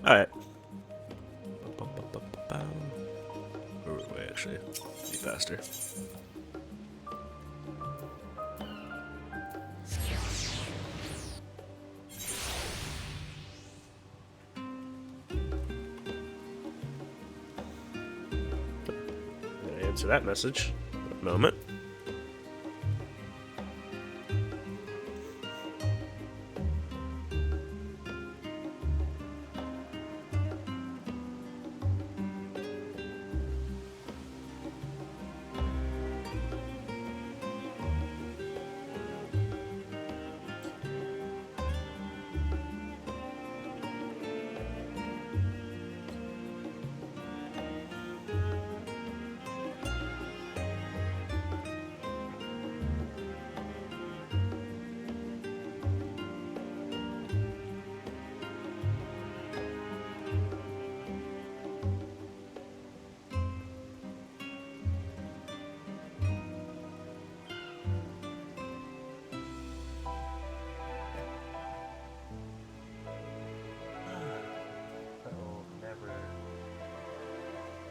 Alright. Or wait, actually, be faster. Gonna answer that message. A moment.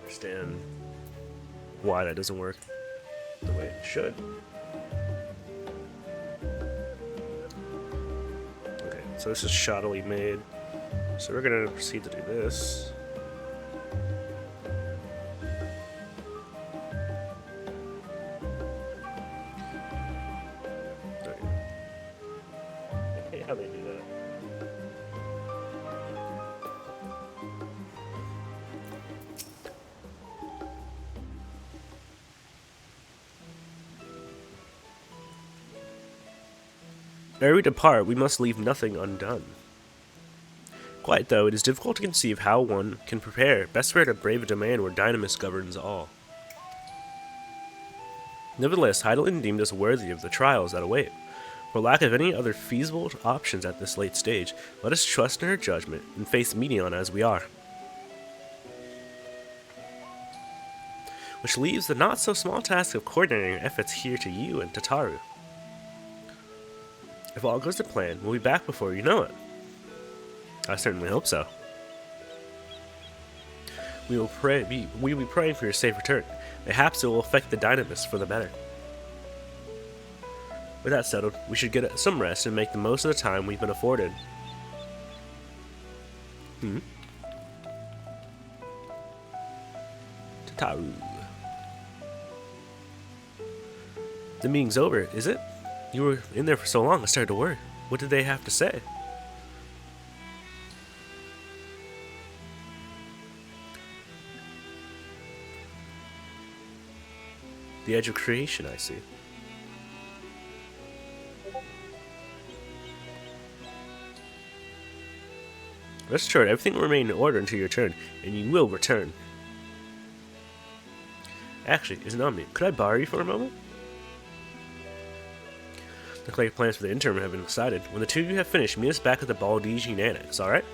Understand why that doesn't work. the way it should. Okay, so this is shoddily made. So we're gonna proceed to do this. I hate how they do that. Ere we depart, we must leave nothing undone. Quite though, it is difficult to conceive how one can prepare, best prepare to brave a demand where Dynamis governs all. Nevertheless, Heidelin deemed us worthy of the trials that await. For lack of any other feasible options at this late stage, let us trust in her judgment and face Medion as we are. Which leaves the not so small task of coordinating our efforts here to you and Tataru. If all goes to plan, we'll be back before you know it. I certainly hope so. We will be praying for your safe return. Perhaps it will affect the Dynamis for the better. With that settled, we should get some rest and make the most of the time we've been afforded. Tataru. The meeting's over, is it? You were in there for so long, I started to worry. What did they have to say? The edge of creation, I see. Rest assured, everything will remain in order until your turn, and you will return. Actually, it's not me. Could I borrow you for a moment? Looks like your plans for the interim have been decided. When the two of you have finished, meet us back at the Baldesian Annex, alright?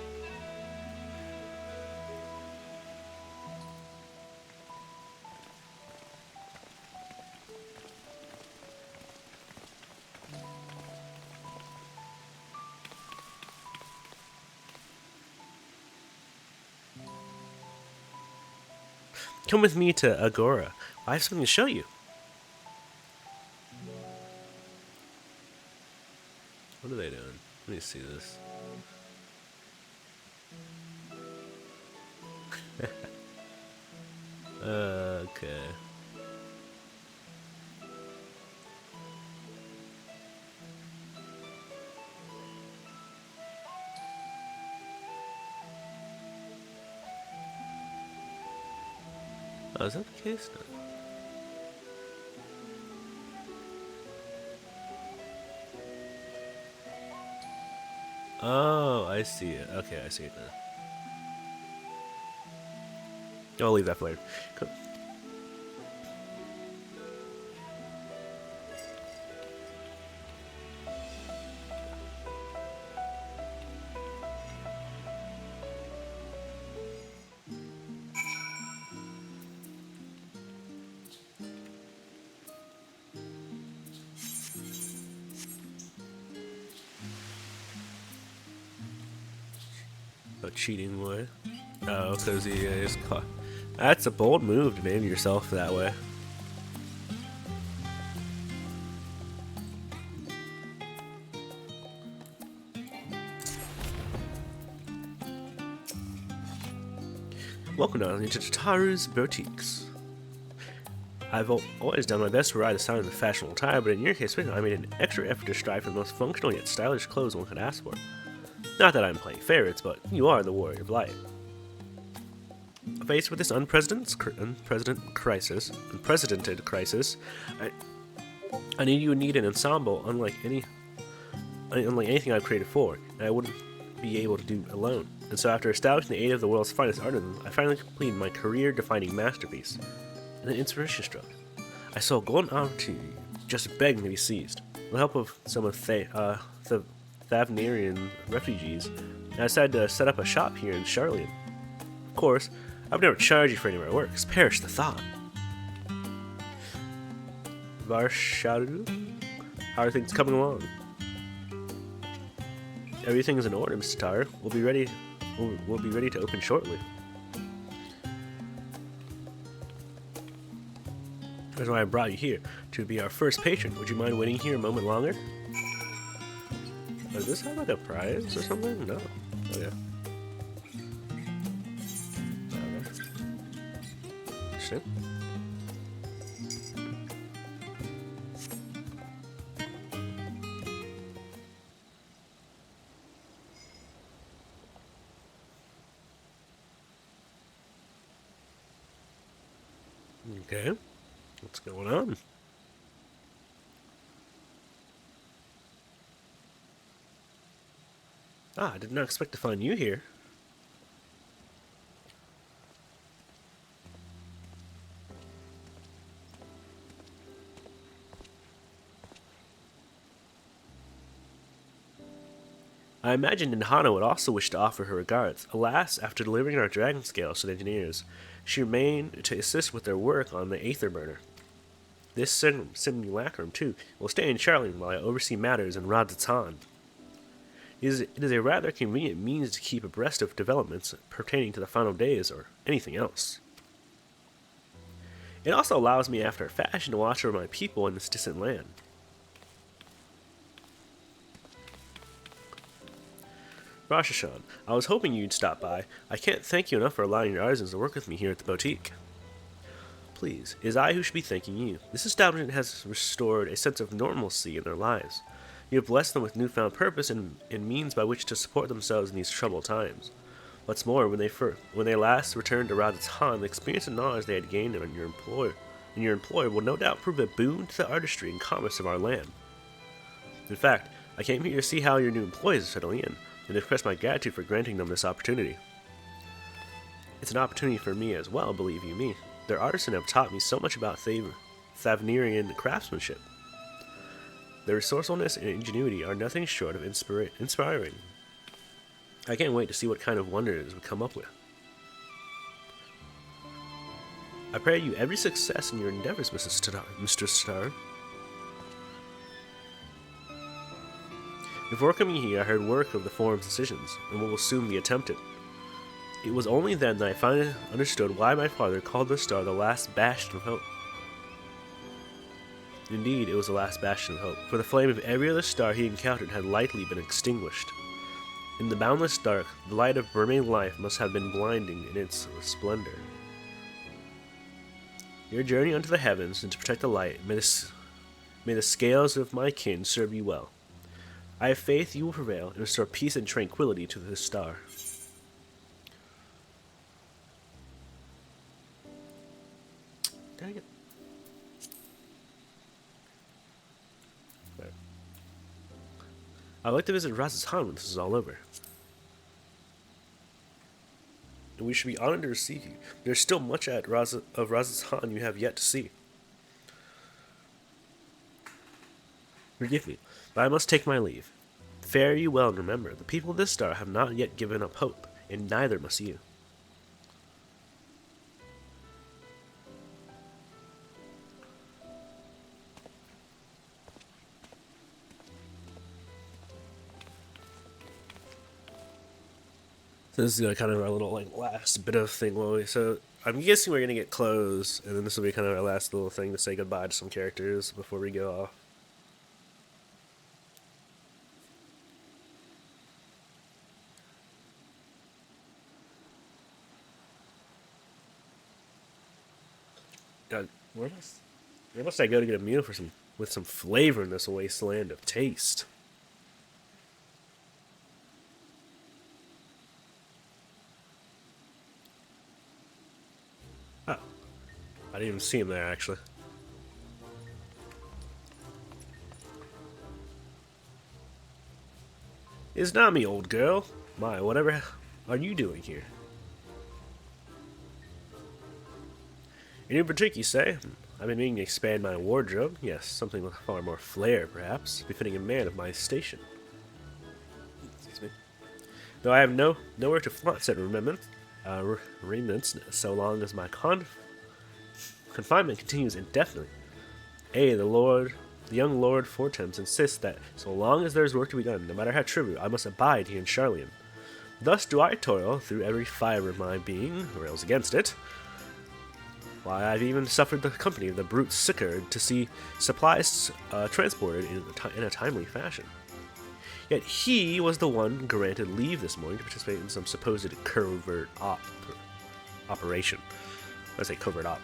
Come with me to Agora. I have something to show you. What are they doing? Let me see this. Okay. Oh, is that the case now? Oh, I see it. Okay, I see it now. I'll leave that for later. Cool. A cheating boy. Oh, because he is caught. That's a bold move to name yourself that way. Welcome now to Tataru's Boutiques. I've always done my best to ride the sound of the fashionable attire, but in your case, I made an extra effort to strive for the most functional yet stylish clothes one could ask for. Not that I'm playing favorites, but you are the warrior of light. Faced with this unprecedented crisis, I knew you would need an ensemble unlike anything I've created for, and I wouldn't be able to do alone. And so after establishing the aid of the world's finest artisans, I finally completed my career-defining masterpiece. And then inspiration struck. I saw a golden opportunity, just begging to be seized. With the help of some of the Thavnerian refugees, I decided to set up a shop here in Charlian. Of course, I would never charge you for any of my works. Perish the thought. Varsharu? How are things coming along? Everything's in order, Mr. Tar. We'll be ready to open shortly. That's why I brought you here, to be our first patron. Would you mind waiting here a moment longer? Does this have like a prize or something? No. Okay. Shit. Okay. What's going on? Ah, I did not expect to find you here. I imagined Hana would also wish to offer her regards. Alas, after delivering our dragon scales to the engineers, she remained to assist with their work on the Aether Burner. This simulacrum, too, will stay in Charlene while I oversee matters in Radzatan. It is a rather convenient means to keep abreast of developments pertaining to the final days or anything else. It also allows me, after a fashion, to watch over my people in this distant land. Rashashan, I was hoping you'd stop by. I can't thank you enough for allowing your artisans to work with me here at the boutique. Please, it is I who should be thanking you. This establishment has restored a sense of normalcy in their lives. You have blessed them with newfound purpose and means by which to support themselves in these troubled times. What's more, when they last returned to Radatan, the experience and knowledge they had gained in your employer will no doubt prove a boon to the artistry and commerce of our land. In fact, I came here to see how your new employees are settling in, and express my gratitude for granting them this opportunity. It's an opportunity for me as well, believe you me. Their artisans have taught me so much about Thavnerian craftsmanship. Their resourcefulness and ingenuity are nothing short of inspiring. I can't wait to see what kind of wonders we come up with. I pray you every success in your endeavors, Mr. Star. Before coming here, I heard work of the forum's decisions, and what will soon be attempted. It was only then that I finally understood why my father called the star the last bastion of hope. Indeed, it was the last bastion of hope, for the flame of every other star he encountered had likely been extinguished. In the boundless dark, the light of mermaid life must have been blinding in its splendor. Your journey unto the heavens and to protect the light, may the scales of my kin serve you well. I have faith you will prevail and restore peace and tranquility to this star. Dang it. Right. I'd like to visit Razatan when this is all over. And we should be honored to receive you. There's still much of Razatan you have yet to see. Forgive me, but I must take my leave. Fare you well, and remember, the people of this star have not yet given up hope, and neither must you. So this is kind of our little last bit of thing. So I'm guessing we're gonna get clothes, and then this will be kind of our last little thing to say goodbye to some characters before we go off. God, where must I go to get a meal with some flavor in this wasteland of taste? Oh, I didn't even see him there actually. It's not me, old girl. My, whatever are you doing here? A new boutique, you say? I've been meaning to expand my wardrobe. Yes, something with far more flair, perhaps, befitting a man of my station. Excuse me. Though I have nowhere to flaunt said remnants, so long as my confinement continues indefinitely. The young Lord Fortemps insists that so long as there is work to be done, no matter how trivial, I must abide here in Charlian. Thus do I toil through every fibre of my being, rails against it. Why, I've even suffered the company of the brute Sickard to see supplies transported in a timely fashion. Yet he was the one granted leave this morning to participate in some supposed covert operation. I say covert op.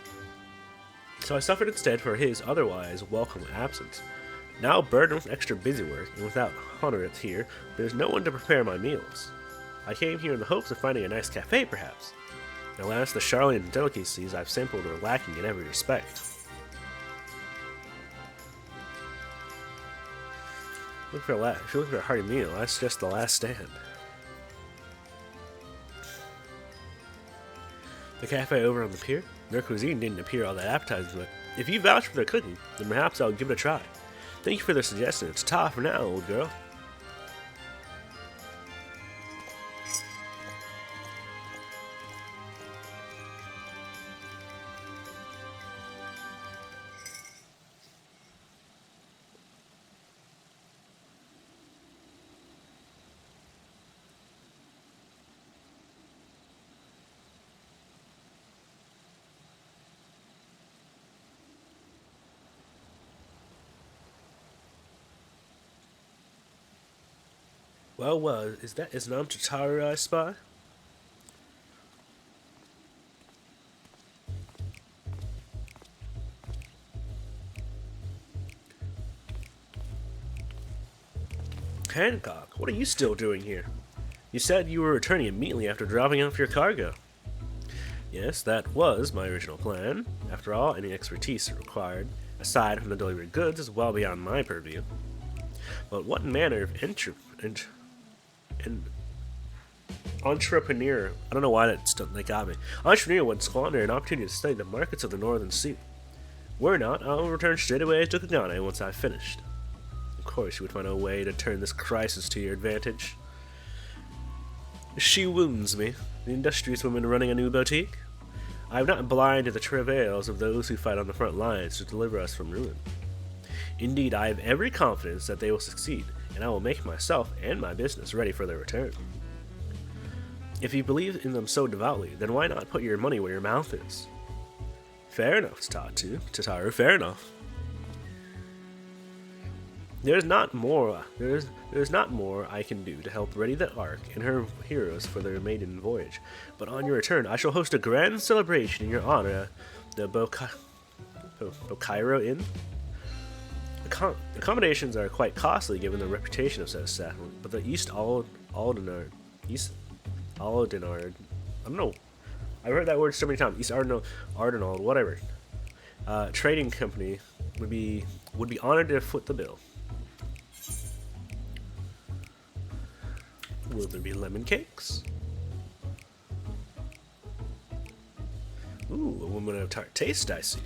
So I suffered instead for his otherwise welcome absence. Now burdened with extra busy work, and without Honorat here, there's no one to prepare my meals. I came here in the hopes of finding a nice cafe, perhaps. Alas, the Charlatan delicacies I've sampled are lacking in every respect. If you're looking for a hearty meal, that's just the last stand. The cafe over on the pier? Their cuisine didn't appear all that appetizing, but if you vouch for their cooking, then perhaps I'll give it a try. Thank you for the suggestion. It's ta for now, old girl. Well, is that Islam Tataru I spy? Hancock, what are you still doing here? You said you were returning immediately after dropping off your cargo. Yes, that was my original plan. After all, any expertise required, aside from the delivery of goods, is well beyond my purview. But what manner of entrepreneur, I don't know why that got me. Entrepreneur would squander an opportunity to study the markets of the Northern Sea. Were not, I'll return straight away to Kagane once I've finished. Of course, you would find a way to turn this crisis to your advantage. She wounds me, the industrious woman running a new boutique. I am not blind to the travails of those who fight on the front lines to deliver us from ruin. Indeed, I have every confidence that they will succeed, and I will make myself and my business ready for their return. If you believe in them so devoutly, then why not put your money where your mouth is? Fair enough, Tataru, fair enough. There's not more I can do to help ready the Ark and her heroes for their maiden voyage. But on your return, I shall host a grand celebration in your honor at the Bokairo Inn. Accommodations are quite costly given the reputation of said establishment, but the East Aldenard, I don't know, I've heard that word so many times, East Ardenald, whatever, trading company would be honored to foot the bill. Will there be lemon cakes? Ooh, a woman of tart taste, I see.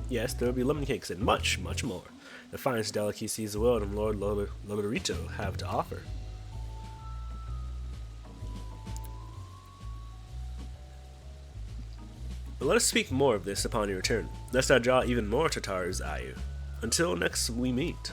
Yes, there will be lemon cakes and much, much more. The finest delicacies the world and Lord Lolorito have to offer. But let us speak more of this upon your return, lest I draw even more Tatar's eye. Until next we meet.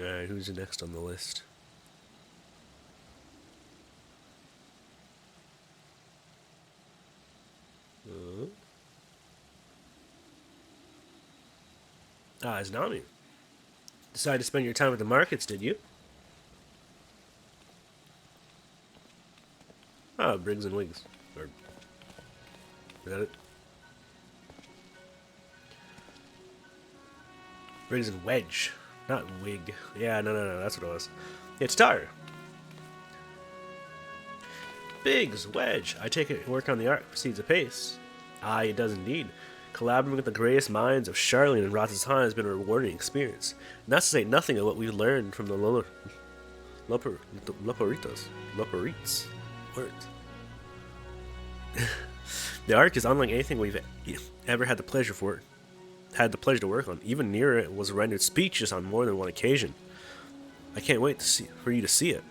Alright, who's next on the list? It's Nami. Decided to spend your time at the markets, did you? Briggs and Wigs. Or, is that it? Briggs and Wedge. Not Wig. Yeah, no, that's what it was. It's Tar. Biggs, Wedge. I take it work on the art proceeds apace. Aye, it does indeed. Collaborating with the greatest minds of Charlene and Ratazan has been a rewarding experience. Not to say nothing of what we've learned from the Loporitos. Words. The Ark is unlike anything we've ever had the pleasure for. had the pleasure to work on. Even Nira was rendered speechless on more than one occasion. I can't wait for you to see it.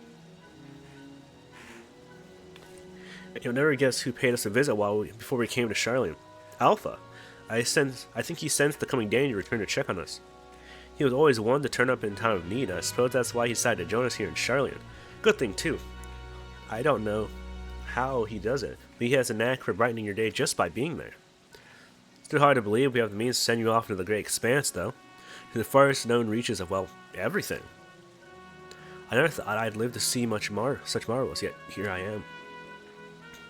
You'll never guess who paid us a visit before we came to Charlian. Alpha. I think he sensed the coming danger and returned to check on us. He was always one to turn up in time of need, and I suppose that's why he decided to join us here in Charlian. Good thing, too. I don't know how he does it, but he has a knack for brightening your day just by being there. Still hard to believe we have the means to send you off into the great expanse, though, to the farthest known reaches of, well, everything. I never thought I'd live to see such marvels, yet here I am.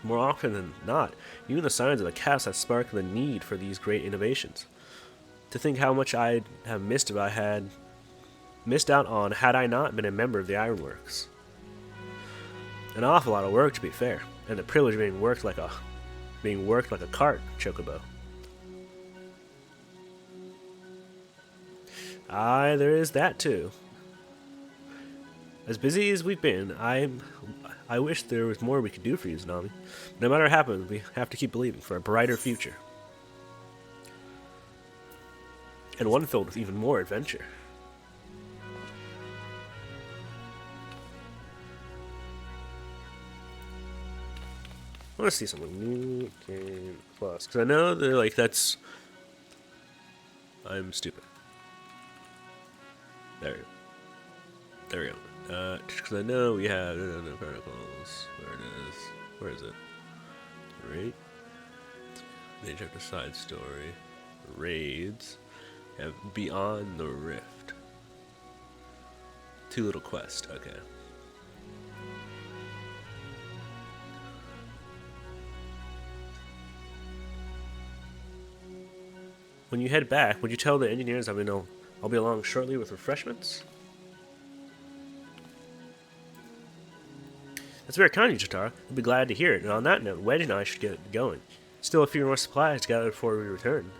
More often than not, even the signs of the chaos that spark the need for these great innovations. To think how much I'd have missed if I had missed out on had I not been a member of the Ironworks. An awful lot of work, to be fair, and the privilege of being worked like a cart, Chocobo. Aye, there is that too. As busy as we've been, I wish there was more we could do for you, Zanami. No matter what happens, we have to keep believing for a brighter future. And one filled with even more adventure. I want to see something new game plus, because I know they're like, I'm stupid. There we go. Because I know we have no protocols. Where is it? Right? They check the side story. Raids. Have Beyond the Rift. 2 little quests. Okay. When you head back, would you tell the engineers I'll be along shortly with refreshments? That's very kind of you, Jotaro. I'd be glad to hear it. And on that note, Wedge and I should get going. Still a few more supplies to gather before we return.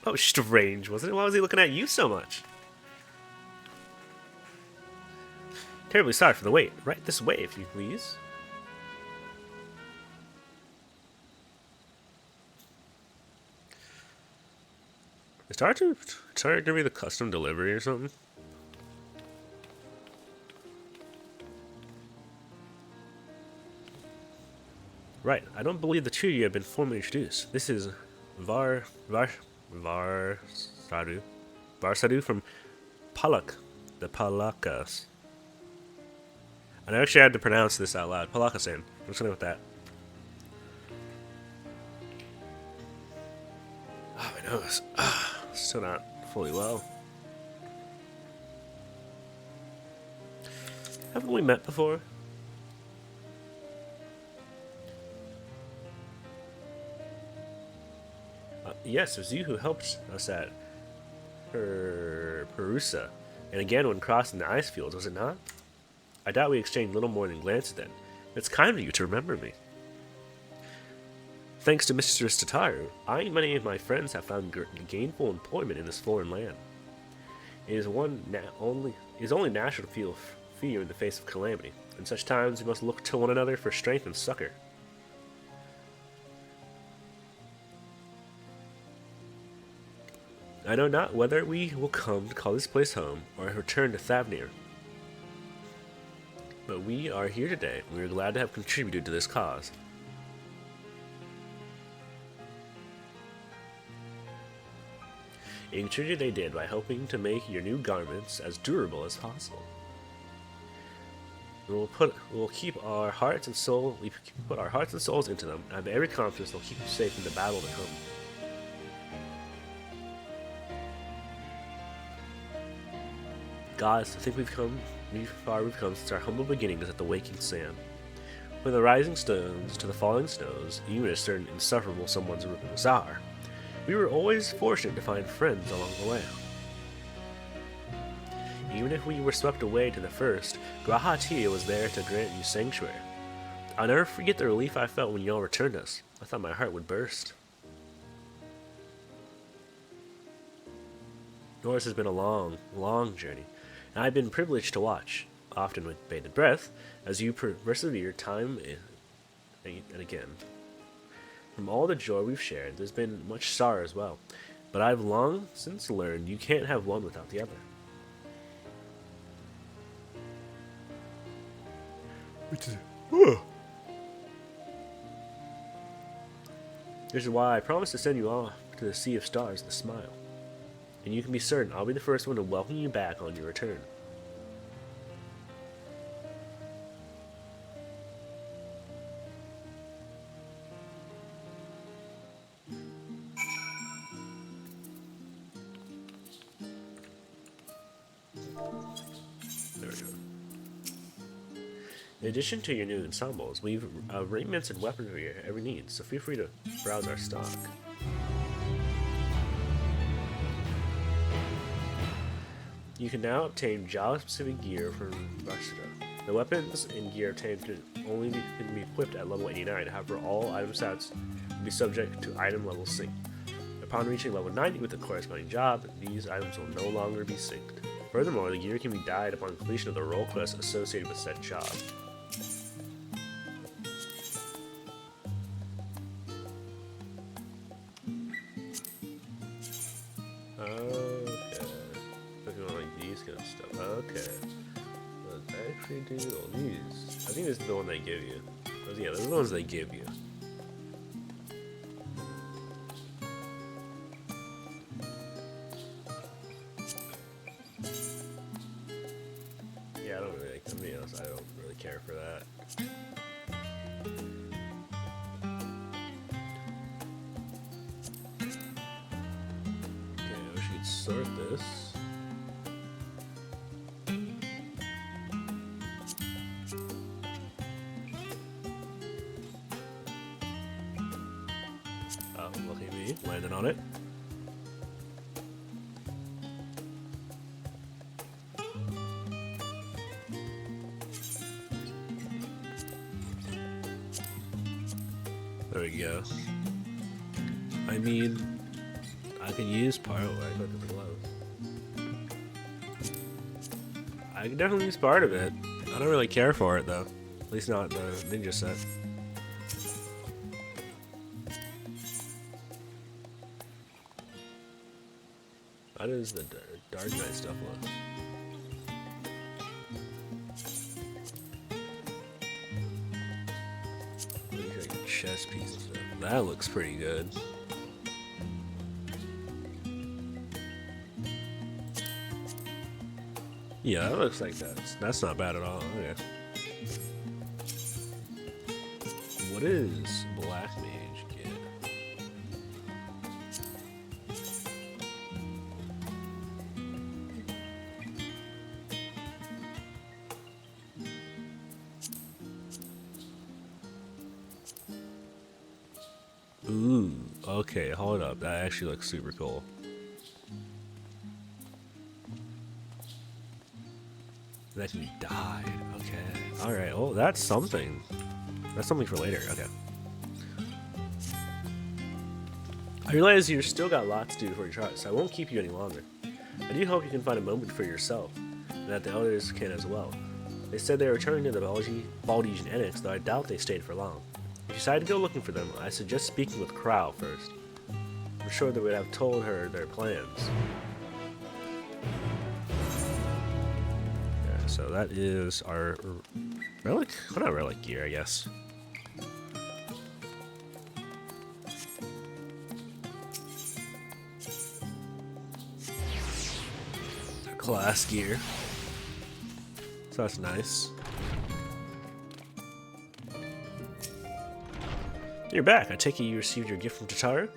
Oh, strange, wasn't it? Why was he looking at you so much? Terribly sorry for the wait. Right this way, if you please. Is it hard to be the custom delivery or something? Right, I don't believe the two of you have been formally introduced. This is Varsadu from Palak, the Palakas. And I actually had to pronounce this out loud. Palakasan. I'm just gonna go with that. Oh, my nose. Still not fully well. Haven't we met before? Yes, it was you who helped us at Perusa, and again when crossing the ice fields, was it not? I doubt we exchanged little more than glances then. It's kind of you to remember me. Thanks to Mistress Tataru, I and many of my friends have found gainful employment in this foreign land. It is only natural to feel fear in the face of calamity. In such times, we must look to one another for strength and succor. I know not whether we will come to call this place home or return to Thavnir. But we are here today, and we are glad to have contributed to this cause. A contributed they did by helping to make your new garments as durable as possible. We'll keep our hearts and souls into them, and have every confidence they'll keep you safe in the battle to come. Gods, I think we've come since our humble beginnings at the waking sand. From the rising stones to the falling snows, even a certain insufferable someone's Czar, we were always fortunate to find friends along the way. Even if we were swept away to the first, Graha Tia was there to grant you sanctuary. I'll never forget the relief I felt when y'all returned us. I thought my heart would burst. Yours has been a long, long journey, and I've been privileged to watch, often with bated breath, as you persevere time and again. From all the joy we've shared, there's been much sorrow as well, but I've long since learned you can't have one without the other. Which is, this is why I promised to send you off to the Sea of Stars with a smile. And you can be certain I'll be the first one to welcome you back on your return. There we go. In addition to your new ensembles, we've raiments and weaponry for your every need, so feel free to browse our stock. You can now obtain job-specific gear from Varsita. The weapons and gear obtained can be equipped at level 89, however all item stats will be subject to item level sync. Upon reaching level 90 with the corresponding job, these items will no longer be synced. Furthermore, the gear can be dyed upon completion of the role quest associated with said job. Okay. Let's actually do all these. I think this is the one they give you. Yeah, those are the ones they give you. Yeah, I don't really, to be honest, I don't really care for that. Okay, we should sort this. Lucky me, landed on it. There we go. I mean, I can use part of it. I got the gloves. I can definitely use part of it. I don't really care for it though. At least not the ninja set. How does the Dark Knight stuff look? Like chest piece and stuff. That looks pretty good. Yeah, that looks like that's not bad at all. Okay. What is Black Mage get? Ooh, okay, hold up. That actually looks super cool. That can be dyed. Okay. Alright, oh, that's something. That's something for later. Okay. I realize you've still got lots to do before you try it, so I won't keep you any longer. I do hope you can find a moment for yourself, and that the others can as well. They said they were returning to the Baldesian Annex, though I doubt they stayed for long. If you decide to go looking for them, I suggest speaking with Crow first. I'm sure they would have told her their plans. Yeah, so that is our relic? Well, not relic gear, I guess. Class gear. So that's nice. You're back. I take it you received your gift from Tatara?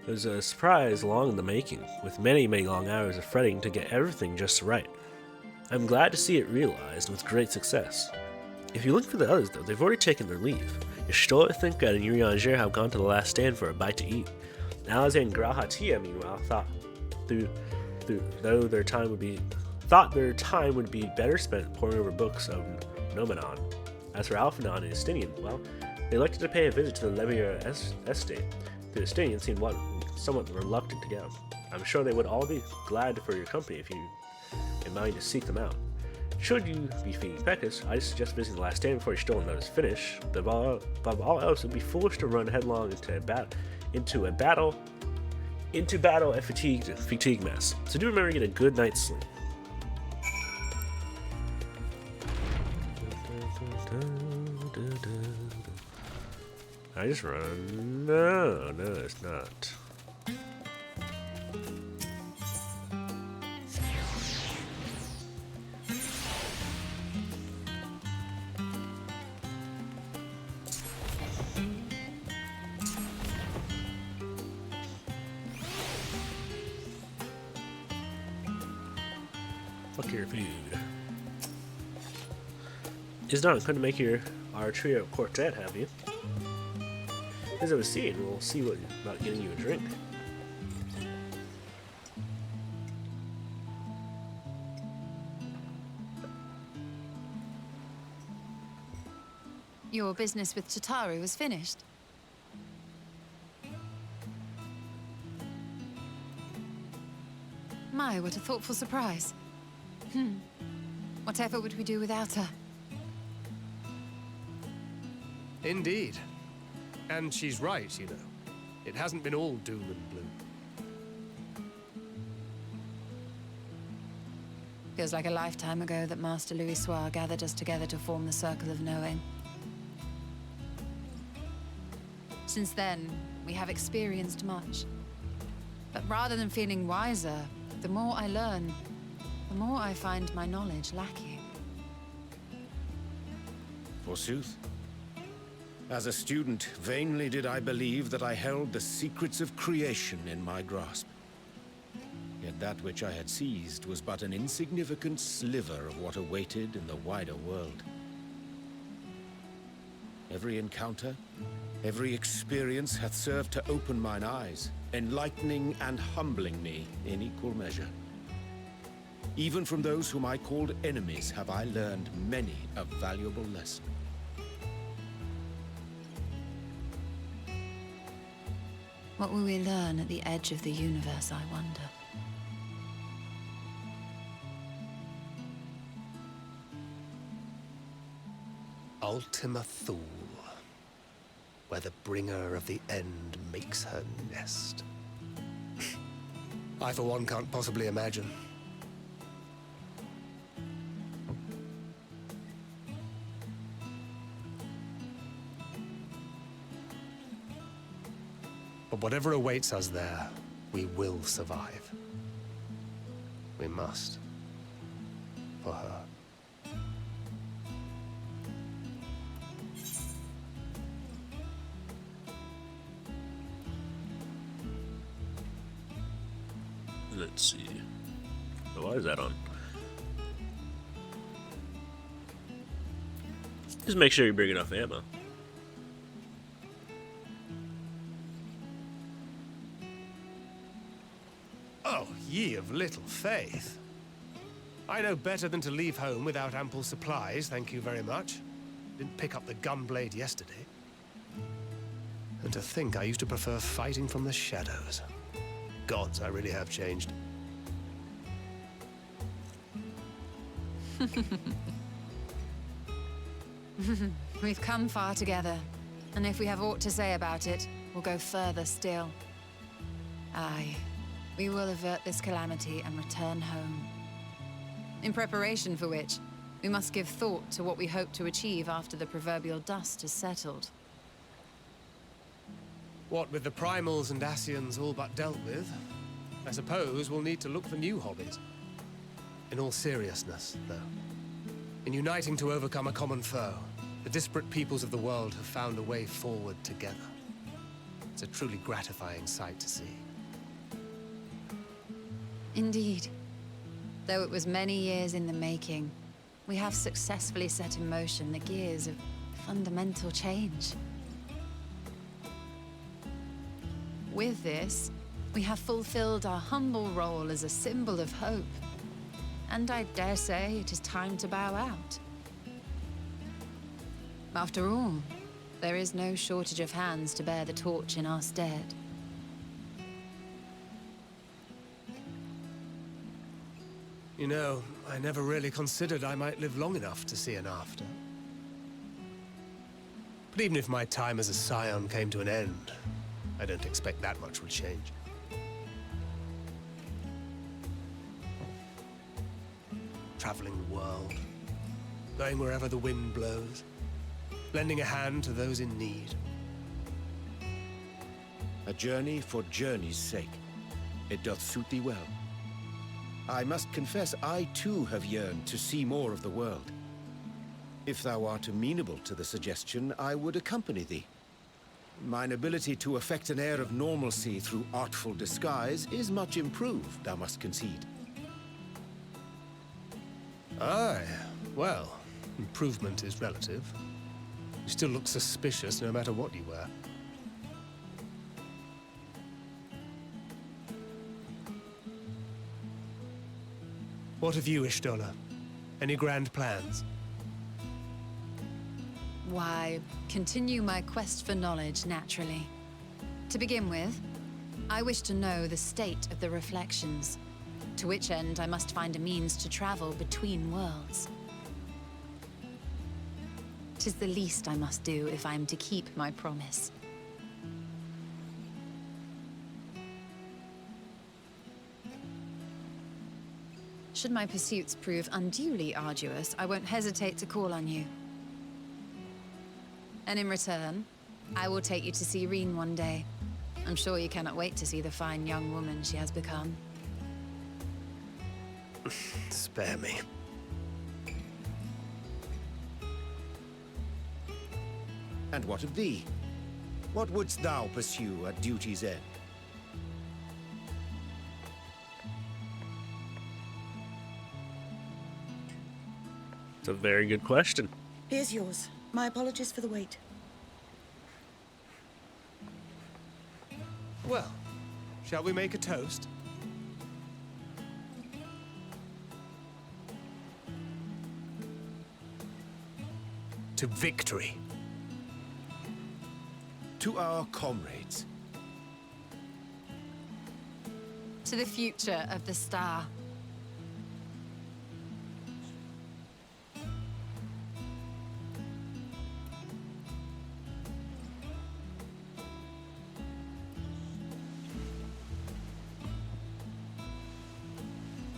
It was a surprise long in the making, with many, many long hours of fretting to get everything just right. I'm glad to see it realized with great success. If you look for the others, though, they've already taken their leave. Ishtola, Thinka, and Urianger have gone to the last stand for a bite to eat. Alazay and Grahatia, meanwhile, thought their time would be better spent poring over books of Nomenon. As for Alphanon and Estinian, well, they elected to pay a visit to the Levier estate. The Estonians seemed somewhat reluctant to go. I'm sure they would all be glad for your company if you in mind to seek them out. Should you be feeding Peckus, I suggest visiting the last stand before your stolen note is finished. Above all else, it would be foolish to run headlong into a battle at fatigue mess. So do remember to get a good night's sleep. I just run. No, it's not. Fuck your food. It's not going to make our trio quartet happy. As I was seeing, we'll see what about getting you a drink. Your business with Tataru was finished. My, what a thoughtful surprise. Whatever would we do without her? Indeed. And she's right, you know. It hasn't been all doom and gloom. Feels like a lifetime ago that Master Louis Soir gathered us together to form the Circle of Knowing. Since then, we have experienced much. But rather than feeling wiser, the more I learn, the more I find my knowledge lacking. Forsooth. As a student, vainly did I believe that I held the secrets of creation in my grasp. Yet that which I had seized was but an insignificant sliver of what awaited in the wider world. Every encounter, every experience hath served to open mine eyes, enlightening and humbling me in equal measure. Even from those whom I called enemies have I learned many a valuable lesson. What will we learn at the edge of the universe, I wonder? Ultima Thule, where the bringer of the end makes her nest. I, for one, can't possibly imagine. But whatever awaits us there, we will survive. We must. For her. Let's see. Oh, why is that on? Just make sure you bring enough ammo. Oh, ye of little faith. I know better than to leave home without ample supplies, thank you very much. Didn't pick up the gunblade yesterday. And to think I used to prefer fighting from the shadows. Gods, I really have changed. We've come far together, and if we have aught to say about it, we'll go further still. Aye, we will avert this calamity and return home. In preparation for which, we must give thought to what we hope to achieve after the proverbial dust has settled. What with the primals and Asians all but dealt with, I suppose we'll need to look for new hobbies. In all seriousness, though, in uniting to overcome a common foe, the disparate peoples of the world have found a way forward together. It's a truly gratifying sight to see. Indeed. Though it was many years in the making, we have successfully set in motion the gears of fundamental change. With this, we have fulfilled our humble role as a symbol of hope. And I dare say it is time to bow out. After all, there is no shortage of hands to bear the torch in our stead. You know, I never really considered I might live long enough to see an after. But even if my time as a scion came to an end, I don't expect that much will change. Traveling the world, going wherever the wind blows, lending a hand to those in need. A journey for journey's sake. It doth suit thee well. I must confess, I too have yearned to see more of the world. If thou art amenable to the suggestion, I would accompany thee. Mine ability to affect an air of normalcy through artful disguise is much improved, thou must concede. Aye, well, improvement is relative. You still look suspicious no matter what you wear. What of you, Ishtola? Any grand plans? Why, continue my quest for knowledge, naturally. To begin with, I wish to know the state of the reflections, to which end I must find a means to travel between worlds. 'Tis the least I must do if I am to keep my promise. Should my pursuits prove unduly arduous, I won't hesitate to call on you. And in return, I will take you to see Reen one day. I'm sure you cannot wait to see the fine young woman she has become. Spare me. And what of thee? What wouldst thou pursue at duty's end? It's a very good question. Here's yours. My apologies for the wait. Well, shall we make a toast? To victory. To our comrades. To the future of the star.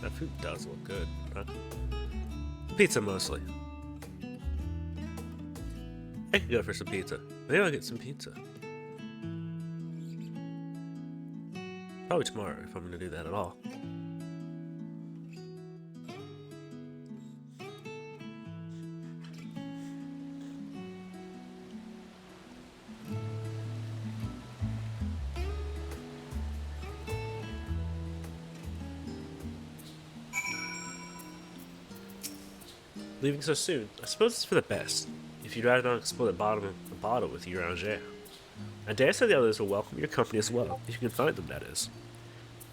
That food does look good, huh? Pizza mostly. I could go for some pizza. Maybe I'll get some pizza. Probably tomorrow if I'm gonna do that at all. Leaving so soon, I suppose it's for the best. If you'd rather not explore the bottom of the bottle with your Angers. I dare say the others will welcome your company as well, if you can find them, that is.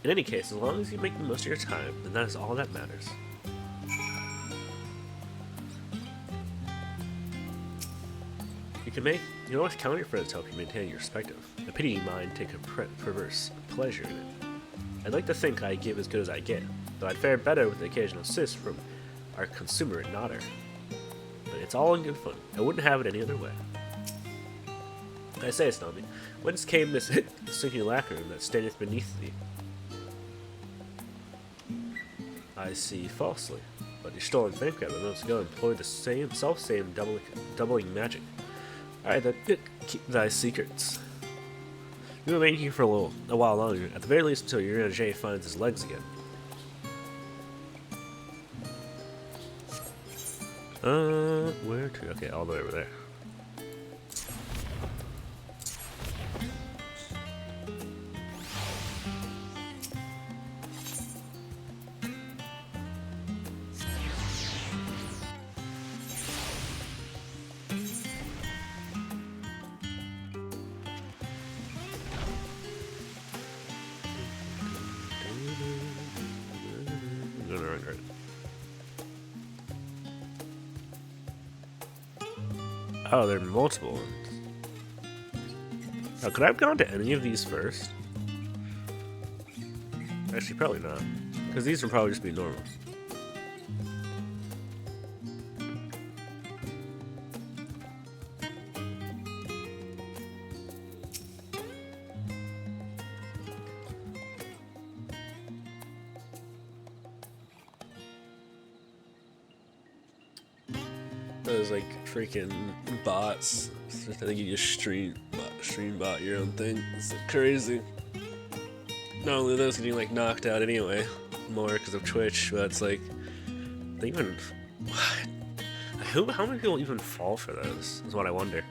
In any case, as long as you make the most of your time, then that is all that matters. You can always count on your friends to help you maintain your perspective. A pity you mind take a perverse pleasure in it. I'd like to think I give as good as I get, though I'd fare better with the occasional assist from our consumer and Nodder. But it's all in good fun. I wouldn't have it any other way. I say, Snobby, whence came this sinking lacquer that standeth beneath thee? I see falsely, but your stolen thinker moments ago employed the same doubling magic. Alright then, keep thy secrets. You remain here for a while longer, at the very least until your Jay finds his legs again. Where to? Okay, all the way over there. Right. Oh, there are multiple ones. Oh, could I have gone to any of these first? Actually, probably not. Because these would probably just be normal. those like freaking bots. I think you just stream bot your own thing. It's like crazy. Not only those getting like knocked out anyway, more because of Twitch, but it's like they even how many people even fall for those is what I wonder.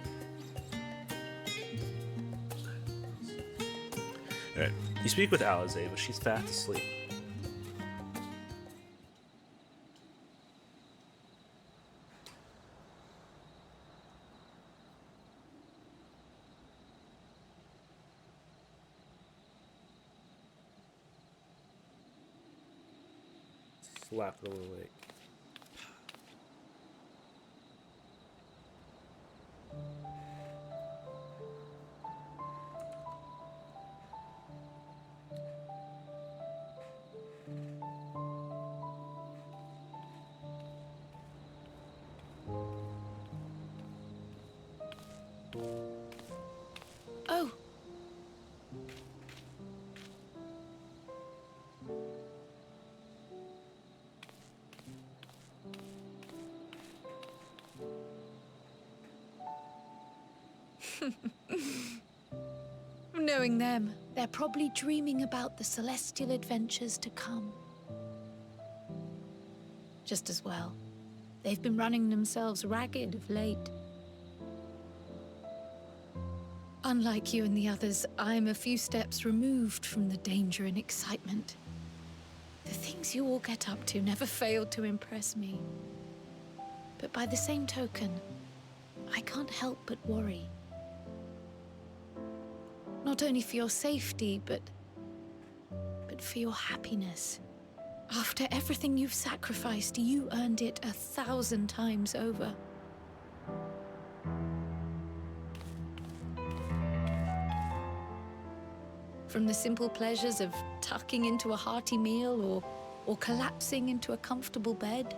Alright, you speak with Alize, but she's fast asleep. Slap it a little late. Oh. Knowing them, they're probably dreaming about the celestial adventures to come. Just as well. They've been running themselves ragged of late. Unlike you and the others, I'm a few steps removed from the danger and excitement. The things you all get up to never fail to impress me. But by the same token, I can't help but worry. Not only for your safety, but for your happiness. After everything you've sacrificed, you earned it 1,000 times over. From the simple pleasures of tucking into a hearty meal or collapsing into a comfortable bed,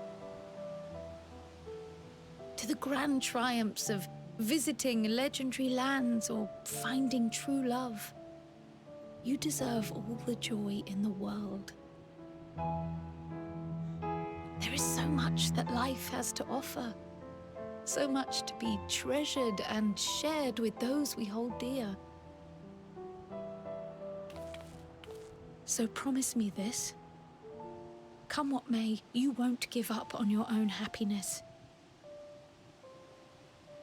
to the grand triumphs of visiting legendary lands or finding true love. You deserve all the joy in the world. There is so much that life has to offer, so much to be treasured and shared with those we hold dear. So promise me this. Come what may, you won't give up on your own happiness.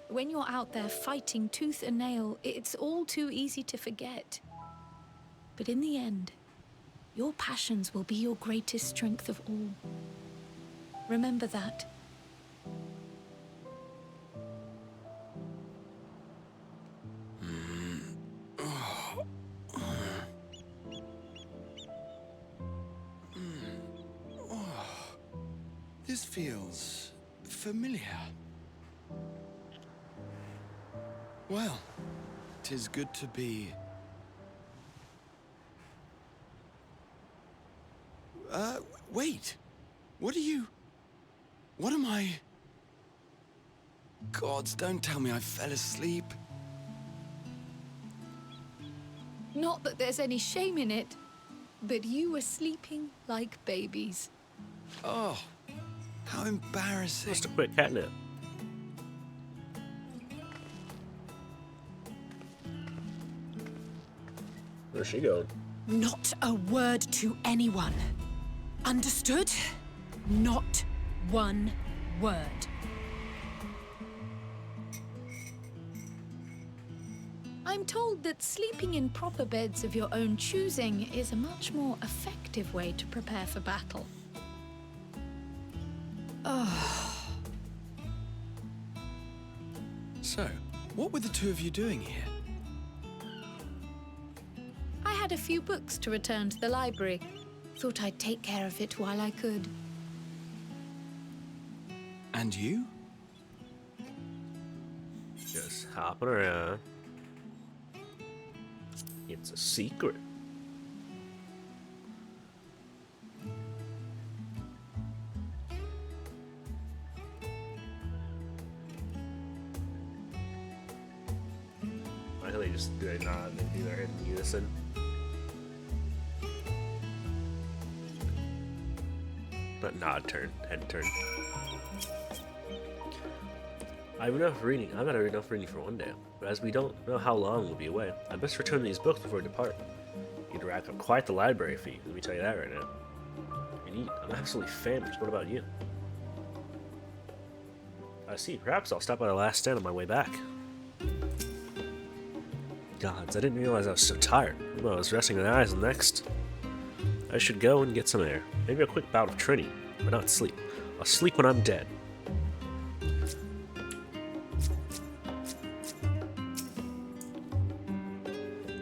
When you're out there fighting tooth and nail, it's all too easy to forget. But in the end, your passions will be your greatest strength of all. Remember that. This feels familiar. Well, 'tis good to be... wait. What am I... Gods, don't tell me I fell asleep. Not that there's any shame in it, but you were sleeping like babies. Oh, how embarrassing. Just a quick catnip. Where's she going? Not a word to anyone. Understood? Not one word. I'm told that sleeping in proper beds of your own choosing is a much more effective way to prepare for battle. So, what were the two of you doing here? I had a few books to return to the library. Thought I'd take care of it while I could. And you? Just hopping around. It's a secret. Why do they just do a nod and do their head in unison? Not nod turn, head turn. I've enough reading. I've got enough reading for one day, but as we don't know how long we'll be away, I best return these books before we depart. You'd rack up quite the library fee, let me tell you that right now. And eat. I'm absolutely famished. What about you? I see. Perhaps I'll stop by the last stand on my way back. Gods, I didn't realize I was so tired. Well, I was resting my eyes next. I should go and get some air. Maybe a quick bout of Trini, but not sleep. I'll sleep when I'm dead.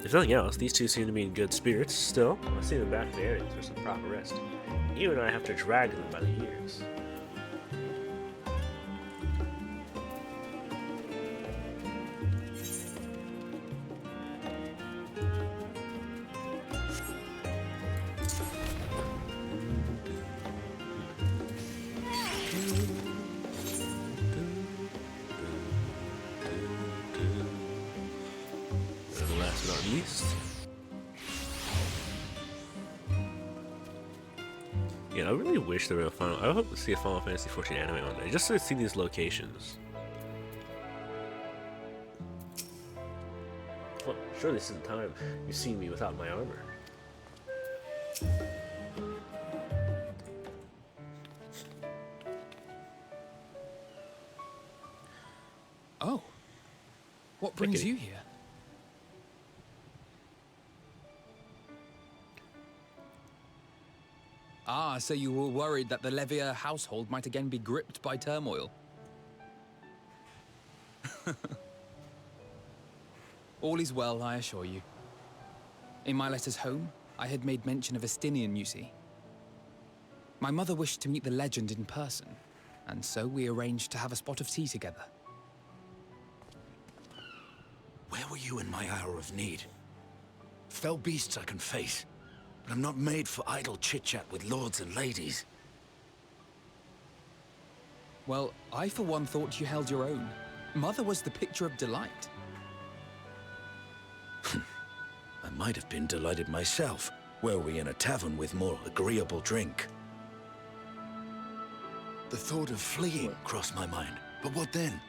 If nothing else, these two seem to be in good spirits. Still, I'll see them back in the area for some proper rest. Even I have to drag them by the ears. Last but not least. Yeah, I really wish there were a Final. I hope to see a Final Fantasy XIV anime one day, just to see these locations. Well, surely this isn't time you've seen me without my armor. Oh. What brings Okay. you here? Ah, so you were worried that the Levier household might again be gripped by turmoil. All is well, I assure you. In my letters home, I had made mention of Estinian, you see. My mother wished to meet the legend in person, and so we arranged to have a spot of tea together. Where were you in my hour of need? Fell beasts I can face, but I'm not made for idle chit-chat with lords and ladies. Well, I for one thought you held your own. Mother was the picture of delight. I might have been delighted myself, were we in a tavern with more agreeable drink. The thought of fleeing crossed my mind, but what then?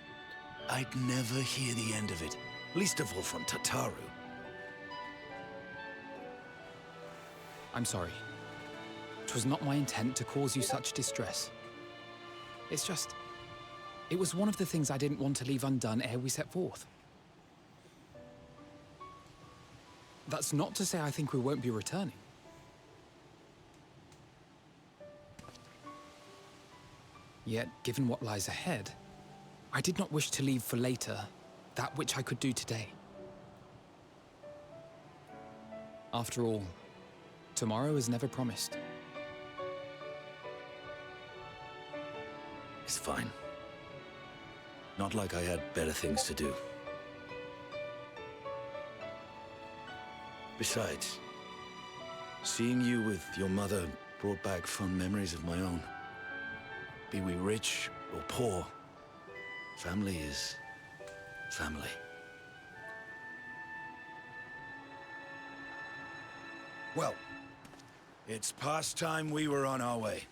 I'd never hear the end of it, least of all from Tataru. I'm sorry. 'Twas not my intent to cause you such distress. It's just... it was one of the things I didn't want to leave undone ere we set forth. That's not to say I think we won't be returning. Yet, given what lies ahead, I did not wish to leave for later that which I could do today. After all, tomorrow is never promised. It's fine. Not like I had better things to do. Besides, seeing you with your mother brought back fond memories of my own. Be we rich or poor, family is family. Well, it's past time we were on our way.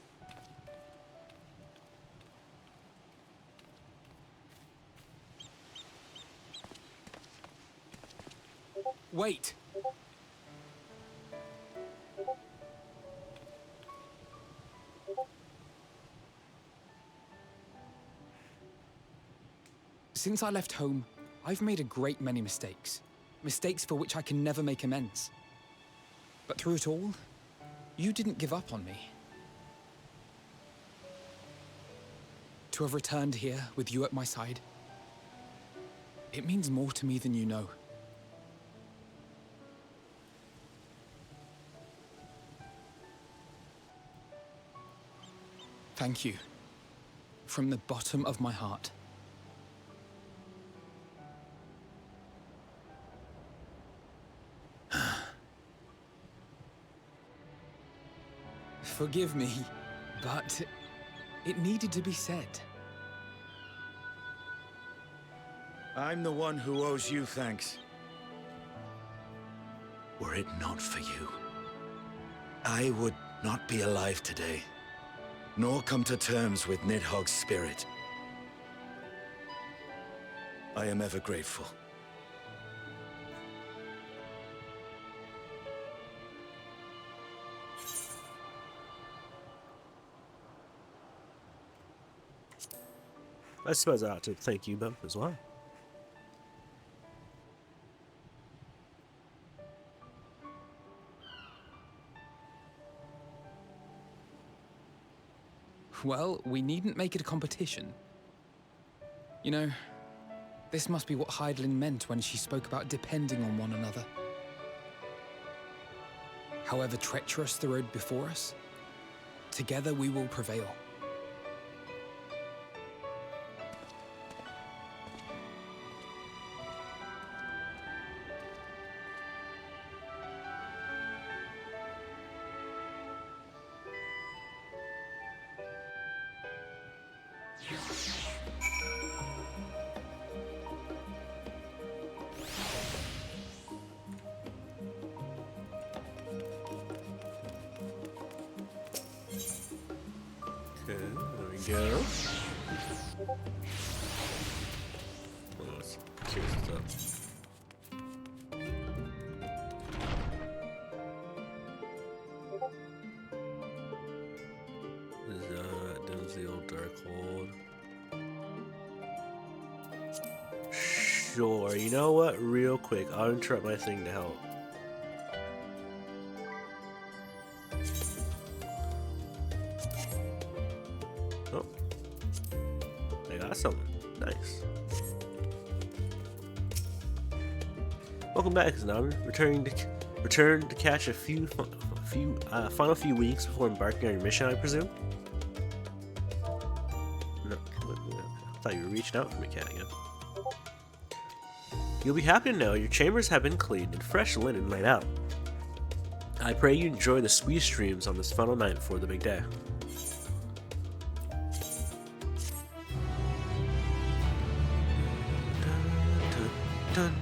Wait! Since I left home, I've made a great many mistakes. Mistakes for which I can never make amends. But through it all, you didn't give up on me. To have returned here with you at my side, it means more to me than you know. Thank you. From the bottom of my heart. Forgive me, but it needed to be said. I'm the one who owes you thanks. Were it not for you, I would not be alive today, nor come to terms with Nidhogg's spirit. I am ever grateful. I suppose I ought to thank you both as well. Well, we needn't make it a competition. You know, this must be what Hydaelyn meant when she spoke about depending on one another. However treacherous the road before us, together we will prevail. Okay, there we go. Well, let's see what's up. Does the old Darkhold? Sure. You know what? Real quick, I'll interrupt my thing to help. Oh, I got something. Nice. Welcome back, Zanami. Return to catch a final few weeks before embarking on your mission, I presume. No, I thought you were reaching out for me, Cadigan. You'll be happy to know your chambers have been cleaned and fresh linen laid out. I pray you enjoy the sweet dreams on this final night before the big day. Dun, dun, dun.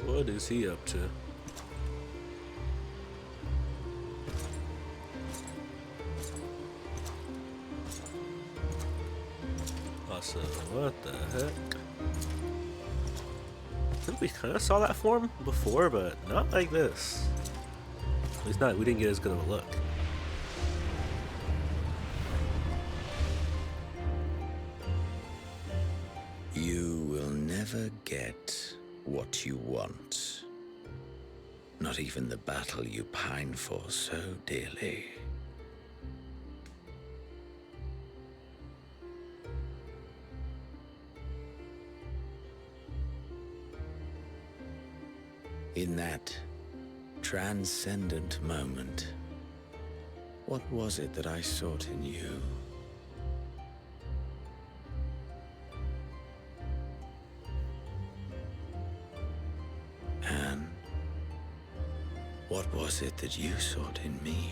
What is he up to? Also, what the heck? I think we kind of saw that form before, but not like this. At least not, we didn't get as good of a look. You will never get what you want. Not even the battle you pine for so dearly. In that transcendent moment, what was it that I sought in you? And what was it that you sought in me?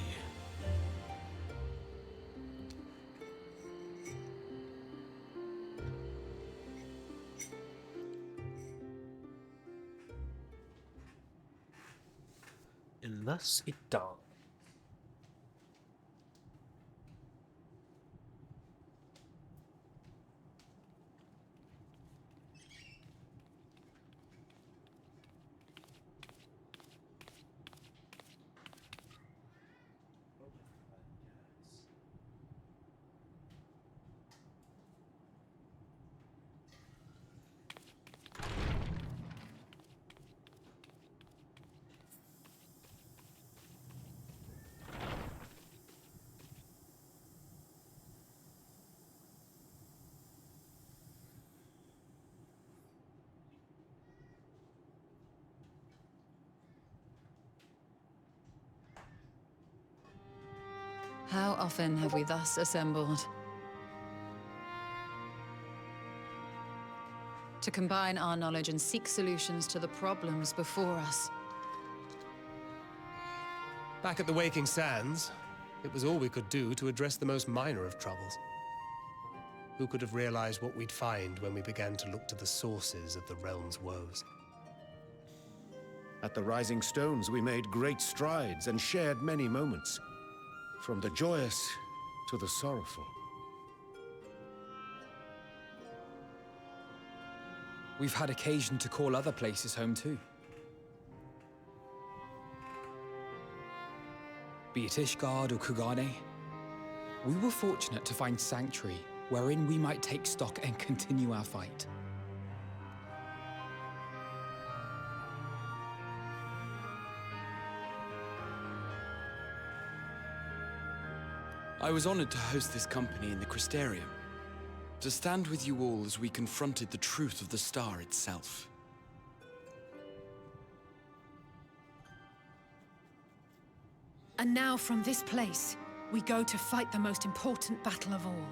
And thus it dawned. How often have we thus assembled? To combine our knowledge and seek solutions to the problems before us. Back at the Waking Sands, it was all we could do to address the most minor of troubles. Who could have realized what we'd find when we began to look to the sources of the realm's woes? At the Rising Stones, we made great strides and shared many moments, from the joyous to the sorrowful. We've had occasion to call other places home too. Be it Ishgard or Kugane, we were fortunate to find sanctuary wherein we might take stock and continue our fight. I was honored to host this company in the Crystarium, to stand with you all as we confronted the truth of the star itself. And now from this place, we go to fight the most important battle of all.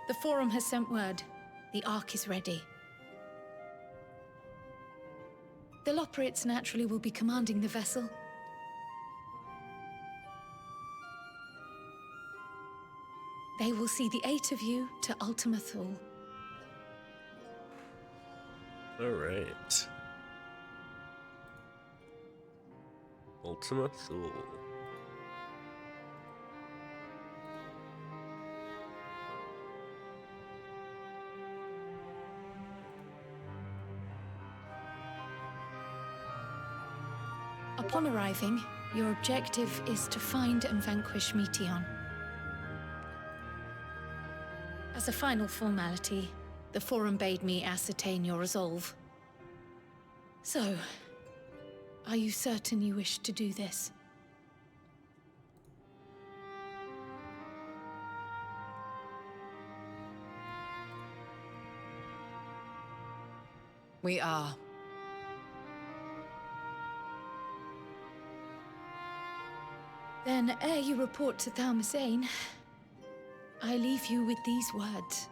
The Forum has sent word. The Ark is ready. The Loporrits naturally will be commanding the vessel. They will see the 8 of you to Ultima Thule. Alright. Ultima Thule. Upon arriving, your objective is to find and vanquish Meteon. As a final formality, the Forum bade me ascertain your resolve. So, are you certain you wish to do this? We are. Then, ere you report to Thalmasane, I leave you with these words.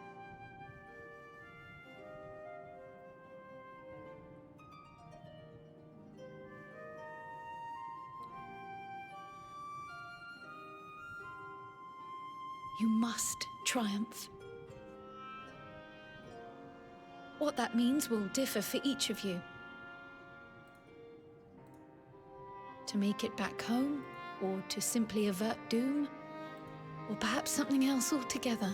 You must triumph. What that means will differ for each of you. To make it back home, or to simply avert doom, or perhaps something else altogether.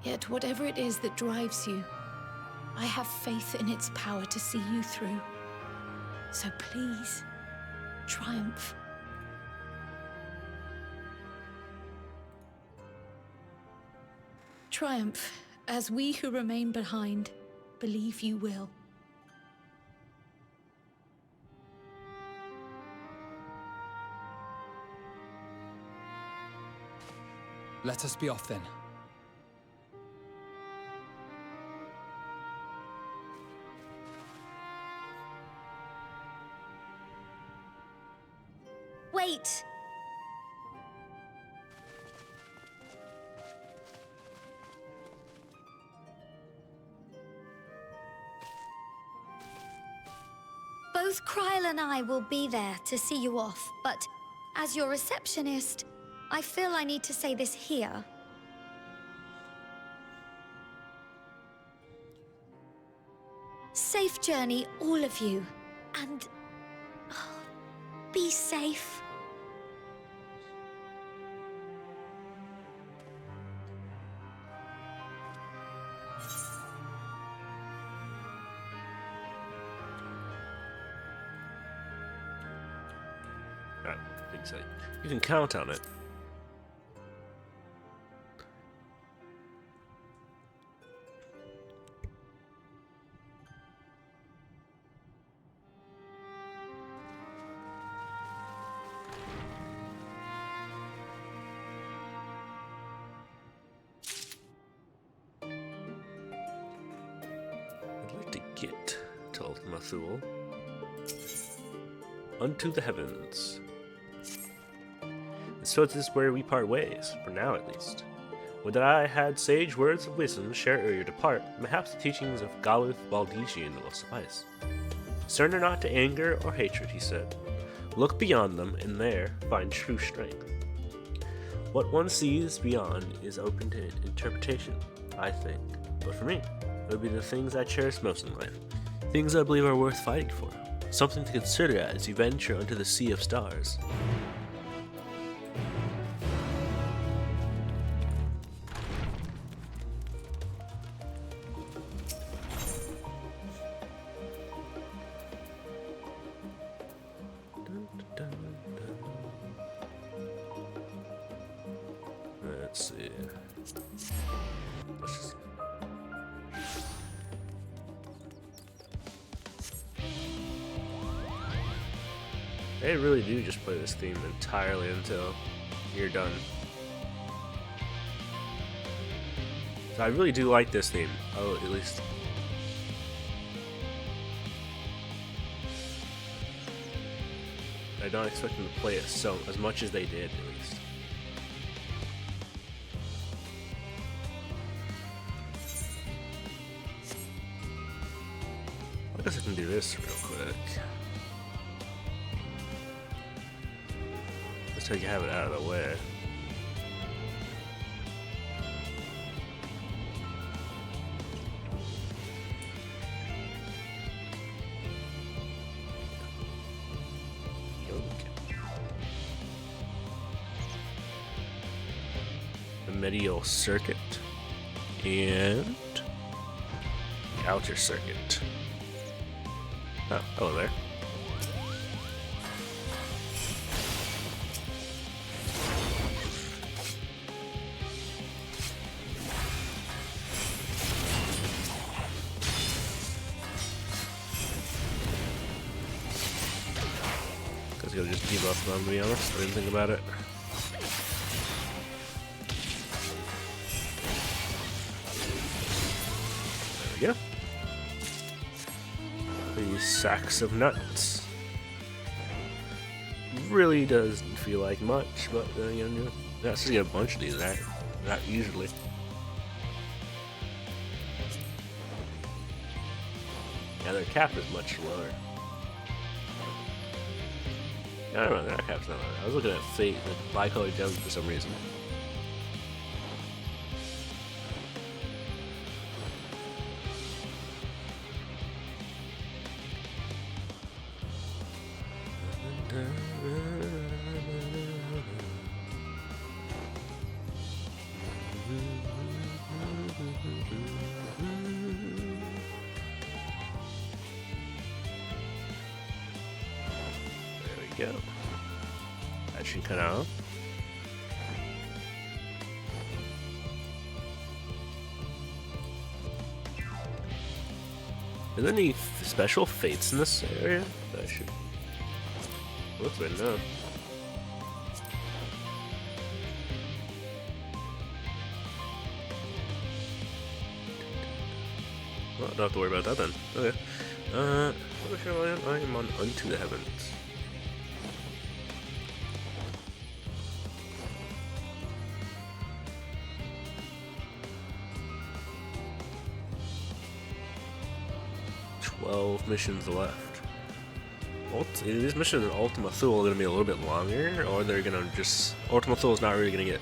Yet whatever it is that drives you, I have faith in its power to see you through. So please, triumph. Triumph, as we who remain behind believe you will. Let us be off then. Wait! Both Kryl and I will be there to see you off, but as your receptionist, I feel I need to say this here. Safe journey, all of you, and be safe. I think so. You can count on it. I'd like to get to Ultima Thule. unto the heavens. And so it is where we part ways, for now at least. Would that I had sage words of wisdom to share ere you depart, perhaps the teachings of Galuth Baldesian will suffice. Surrender not to anger or hatred, he said. Look beyond them, and there find true strength. What one sees beyond is open to interpretation, I think. But for me, it would be the things I cherish most in life. Things I believe are worth fighting for. Something to consider as you venture unto the sea of stars. Let's see. They really do just play this theme entirely until you're done. So I really do like this theme. Oh, at least. I don't expect them to play it as much as they did, at least. I guess I can do this real quick. Just so you have it out of the way. The medial circuit and the outer circuit. Oh, hello there. Guess he'll just debuff them, to be honest. I didn't think about it. There we go. These sacks of nuts. Really doesn't feel like much, but you know, that's just get a bunch of these, right? Not usually. Yeah, their cap is much lower. I don't know, their cap's not lower. I was looking at Fate, the bicolored gems for some reason. Go. That should cut out. Are there any special fates in this area that I should look right now? Well, don't have to worry about that then. Okay. What shall I am? I am on Unto the Heavens. Missions left. These missions in Ultima Thule are going to be a little bit longer, or they're going to just... Ultima Thule is not really going to get,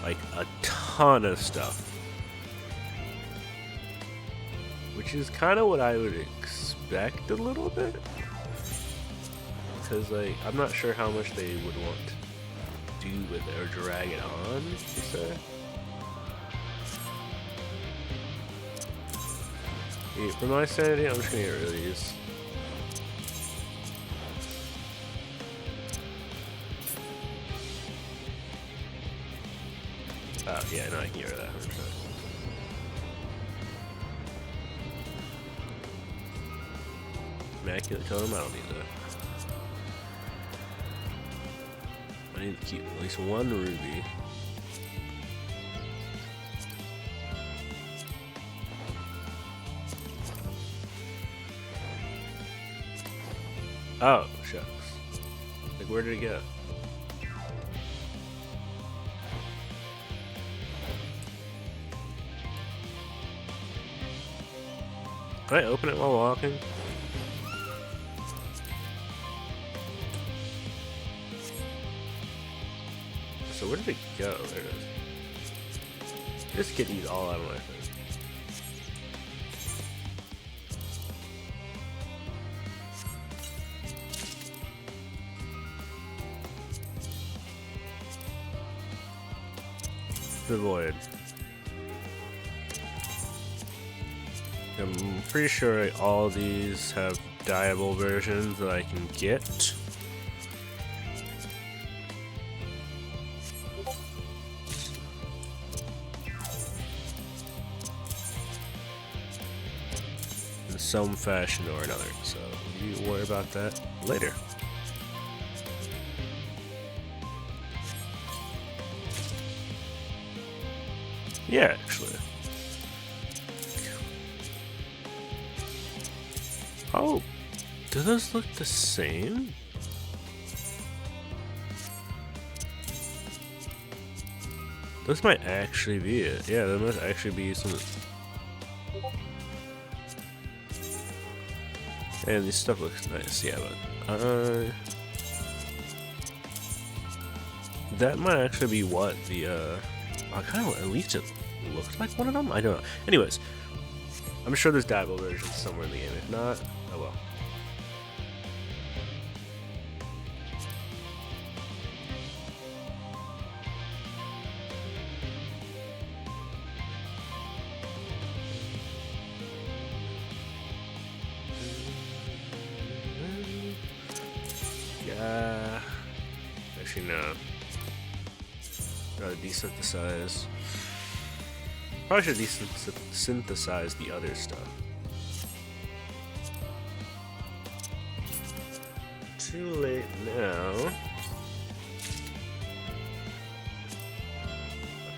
like, a ton of stuff. Which is kind of what I would expect a little bit. Because, like, I'm not sure how much they would want to do with it, or drag it on, per se. For my sanity, I'm just gonna get rid of these. Oh, yeah, no, I can get rid of that 100%. Immaculate Tome, I don't need that. I need to keep at least one ruby. Oh, shucks. Where did it go? Can I open it while walking? So where did it go? There it is. Just get these all out of my face. The void. I'm pretty sure all these have dyeable versions that I can get. In some fashion or another, so you worry about that later. Yeah, actually. Oh, do those look the same? This might actually be it. Yeah, that must actually be some. And this stuff looks nice, yeah, but that might actually be what the I kind of, at least it looked like one of them. I don't know. Anyways, I'm sure there's dyeable versions somewhere in the game. If not, oh well. Yeah. Actually, no. Gotta desynthesize. Probably should desynthesize the other stuff. Too late now.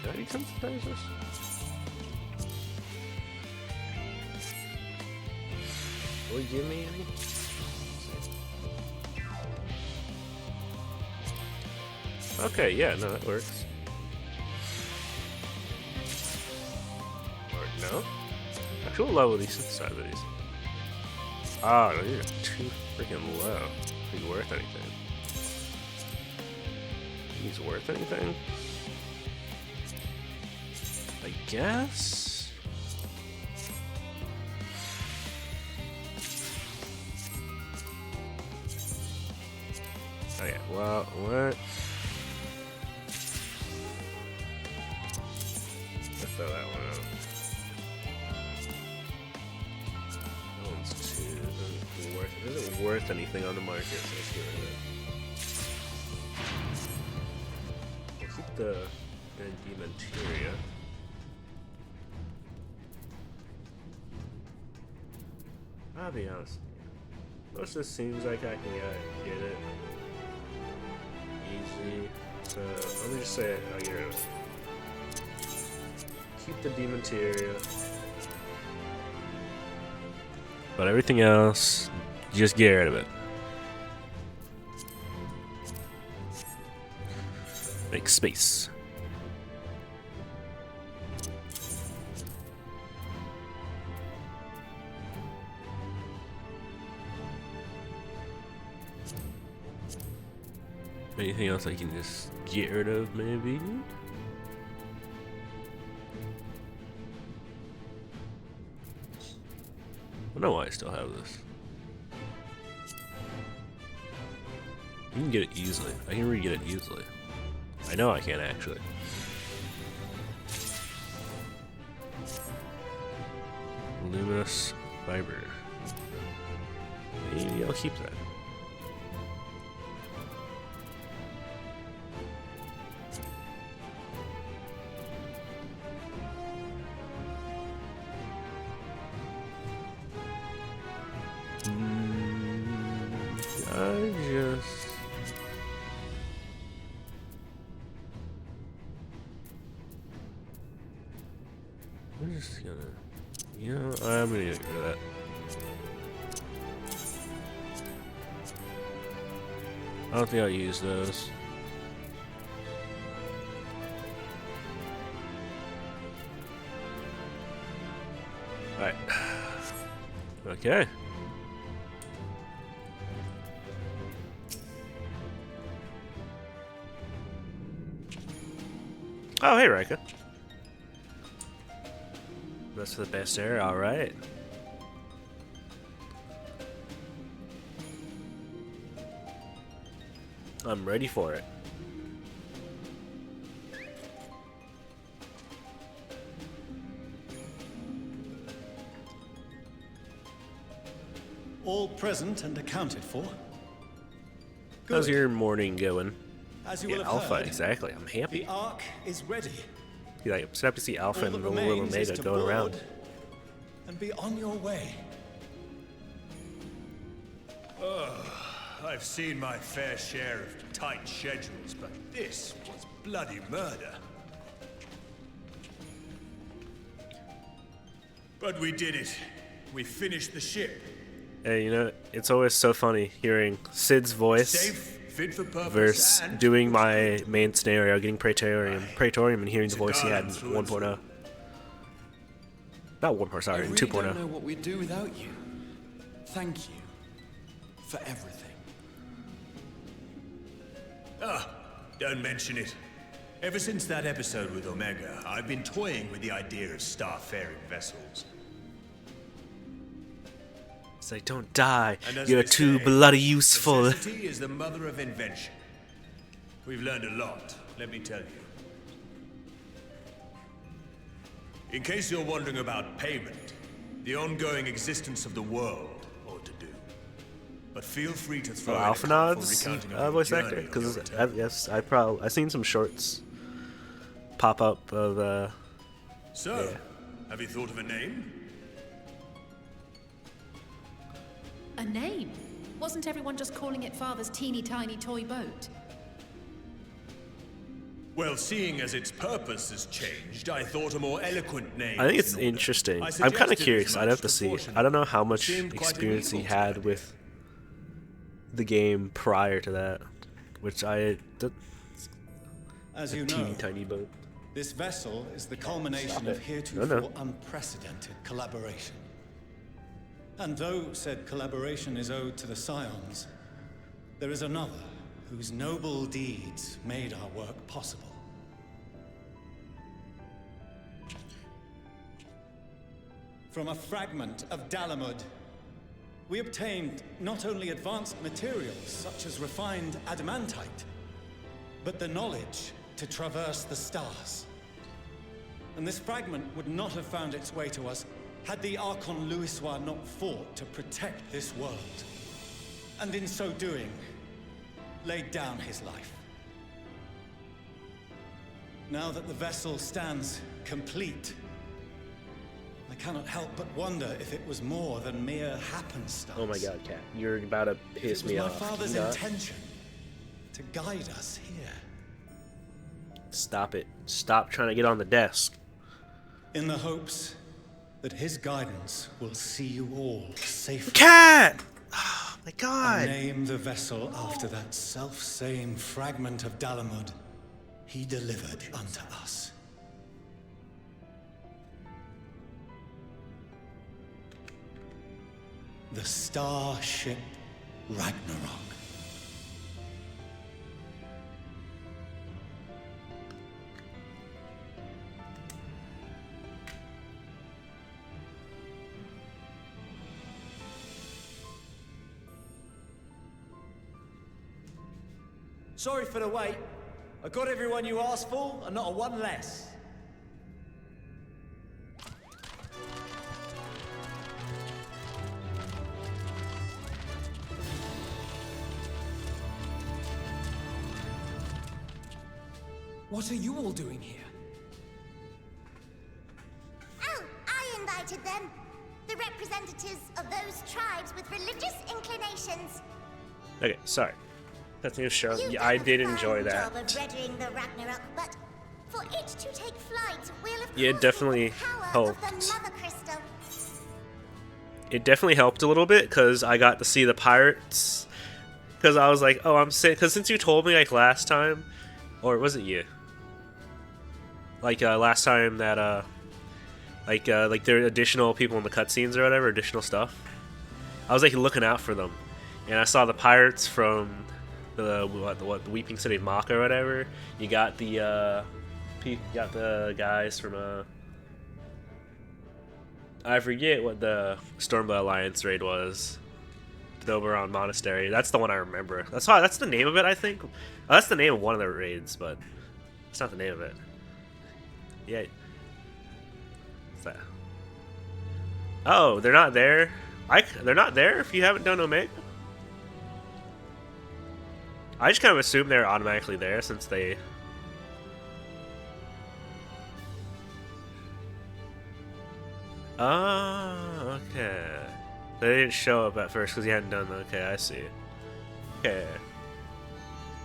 Can I desynthesize this? Will you give me any? Okay, yeah, no, that works. Or no? Actual level desynthesize these. Ah, no, you're too freaking low. Is he worth anything? He's worth anything? I guess? Oh yeah, well, what? Let's throw that one out. That one's too worth. It isn't worth anything on the market, so let's get rid of it. We'll keep the Dementeria. I'll be honest. Most of this seems like I can get it easy. So let me just say I'll get rid of it. Keep the Dementeria. But everything else, just get rid of it. Make space. Anything else I can just get rid of, maybe? I don't know why I still have this. You can get it easily. I can re-get it easily. I know I can, actually. Luminous fiber. Maybe I'll keep that. I'm just gonna, you know, I'm gonna get rid of that. I don't think I'll use those. Alright. Okay. Oh, hey, Rika. That's for the best air, alright. I'm ready for it. All present and accounted for. How's Good. your morning going? As you Yeah, will have Alpha, heard, exactly. I'm happy. the Ark is ready. Yeah, I'm so happy to see Alpha All and that the little remains is Omega to going board around. and be on your way. I've seen my fair share of tight schedules, but this was bloody murder. But we did it. We finished the ship. Hey, you know, it's always so funny hearing Sid's voice Safe, fit for purpose, versus and doing my main scenario, getting Praetorium, and hearing the voice he had in It's a garden through 1.0. Not 1.0, sorry, I in really 2.0. don't know what we'd do without you. Thank you for everything. Don't mention it. Ever since that episode with Omega, I've been toying with the idea of starfaring vessels. It's like, don't die. And as You're they too say, bloody useful. necessity is the mother of invention. We've learned a lot, let me tell you. In case you're wondering about payment, the ongoing existence of the world ought to do. But feel free to throw in a Alpha colourful Nods recounting of your voice journey actor? on your Because return. yes, I've seen some shorts pop up of So, yeah. have you thought of a name? A name? Wasn't everyone just calling it Father's teeny tiny toy boat? Well, seeing as its purpose has changed, I thought a more eloquent name. I think was it's in order. interesting. I I'm kind of suggested curious. as I'd much, have to but see. I fortunately, don't know how much seemed quite experience he amenable to had the with the game prior to that, which As a you teeny know, tiny boat. this vessel is the culmination of heretofore unprecedented collaboration. And though said collaboration is owed to the Scions, there is another whose noble deeds made our work possible. From a fragment of Dalamud, we obtained not only advanced materials such as refined adamantite, but the knowledge to traverse the stars. And this fragment would not have found its way to us had the Archon Louisois not fought to protect this world. And in so doing, laid down his life. Now that the vessel stands complete, I cannot help but wonder if it was more than mere happenstance. Oh my god, Cat. You're about to piss me off. It was my father's You know? intention to guide us here. Stop it. Stop trying to get on the desk. In the hopes that his guidance will see you all safely. Cat! Oh my I god. name the vessel after that self-same fragment of Dalamud he delivered unto us. The starship Ragnarok. Sorry for the wait. I got everyone you asked for, and not a one less. What are you all doing here? Oh, I invited them. The representatives of those tribes with religious inclinations. Okay, sorry. That's new show. You've Yeah, done I a did fine enjoy that. job of readying the Ragnarok, but for it to take flight, we'll of Yeah, it course definitely need the power of helped. the Mother Crystal. It definitely helped a little bit because I got to see the pirates. because I was like, oh, I'm sick. Because since you told me like last time, or was it you? Like last time that like there are additional people in the cutscenes or whatever, additional stuff. I was like looking out for them, and I saw the pirates from the the Weeping City of Mach or whatever. You got the guys from I forget what the Stormblood Alliance raid was. The Oberon Monastery. That's the one I remember. That's the name of it, I think. Oh, that's the name of one of the raids, but it's not the name of it. Yeah. What's that? Oh, they're not there. They're not there if you haven't done Omega. I just kind of assume they're automatically there since they. Oh, okay. They didn't show up at first because you hadn't done them. Okay, I see. Okay.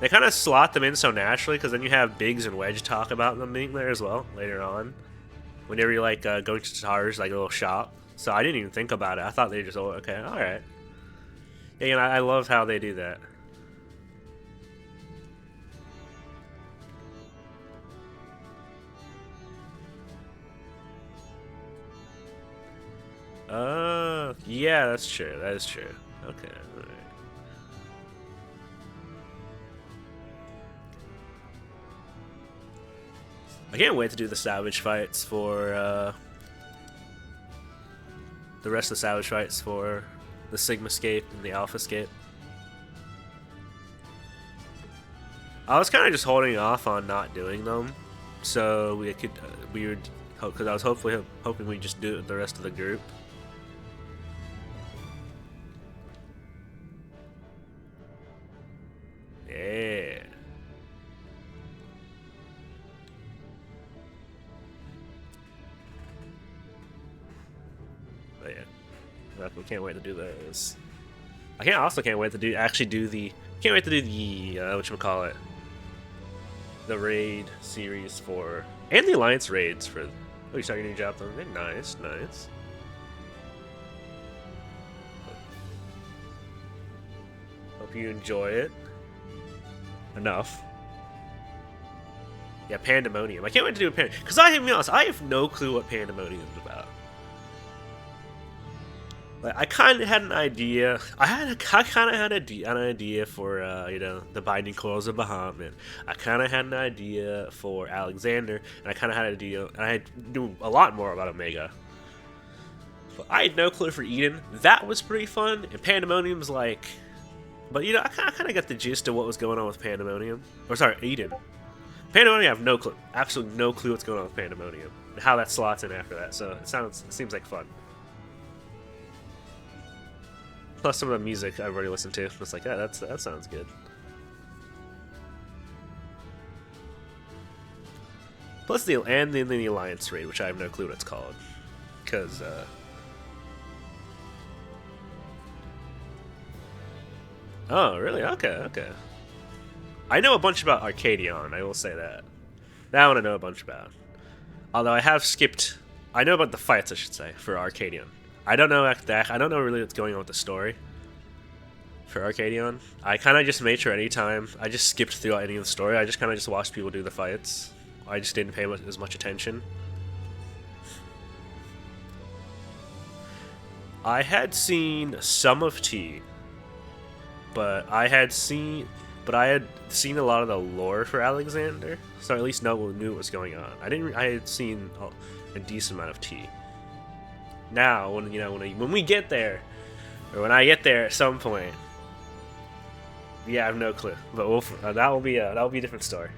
They kind of slot them in so naturally because then you have Biggs and Wedge talk about them being there as well later on. Whenever you're like going to Tatar's like a little shop. So I didn't even think about it. I thought they just, oh, okay, alright. Yeah, you know, I love how they do that. Yeah, that's true. That is true. Okay, alright. I can't wait to do the Savage fights for, the rest of the Savage fights for the Sigma Scape and the Alpha Scape. I was kind of just holding off on not doing them, so we would, because I was hoping we'd just do it with the rest of the group. Yeah. But yeah, we can't wait to do those. I also can't wait to do the whatchamacallit, the raid series for, and the Alliance raids for. Oh, you started your new job though. Nice, nice. Hope you enjoy it. Enough. Yeah, Pandemonium. I can't wait to do a Pandemonium. Because I have to be honest, I have no clue what Pandemonium is about. Like, I kind of had an idea. I kind of had an idea for, you know, the Binding Coils of Bahamut. I kind of had an idea for Alexander. And I kind of had an idea, and I knew a lot more about Omega. But I had no clue for Eden. That was pretty fun. And Pandemonium's like... But, you know, I kind of got the gist of what was going on with Pandemonium. Or, sorry, Eden. Pandemonium, I have no clue. Absolutely no clue what's going on with Pandemonium. And how that slots in after that. So, it seems like fun. Plus some of the music I've already listened to. It's like, yeah, that sounds good. Plus the Alliance raid, which I have no clue what it's called. Because, Oh, really? Okay, okay. I know a bunch about Arcadion, I will say that. That one I know a bunch about. Although I have skipped... I know about the fights, I should say, for Arcadion. I don't know really what's going on with the story for Arcadion. I kind of just made sure anytime I just skipped through any of the story. I just kind of just watched people do the fights. I just didn't pay as much attention. I had seen some of T, but I had seen a lot of the lore for Alexander, so at least knew what was going on. I had seen a decent amount of T. Now, when we get there, or when I get there at some point, yeah, I have no clue. But that will be a different story.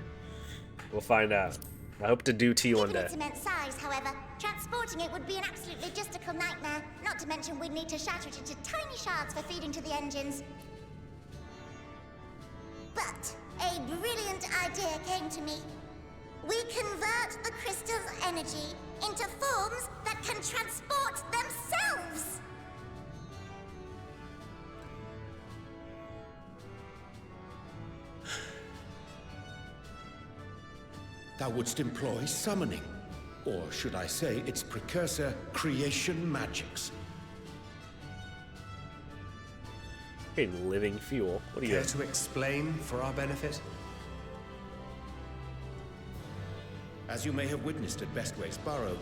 We'll find out. I hope to do T one day. Given its immense size, however, transporting it would be an absolute logistical nightmare. Not to mention we'd need to shatter it into tiny shards for feeding to the engines. But a brilliant idea came to me. We convert the crystal's energy into forms that can transport themselves! Thou wouldst employ summoning, or should I say its precursor, creation magics. Fucking living fuel. What are you? Care to explain for our benefit? As you may have witnessed at Bestway's Burrow,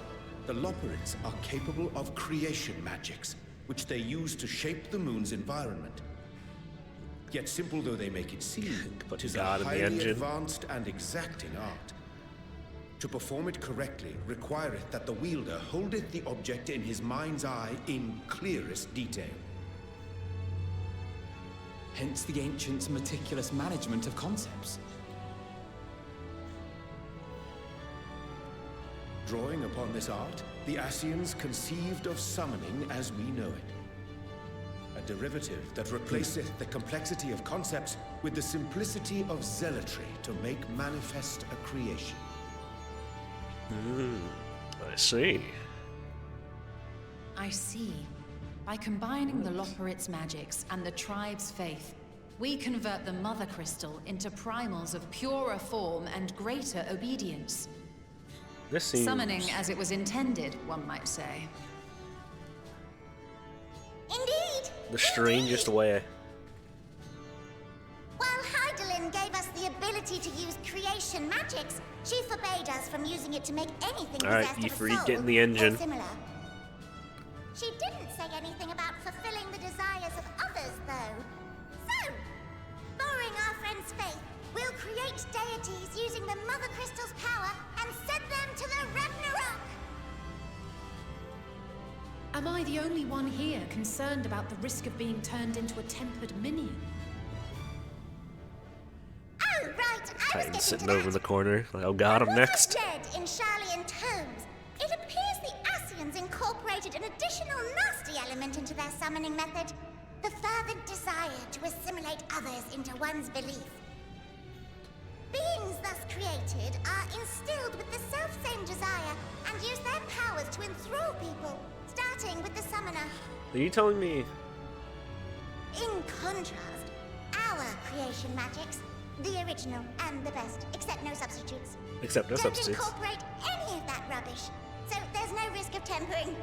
the Loperids are capable of creation magics, which they use to shape the moon's environment. Yet simple though they make it seem, Put it is a God in the highly engine. advanced and exacting art. To perform it correctly requireth that the wielder holdeth the object in his mind's eye in clearest detail. Hence the ancients' meticulous management of concepts. Drawing upon this art, the Ascians conceived of summoning as we know it. A derivative that replaceth the complexity of concepts with the simplicity of zealotry to make manifest a creation. I see. I see. By combining the Loperit's magics and the tribe's faith, we convert the Mother Crystal into primals of purer form and greater obedience. This seems... Summoning as it was intended, one might say. Indeed! the strangest way. While Heidelin gave us the ability to use creation magics, she forbade us from using it to make anything Alright, possessed you of a free, soul get in the or engine. similar. She didn't say anything about fulfilling the desires of others, though. So, borrowing our friend's faith, we'll create deities using the Mother Crystal's power and send them to the Ragnarok! Am I the only one here concerned about the risk of being turned into a tempered minion? Oh, right, I was Titan getting sitting to over that. in the corner. Like, oh god, I'm What next. I've read in Charlian tomes, it appears the Ascians incorporated an additional nasty element into their summoning method. The fervent desire to assimilate others into one's belief. Beings thus created are instilled with the self-same desire and use their powers to enthrall people, starting with the summoner. Are you telling me? In contrast, our creation magics, the original and the best, except no substitutes, Except no don't substitutes. incorporate any of that rubbish, so there's no risk of tempering.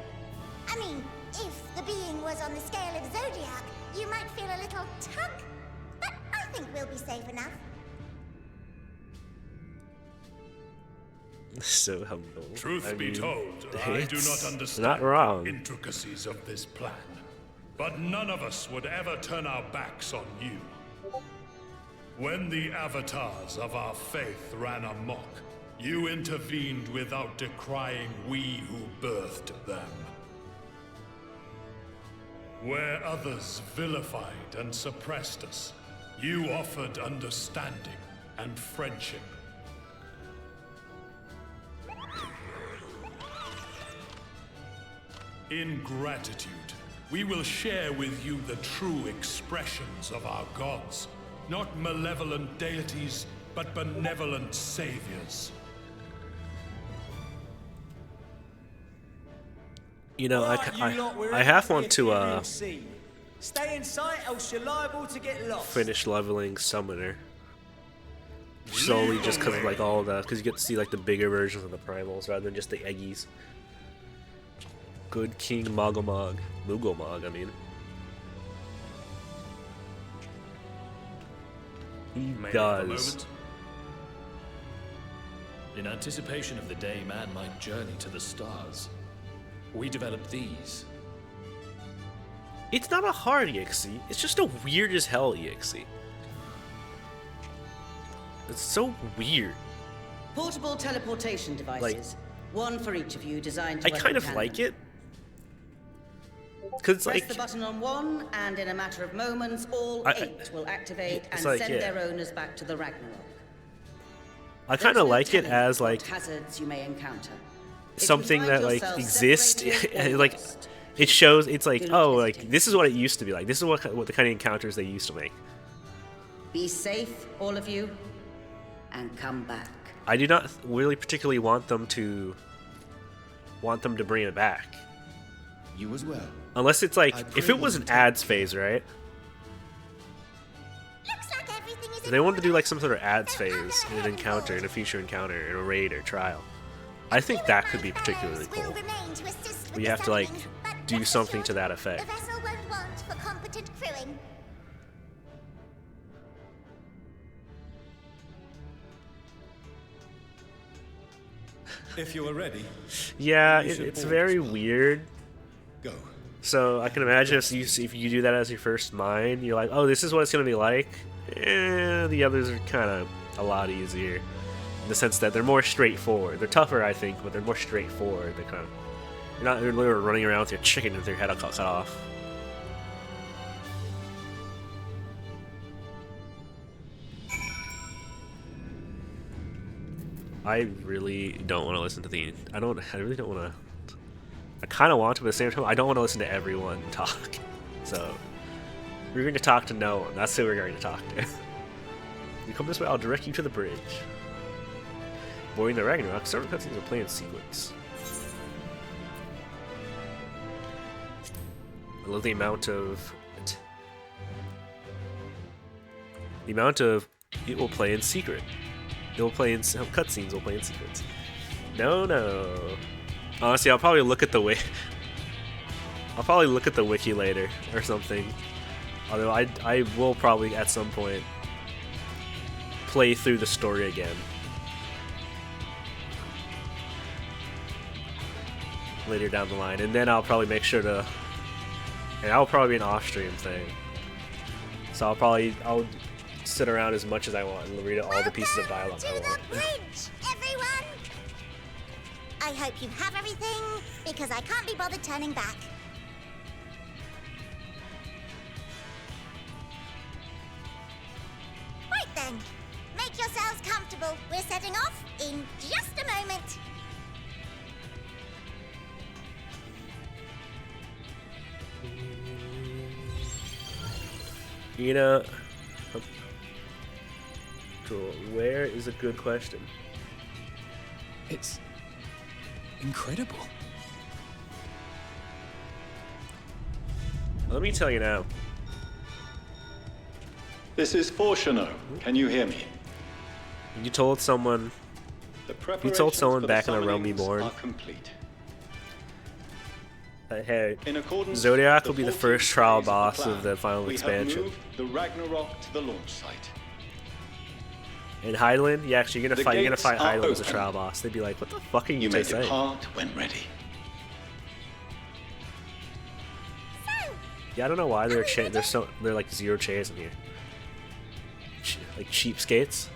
I mean, if the being was on the scale of Zodiac, you might feel a little tug, but I think we'll be safe enough. So humble. Truth I be mean, told, I do it's not understand not wrong. the intricacies of this plan. But none of us would ever turn our backs on you. When the avatars of our faith ran amok, you intervened without decrying we who birthed them. Where others vilified and suppressed us, you offered understanding and friendship. In gratitude, we will share with you the true expressions of our gods. Not malevolent deities, but benevolent saviors. You know, Right, you lot, we're I at half the want to Ethereal Sea. Stay in sight, else you're liable to get lost. finish leveling Summoner. Solely just because of like all the, because you get to see like the bigger versions of the primals rather than just the eggies. Good King Mogomog. Mugomog, I mean. He May I have a does. moment? In anticipation of the day man might journey to the stars, we developed these. It's not a hard EXE, it's just a weird as hell EXE. It's so weird. Portable teleportation devices. One for each of you, designed to I kind of weapon like tandem. it. Cause Press like the button on one, and in a matter of moments, all 8 will activate it's and like, send yeah. their owners back to the Ragnarok. I kind There's of no like it telling as what like hazards you may encounter. If you something find that like yourself exists. separated or Like lost, it shows. It's like do oh, not like this is what it used to be like. This is what the kind of encounters they used to make. be safe, all of you, and come back. I do not really particularly want them to bring it back. You as well. Unless it's like I if pray it was you an take ads phase, right? Looks like everything is If they want to do like some sort of ads phase in an encounter, in a future encounter, in a raid or trial. I think that could be particularly will cool. remain to assist with We the have to like summoning, but do rest something assured, to that effect. The vessel won't want for competent crewing. If you are ready. Yeah, you should it's board very as well. weird. Go. So I can imagine if you do that as your first mine, you're like, oh, this is what it's gonna be like. The others are kind of a lot easier in the sense that they're more straightforward. They're tougher, I think, but they're more straightforward. They kind of you're literally running around with your chicken with your head cut off. I really don't want to listen to the. I really don't want to. I kind of want to, but at the same time, I don't want to listen to everyone talk. So we're going to talk to no one. That's who we're going to talk to. You come this way, I'll direct you to the bridge. Boarding the Ragnarok. Several cutscenes are playing in sequence. I love the amount of. It will play in secret. It will play in cutscenes. Will play in secrets. No. Honestly, I'll probably look at the wiki later or something. Although I will probably at some point play through the story again later down the line, and then I'll probably make sure to. And that'll probably be an off-stream thing. So I'll sit around as much as I want and read all the pieces of dialogue I want. Bridge, everyone! I hope you have everything, because I can't be bothered turning back. Right then, make yourselves comfortable. We're setting off in just a moment. You know, where is a good question? It's incredible. Let me tell you now. This is Fortuno. Can you hear me? You told someone. You told someone back in A Realm Reborn. Hey, Zodiac will be the first trial boss of the final expansion. Moved the Ragnarok to the launch site. In Hydaelyn, you're gonna fight Hydaelyn as a open. trial boss. They'd be like, "What the fuck are you You may saying?" depart when ready. Yeah, I don't know why they're like zero chairs in here. Like cheapskates.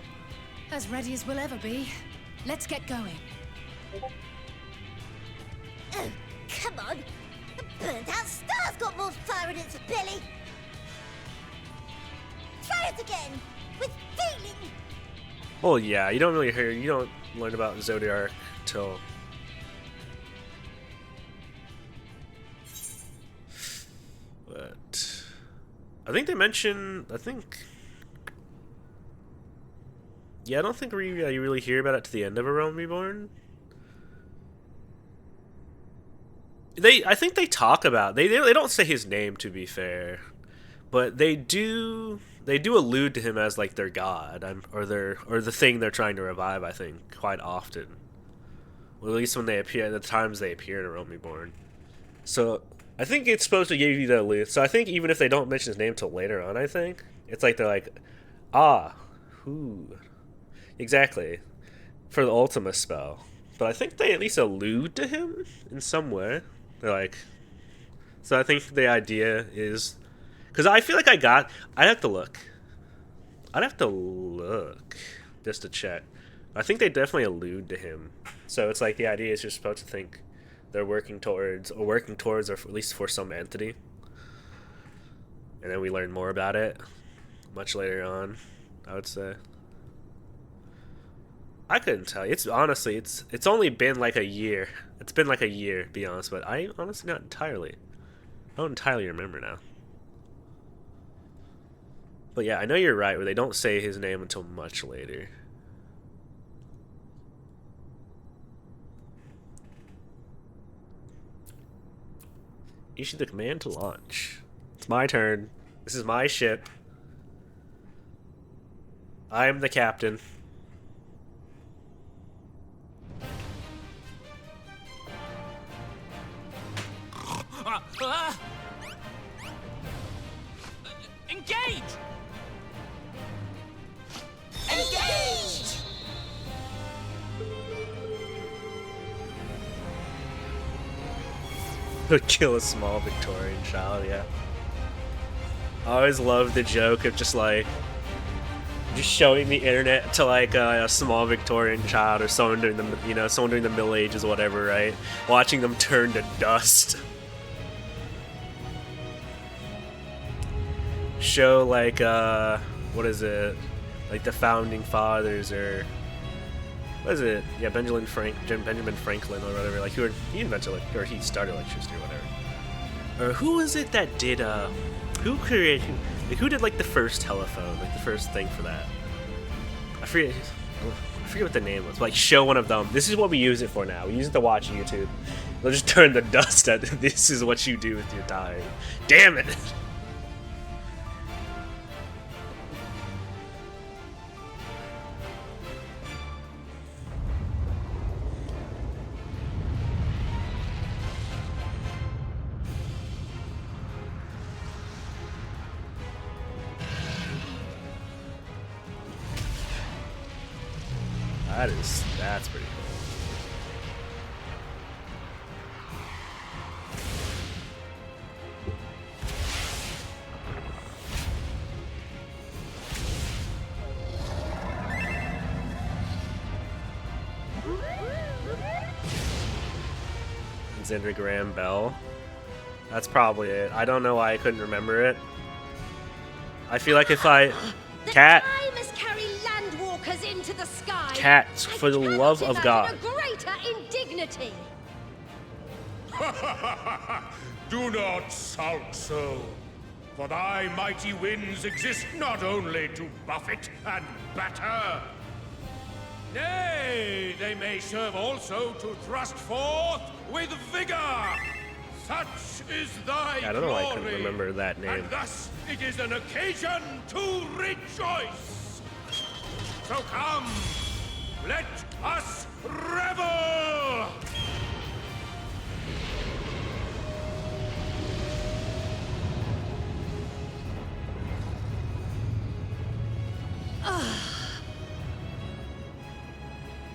As ready as we'll ever be. Let's get going. Oh, come on! The burnt-out star's got more fire in its belly! Try it again! With feeling! Well, yeah, you don't learn about Zodiac till. But I think they mention. Yeah, I don't think you really hear about it to the end of A Realm Reborn. I think they talk about they don't say his name, to be fair, but they do allude to him as like their god or the thing they're trying to revive. I think quite often, or at least when they appear, the times they appear in A Realm Reborn. So I think it's supposed to give you the allude. So I think even if they don't mention his name till later on, I think it's like they're like, who exactly for the Ultima spell. But I think they at least allude to him in some way. They're like, so I think the idea is, because I feel like I'd have to look just to check. I think they definitely allude to him. So it's like the idea is you're supposed to think they're working towards, or at least for some entity. And then we learn more about it much later on, I would say. I couldn't tell you. It's honestly, it's only been like a year. It's been like a year, to be honest, but I honestly I don't entirely remember now. But yeah, I know you're right, where they don't say his name until much later. Issue the command to launch. It's my turn. This is my ship. I'm the captain. Engage! Engaged! Kill a small Victorian child, yeah. I always loved the joke of just like just showing the internet to like a small Victorian child or someone during the someone during the Middle Ages or whatever, right? Watching them turn to dust. Show like what is it? Like the founding fathers or what is it? Yeah, Benjamin Franklin or whatever. Like he invented like or he started electricity or whatever. Or who was it that did who did like the first telephone, like the first thing for that? I forget what the name was. Like show one of them. This is what we use it for now. We use it to watch YouTube. They'll just turn the dust at this is what you do with your time. Damn it! That's pretty cool. Xander Graham Bell. That's probably it. I don't know why I couldn't remember it. I feel like if I... Cat! Into the sky. Cat, for the love of God. A greater indignity. Do not sulk so, for thy mighty winds exist not only to buffet and batter. Nay, they may serve also to thrust forth with vigor. Such is thy I don't know why I glory, couldn't remember that name. and thus it is an occasion to rejoice. So come, let us revel!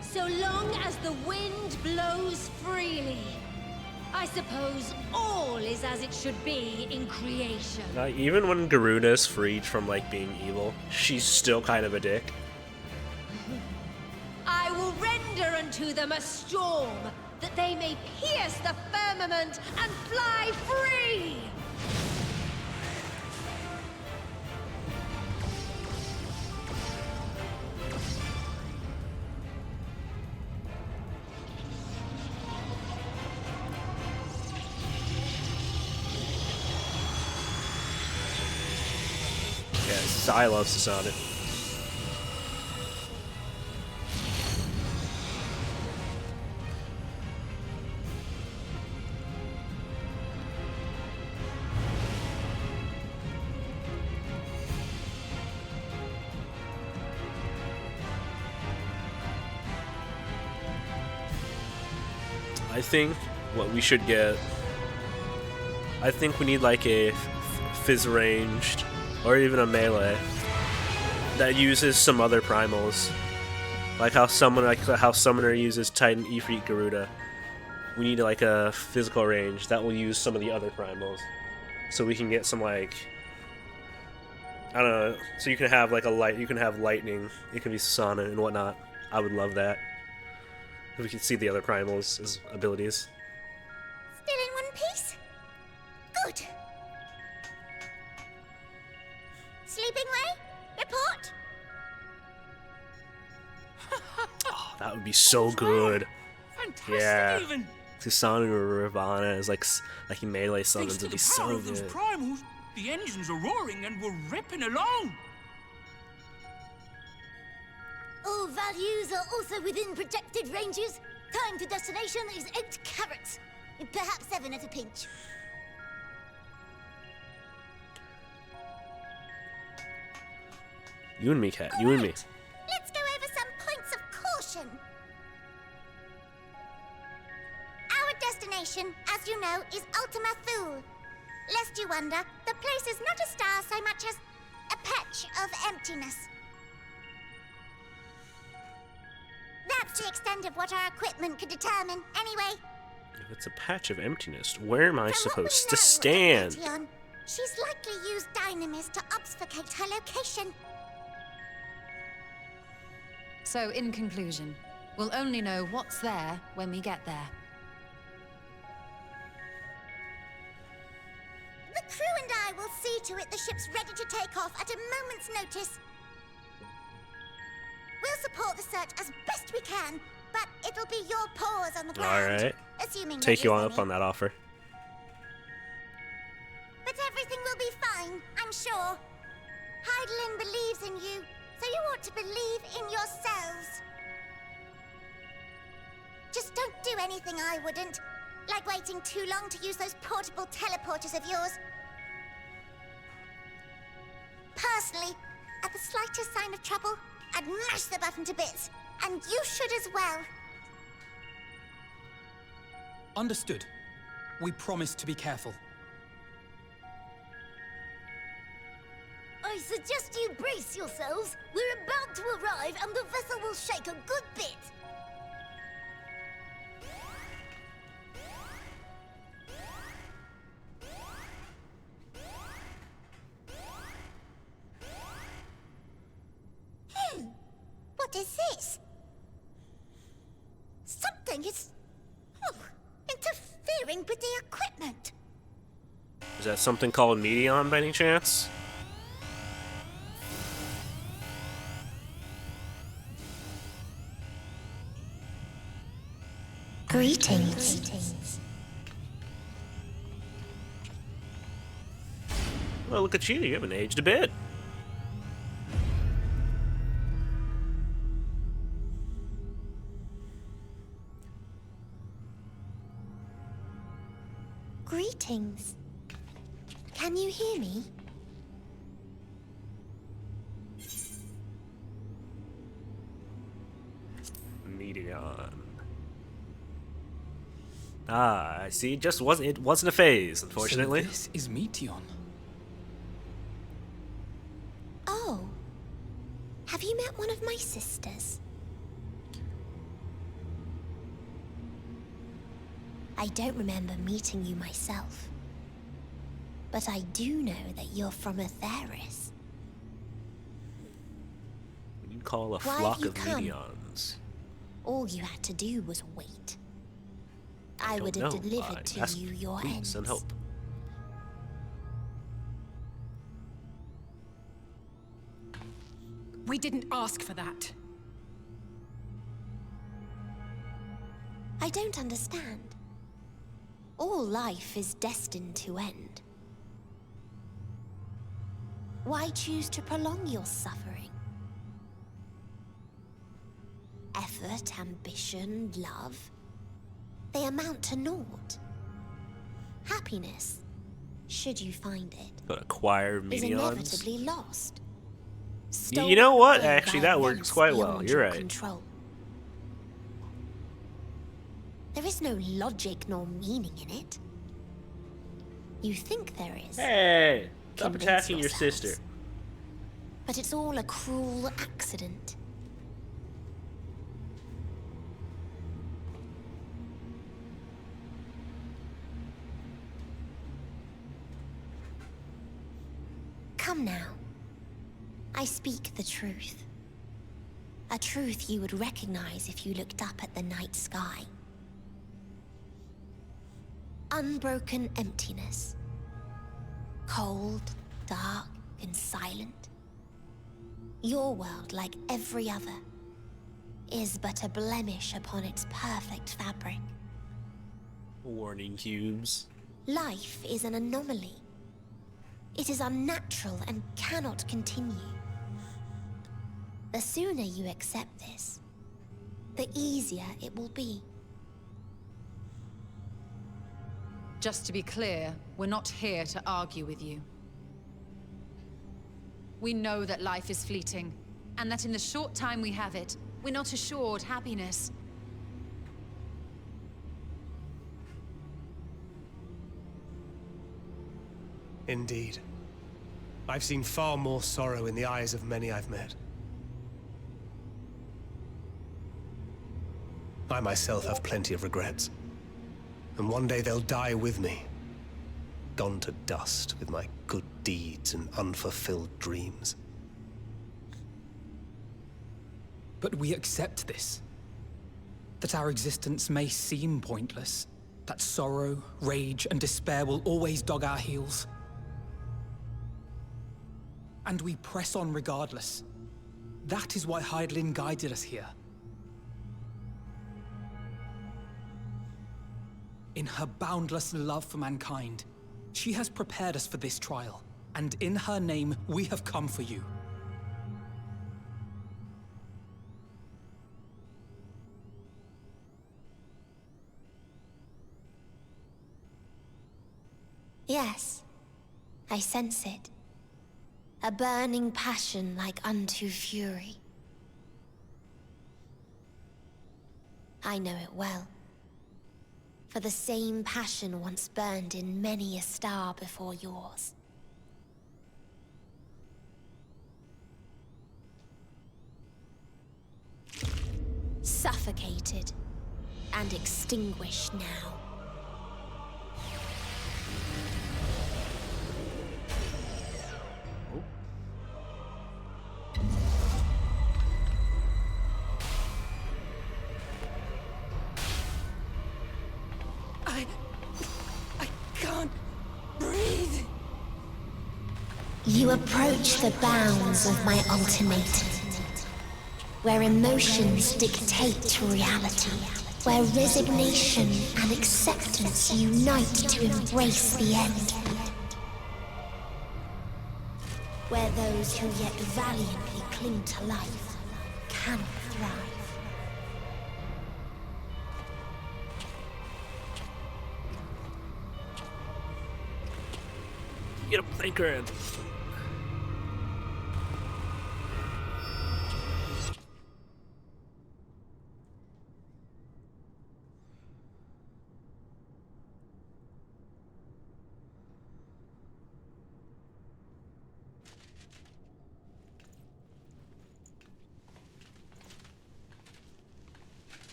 So long as the wind blows freely, I suppose all is as it should be in creation. Even when Garuda's freed from like being evil, she's still kind of a dick. I will render unto them a storm, that they may pierce the firmament and fly free! Yes, I love Susanna. I think what we should get, I think we need like a fizz ranged or even a melee that uses some other primals, like how Summoner uses Titan, Ifrit, Garuda. We need like a physical range that will use some of the other primals, so we can get some like, I don't know. So you can have like you can have lightning, it can be Susana and whatnot. I would love that. If we could see the other primals as abilities. Still in one piece? Good. Sleeping Way? Report? Oh, that would be so good. Fantastic, yeah. even. Susana or Ravana as like melee summons Thanks to would be the power so of those good. primals, the engines are roaring and we're ripping along. All values are also within projected ranges. Time to destination is 8 carats. Perhaps 7 at a pinch. You and me, Cat. You and me. Let's go over some points of caution. Our destination, as you know, is Ultima Thule. Lest you wonder, the place is not a star so much as a patch of emptiness. That's the extent of what our equipment could determine, anyway. It's a patch of emptiness. Where am I From what we supposed to know of stand? Meteon, she's likely used Dynamis to obfuscate her location. So, in conclusion, we'll only know what's there when we get there. The crew and I will see to it the ship's ready to take off at a moment's notice. We'll support the search as best we can, but it'll be your paws on the ground. Alright. Assuming Take there you is on up any. on that offer. But everything will be fine, I'm sure. Heidelin believes in you, so you ought to believe in yourselves. Just don't do anything I wouldn't. Like waiting too long to use those portable teleporters of yours. Personally, at the slightest sign of trouble, I'd mash the button to bits. And you should as well. Understood. We promise to be careful. I suggest you brace yourselves. We're about to arrive and the vessel will shake a good bit. What is this? Something is interfering with the equipment. Is that something called Meteon by any chance? Greetings. Well, look at you. You haven't aged a bit. Greetings. Can you hear me? Meteon. Ah, I see. It wasn't a phase, unfortunately. So this is Meteon. Oh. Have you met one of my sisters? I don't remember meeting you myself. But I do know that you're from Atheris. You call a Why flock you of come? Meteons. All you had to do was wait. I Don't would have know. delivered to Ask, you your please, ends. send help. We didn't ask for that. I don't understand. All life is destined to end. Why choose to prolong your suffering? Effort, ambition, love, they amount to naught. Happiness, should you find it, Got a choir of is Meteons. inevitably lost. You know what? Stolen Actually, by that works events quite well. beyond You're your right. control. There is no logic nor meaning in it. You think there is. Hey! Stop Convince attacking your yourselves. sister. But it's all a cruel accident. Come now. I speak the truth. A truth you would recognize if you looked up at the night sky. Unbroken emptiness. Cold, dark, and silent. Your world, like every other, is but a blemish upon its perfect fabric. Warning cubes. Life is an anomaly. It is unnatural and cannot continue. The sooner you accept this, the easier it will be. Just to be clear, we're not here to argue with you. We know that life is fleeting, and that in the short time we have it, we're not assured happiness. Indeed. I've seen far more sorrow in the eyes of many I've met. I myself have plenty of regrets. And one day they'll die with me. Gone to dust with my good deeds and unfulfilled dreams. But we accept this. That our existence may seem pointless. That sorrow, rage, and despair will always dog our heels. And we press on regardless. That is why Hydaelyn guided us here. In her boundless love for mankind, she has prepared us for this trial, and in her name, we have come for you. Yes, I sense it. A burning passion like unto fury. I know it well. For the same passion once burned in many a star before yours. Suffocated and extinguished now. I can't breathe. You approach the bounds of my ultimatum, where emotions dictate reality, where resignation and acceptance unite to embrace the end, where those who yet valiantly cling to life cannot thrive. Get him, Thankered.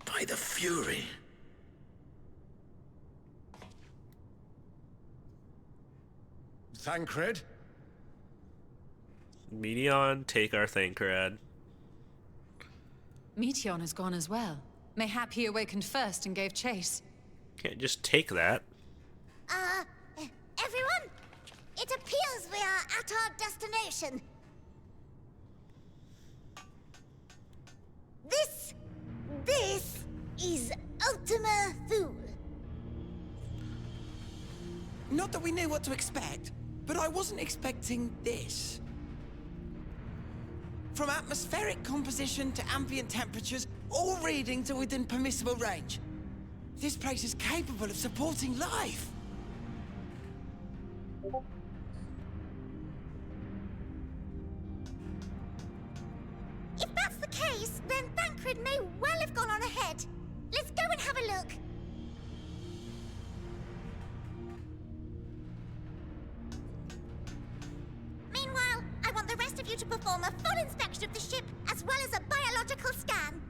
By the Fury. Thancred? Meteon, take our Thankered. Meteon has gone as well. Mayhap he awakened first and gave chase. Can't just take that. Everyone? It appears we are at our destination. This is Ultima Thule. Not that we knew what to expect, but I wasn't expecting this. From atmospheric composition to ambient temperatures, all reading to within permissible range. This place is capable of supporting life. If that's the case, then Thancred may well have gone on ahead. Let's go and have a look. Meanwhile, I want the rest of you to perform a full inspection of the ship, as well as a biological scan.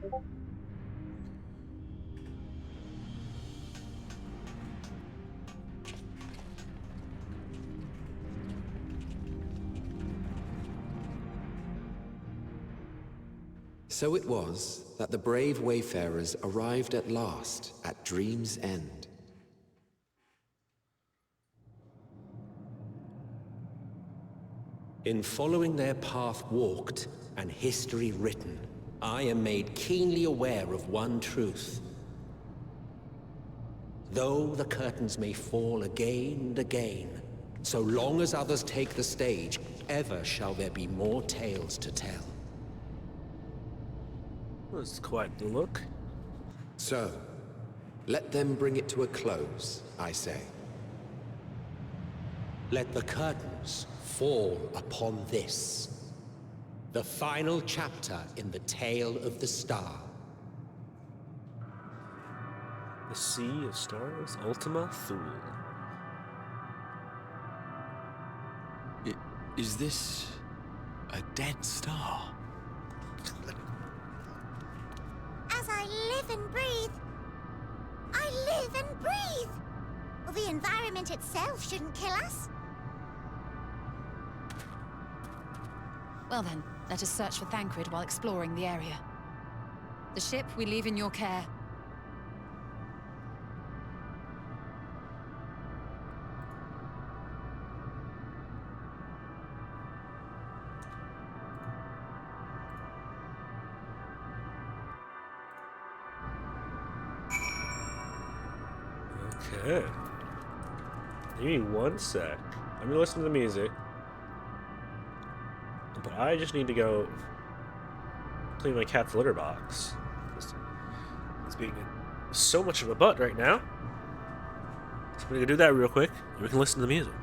So it was that the brave wayfarers arrived at last at Dream's End. In following their path walked and history written, I am made keenly aware of one truth. Though the curtains may fall again and again, so long as others take the stage, ever shall there be more tales to tell. That's quite the look. So, let them bring it to a close, I say. Let the curtains fall upon this, the final chapter in the tale of the star. The Sea of Stars, Ultima Thule. Is this a dead star? As I live and breathe, I live and breathe! Well, the environment itself shouldn't kill us. Well then, let us search for Thancred while exploring the area. The ship we leave in your care. Okay. Give me one sec. I'm gonna listen to the music. But I just need to go clean my cat's litter box. It's being so much of a butt right now. So we're gonna do that real quick, and we can listen to the music.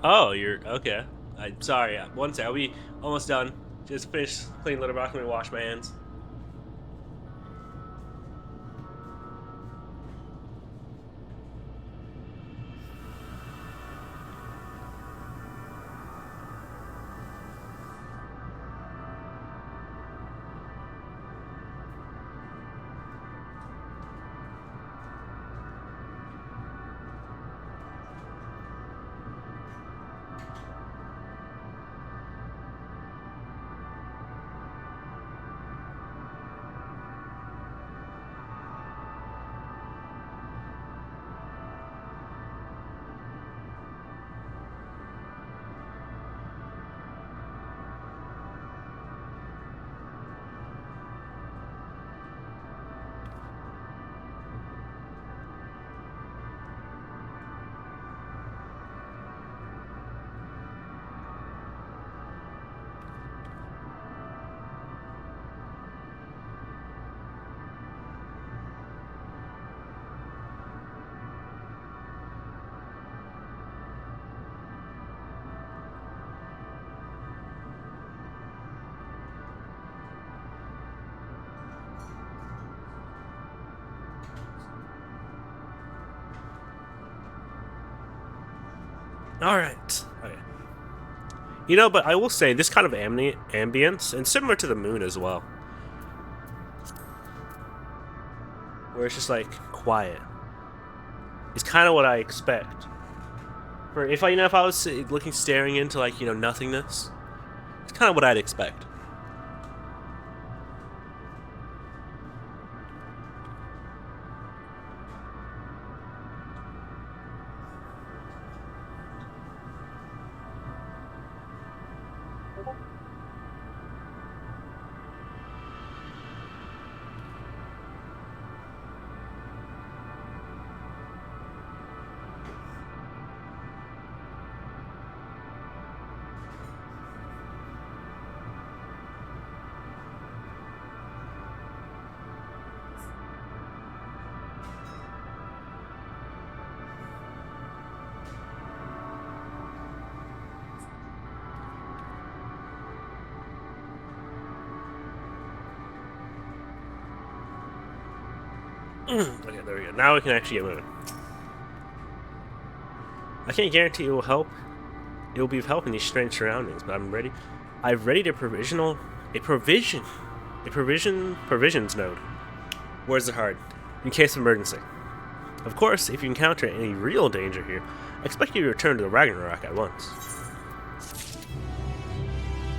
Oh, you're okay. I'm sorry. One sec. I'll be almost done. Just finished cleaning litter box. I'm gonna wash my hands. All right. Okay. You know, but I will say this kind of ambience, and similar to the moon as well, where it's just like quiet, is kind of what I expect. For if I, if I was looking, staring into like nothingness, it's kind of what I'd expect. Okay, there we go. Now we can actually get moving. I can't guarantee it will help. It will be of help in these strange surroundings, but I'm ready. I've readied a provisions node. Words are hard, in case of emergency. Of course, if you encounter any real danger here, I expect you to return to the Ragnarok at once.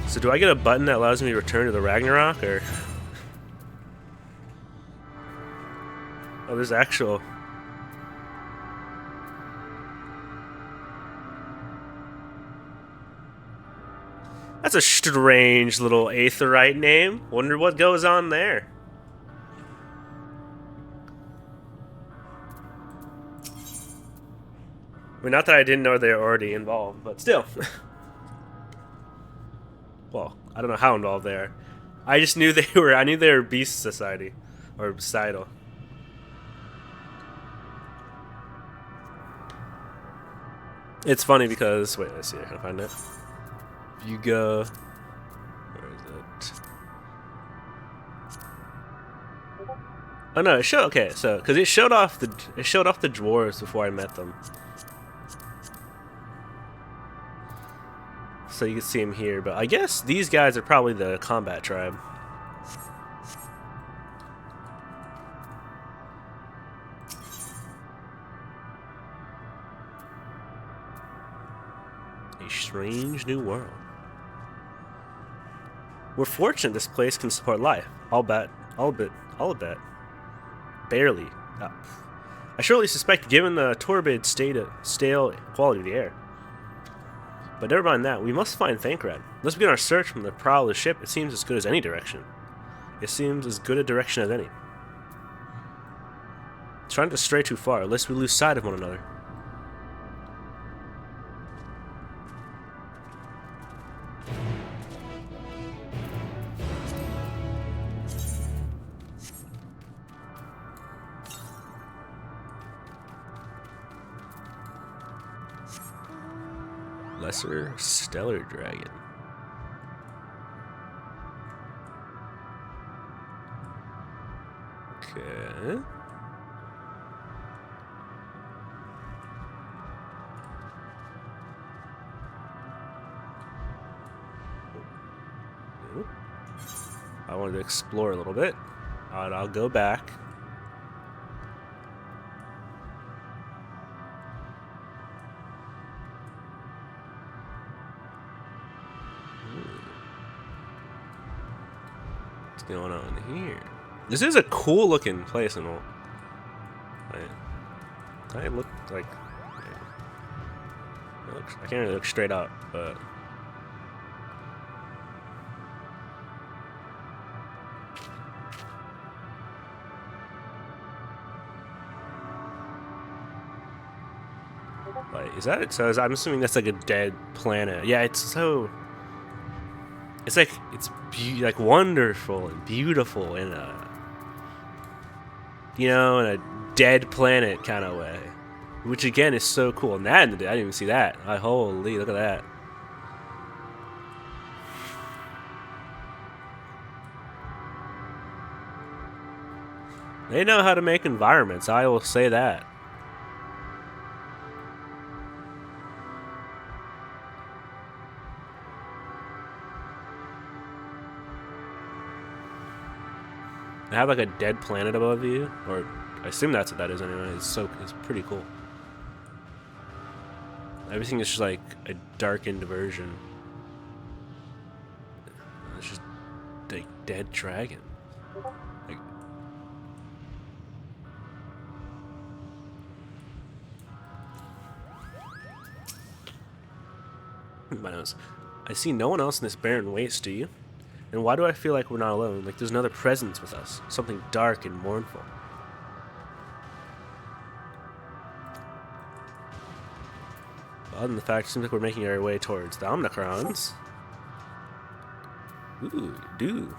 So do I get a button that allows me to return to the Ragnarok, or... Oh, there's actual... That's a strange little Aetheryte name. Wonder what goes on there. I mean, not that I didn't know they were already involved, but still. Well, I don't know how involved they are. I just knew they were. I knew they were Beast Society, or Societal. It's funny because wait, let's see. I can find it. If you go, where is it? Oh no, it showed. Okay, so because it showed off the dwarves before I met them. So you can see him here, but I guess these guys are probably the combat tribe. A strange new world. We're fortunate this place can support life. I'll bet. Barely. I surely suspect, given the torpid, stale quality of the air. But never mind that, we must find Thankrad. Let's begin our search from the prow of the ship. It seems as good as any direction. It seems as good a direction as any. Trying to stray too far, lest we lose sight of one another. Lesser stellar dragon. Okay. I wanted to explore a little bit. Alright, I'll go back. What's going on here? This is a cool looking place and all. I look like I can't really look straight up, but like, is that it? So I'm assuming that's like a dead planet. Yeah, it's so. It's like like wonderful and beautiful in a, you know, in a dead planet kind of way, which again is so cool. And that I didn't even see that. Holy, look at that. They know how to make environments. I will say that. They have like a dead planet above you, or I assume that's what that is anyway. It's pretty cool. Everything is just like a darkened version. It's just like dead dragon. Like, my nose. I see no one else in this barren waste, do you? And why do I feel like we're not alone? Like there's another presence with us. Something dark and mournful. Other than the fact, it seems like we're making our way towards the Omnicrons. Ooh, do.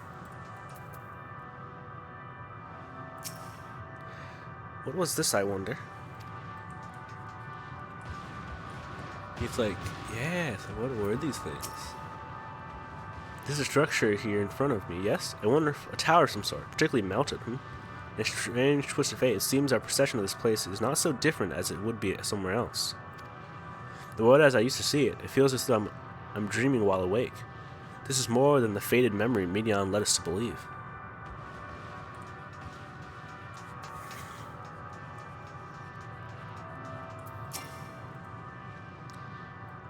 What was this, I wonder? It's like, yeah, so what were these things? There's a structure here in front of me, yes? I wonder if a tower of some sort, particularly mounted, In a strange twist of fate, it seems our perception of this place is not so different as it would be somewhere else. The world as I used to see it, it feels as though I'm dreaming while awake. This is more than the faded memory Midian led us to believe.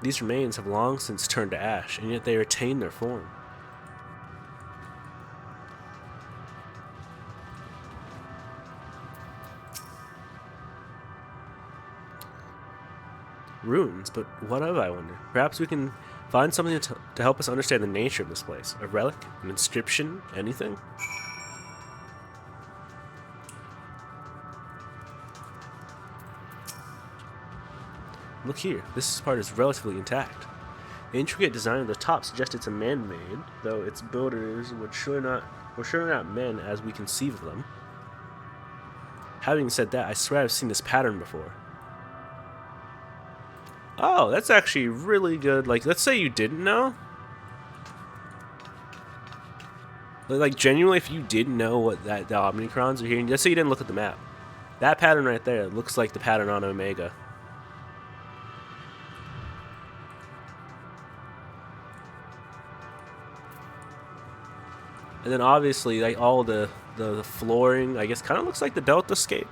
These remains have long since turned to ash, and yet they retain their form. Ruins, but what of, I wonder? Perhaps we can find something to help us understand the nature of this place. A relic? An inscription? Anything? Look here, this part is relatively intact. The intricate design of the top suggests it's a man-made, though its builders were surely not men as we conceive of them. Having said that, I swear I've seen this pattern before. Oh, that's actually really good. Like, let's say you didn't know. Like, genuinely, if you didn't know what the Omnicrons are here, let's say you didn't look at the map. That pattern right there looks like the pattern on Omega. And then obviously, like, all the flooring, I guess, kind of looks like the Delta Scape.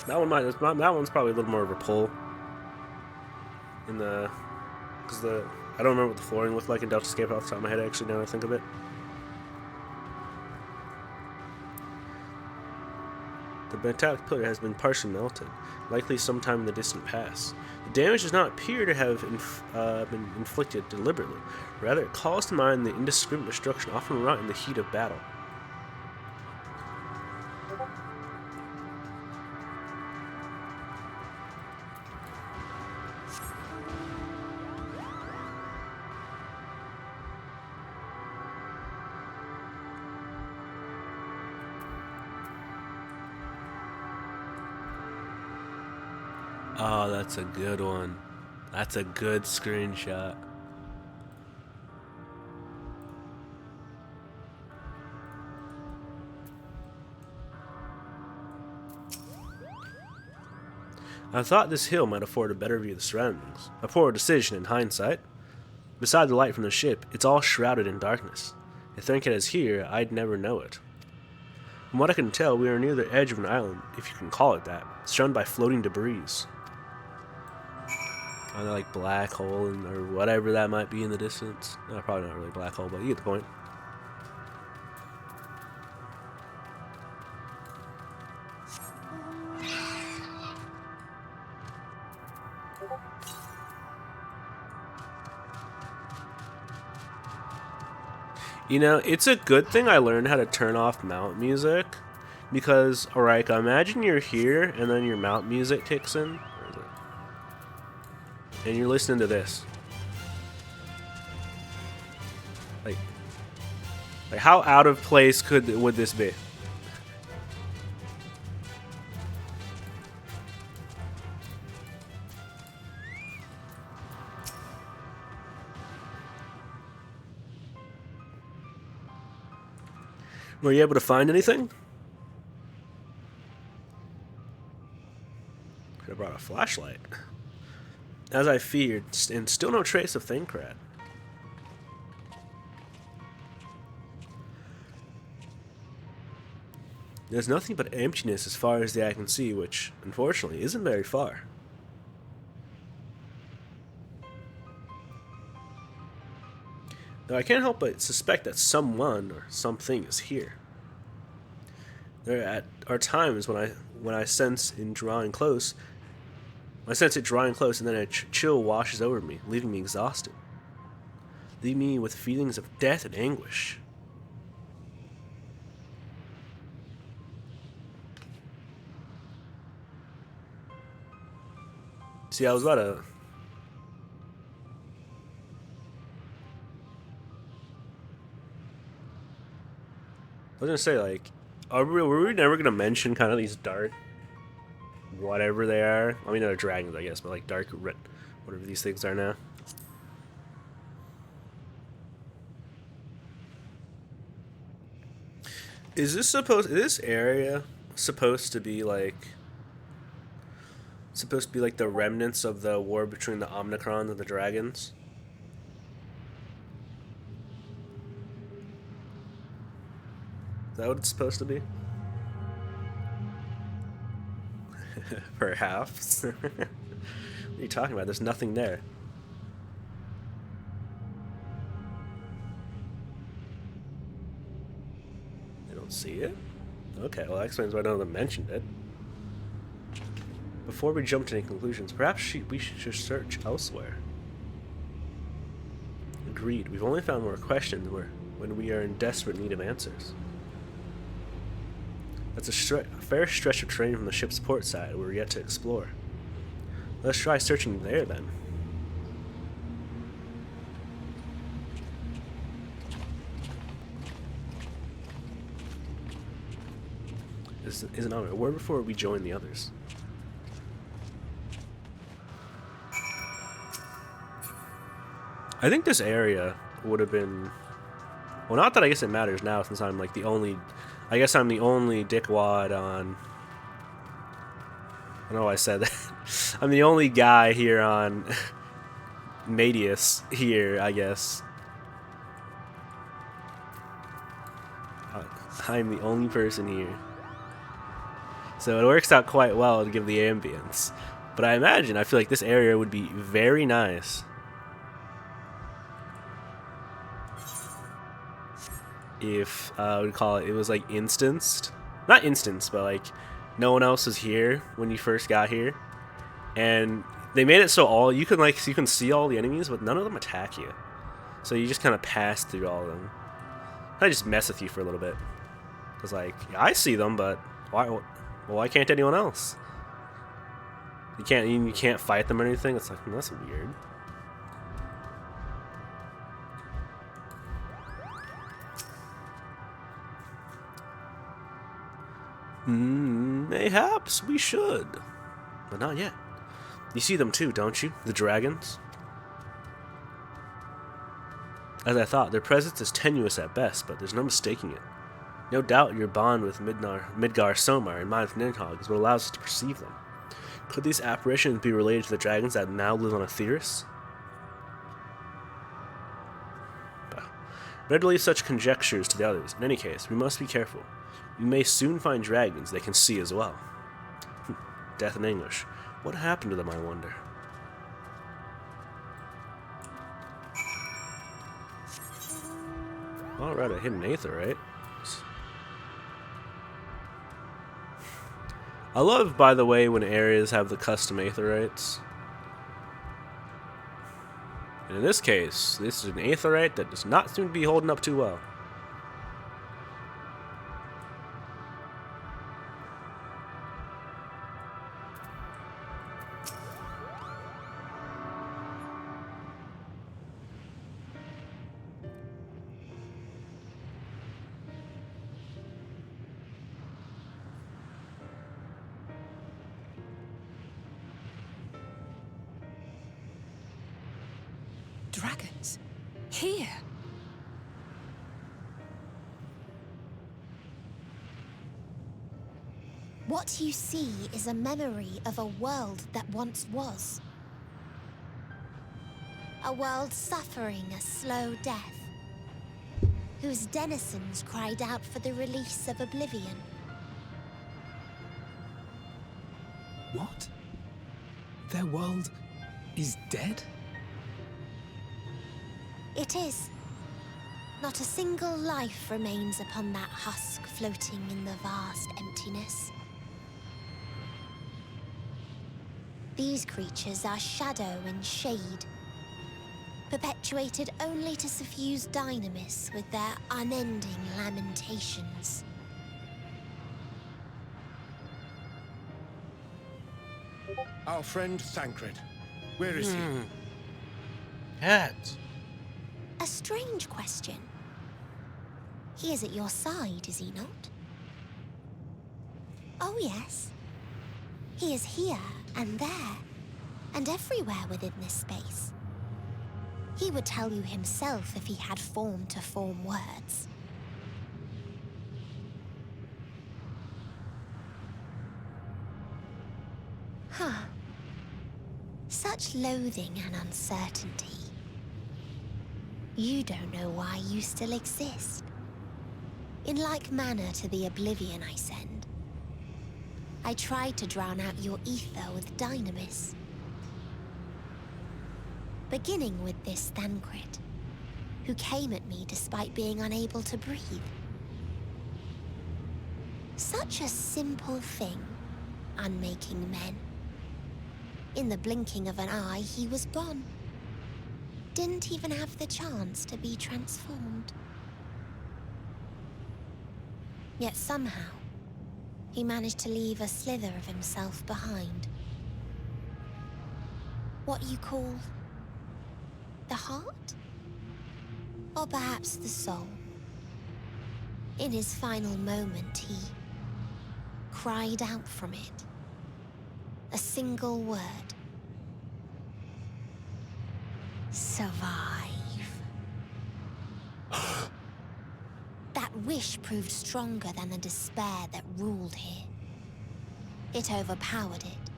That one's probably a little more of a pull. Because I don't remember what the flooring looked like in Delta Scape off the top of my head. Actually, now that I think of it. The metallic pillar has been partially melted, likely sometime in the distant past. The damage does not appear to have been inflicted deliberately. Rather, it calls to mind the indiscriminate destruction often wrought in the heat of battle. Oh, that's a good one. That's a good screenshot. I thought this hill might afford a better view of the surroundings. A poor decision in hindsight. Beside the light from the ship, it's all shrouded in darkness. If Trinket is here, I'd never know it. From what I can tell, we are near the edge of an island, if you can call it that, surrounded by floating debris. Kind of like black hole or whatever that might be in the distance. No, probably not really black hole, but you get the point. You know, it's a good thing I learned how to turn off mount music, because, alright, imagine you're here and then your mount music kicks in, where is it? And you're listening to this. Like how out of place would this be? Were you able to find anything? Could have brought a flashlight. As I feared, and still no trace of Thancred. There's nothing but emptiness as far as the eye can see, which, unfortunately, isn't very far. Though I can't help but suspect that someone or something is here. There are times when I sense it drawing close, and then a chill washes over me, leaving me exhausted, leaving me with feelings of death and anguish. See, I was gonna say, like, were we never gonna mention kind of these dark, whatever they are? I mean, they're dragons, I guess, but like dark red, whatever these things are now. Is this area supposed to be like the remnants of the war between the Omnicrons and the dragons? Is that what it's supposed to be? Perhaps. What are you talking about? There's nothing there. They don't see it? Okay, well that explains why none of them mentioned it. Before we jump to any conclusions, perhaps we should just search elsewhere. Agreed. We've only found more questions when we are in desperate need of answers. That's a fair stretch of terrain from the ship's port side we're yet to explore. Let's try searching there, then. This isn't on it. Where before we join the others? I think this area would have been... Well, not that I guess it matters now, since I'm like the only... I guess I'm the only dickwad on... I don't know why I said that. I'm the only guy here on... Medius here, I guess. I'm the only person here. So it works out quite well to give the ambience. But I feel like this area would be very nice if we call it was like instanced. Not instanced, but like no one else was here when you first got here. And they made it so you can see all the enemies, but none of them attack you. So you just kind of pass through all of them. I just mess with you for a little bit. Cause like I see them, but why can't anyone else? You can't fight them or anything. It's like, that's weird. Mayhaps we should, but not yet. You see them too, don't you? The dragons? As I thought, their presence is tenuous at best, but there's no mistaking it. No doubt your bond with Midgar Somar and mine with Nidhogg is what allows us to perceive them. Could these apparitions be related to the dragons that now live on Aetheris? Better to leave such conjectures to the others. In any case, we must be careful. We may soon find dragons they can see as well. Death in English. What happened to them, I wonder? Alright, a hidden aetheryte. I love, by the way, when areas have the custom aetherytes. And in this case, this is an aetheryte that does not seem to be holding up too well. Dragons? Here? What you see is a memory of a world that once was. A world suffering a slow death, whose denizens cried out for the release of oblivion. What? Their world is dead? It is. Not a single life remains upon that husk floating in the vast emptiness. These creatures are shadow and shade, perpetuated only to suffuse dynamis with their unending lamentations. Our friend Thancred. Where is he? Cat. A strange question. He is at your side, is he not? Oh, yes. He is here and there, and everywhere within this space. He would tell you himself if he had form to form words. Huh. Such loathing and uncertainty. You don't know why you still exist. In like manner to the oblivion I send, I tried to drown out your ether with dynamis. Beginning with this Thancred, who came at me despite being unable to breathe. Such a simple thing, unmaking men. In the blinking of an eye, he was gone. Didn't even have the chance to be transformed. Yet somehow, he managed to leave a slither of himself behind. What you call the heart? Or perhaps the soul. In his final moment, he cried out from it. A single word. Survive. That wish proved stronger than the despair that ruled here. It overpowered it,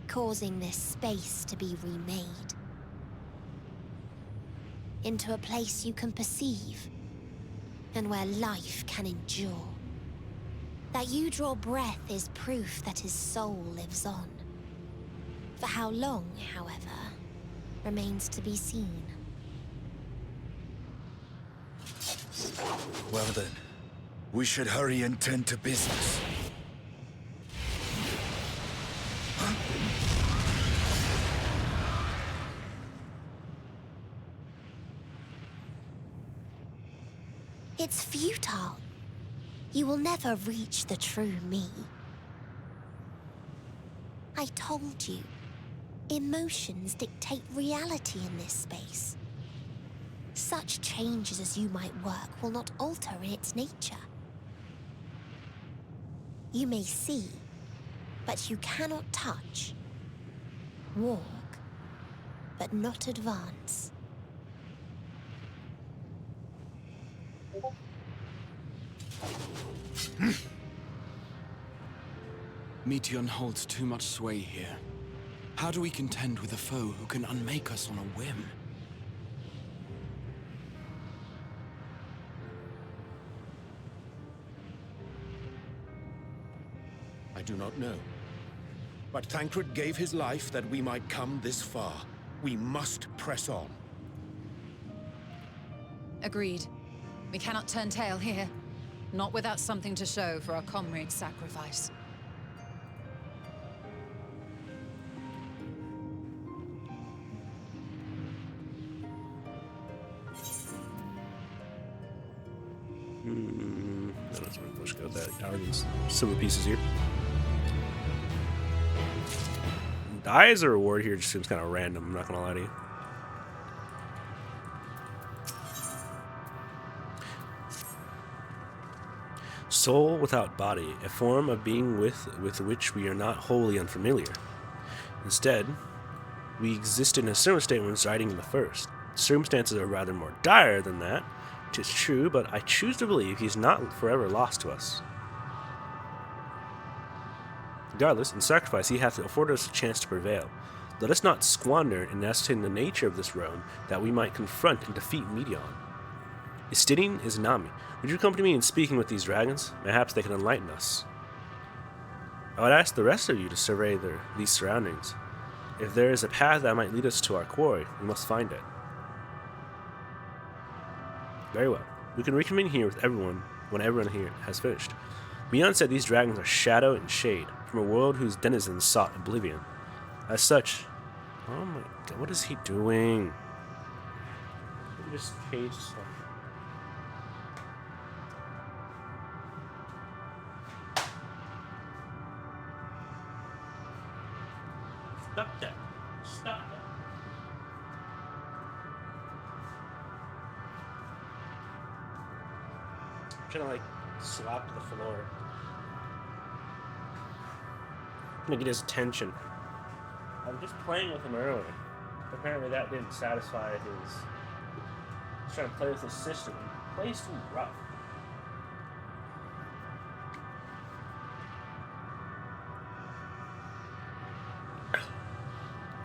causing this space to be remade. Into a place you can perceive, and where life can endure. That you draw breath is proof that his soul lives on. For how long, however, remains to be seen. Well then, we should hurry and tend to business. It's futile. You will never reach the true me. I told you, emotions dictate reality in this space. Such changes as you might work will not alter in its nature. You may see, but you cannot touch. Walk, but not advance. Meteon holds too much sway here. How do we contend with a foe who can unmake us on a whim? I do not know. But Thancred gave his life that we might come this far. We must press on. Agreed. We cannot turn tail here. Not without something to show for our comrade's sacrifice. Let's go with that. These silver pieces here. Die as a reward here just seems kind of random, I'm not gonna lie to you. Soul without body, a form of being with which we are not wholly unfamiliar. Instead, we exist in a circumstance when residing in the first. Circumstances are rather more dire than that. It is true, but I choose to believe he's not forever lost to us. Regardless, in sacrifice he hath afforded us a chance to prevail. Let us not squander in ascertaining the nature of this realm, that we might confront and defeat Meteon. Istinian is Nami. Would you accompany me in speaking with these dragons? Perhaps they can enlighten us. I would ask the rest of you to survey these surroundings. If there is a path that might lead us to our quarry, we must find it. Very well. We can reconvene here with everyone when everyone here has finished. Meteon said these dragons are shadow and shade, from a world whose denizens sought oblivion. As such... Oh my god, what is he doing? He just caged stuff. Stop that. Stop that. I'm trying to like slap the floor. I'm gonna get his attention. I was just playing with him earlier. Apparently that didn't satisfy his... He's trying to play with his sister. He plays too rough.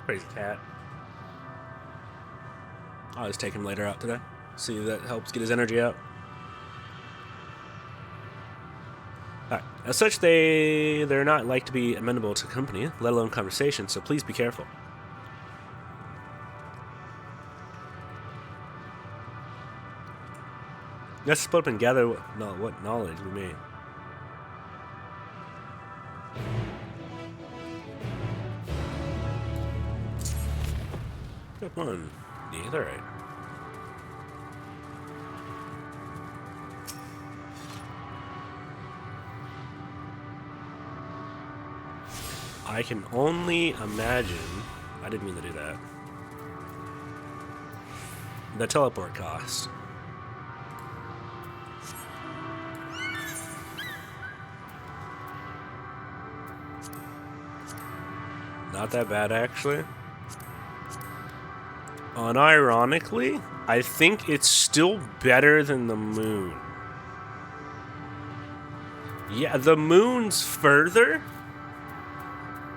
Crazy cat. I'll just take him later out today. See if that helps get his energy out. Alright. As such, they're not like to be amenable to company, let alone conversation, so please be careful. Let's split up and gather what knowledge we may. Good one. Yeah, alright. I can only imagine... I didn't mean to do that. The teleport cost. Not that bad, actually. Unironically, I think it's still better than the moon. Yeah, the moon's further.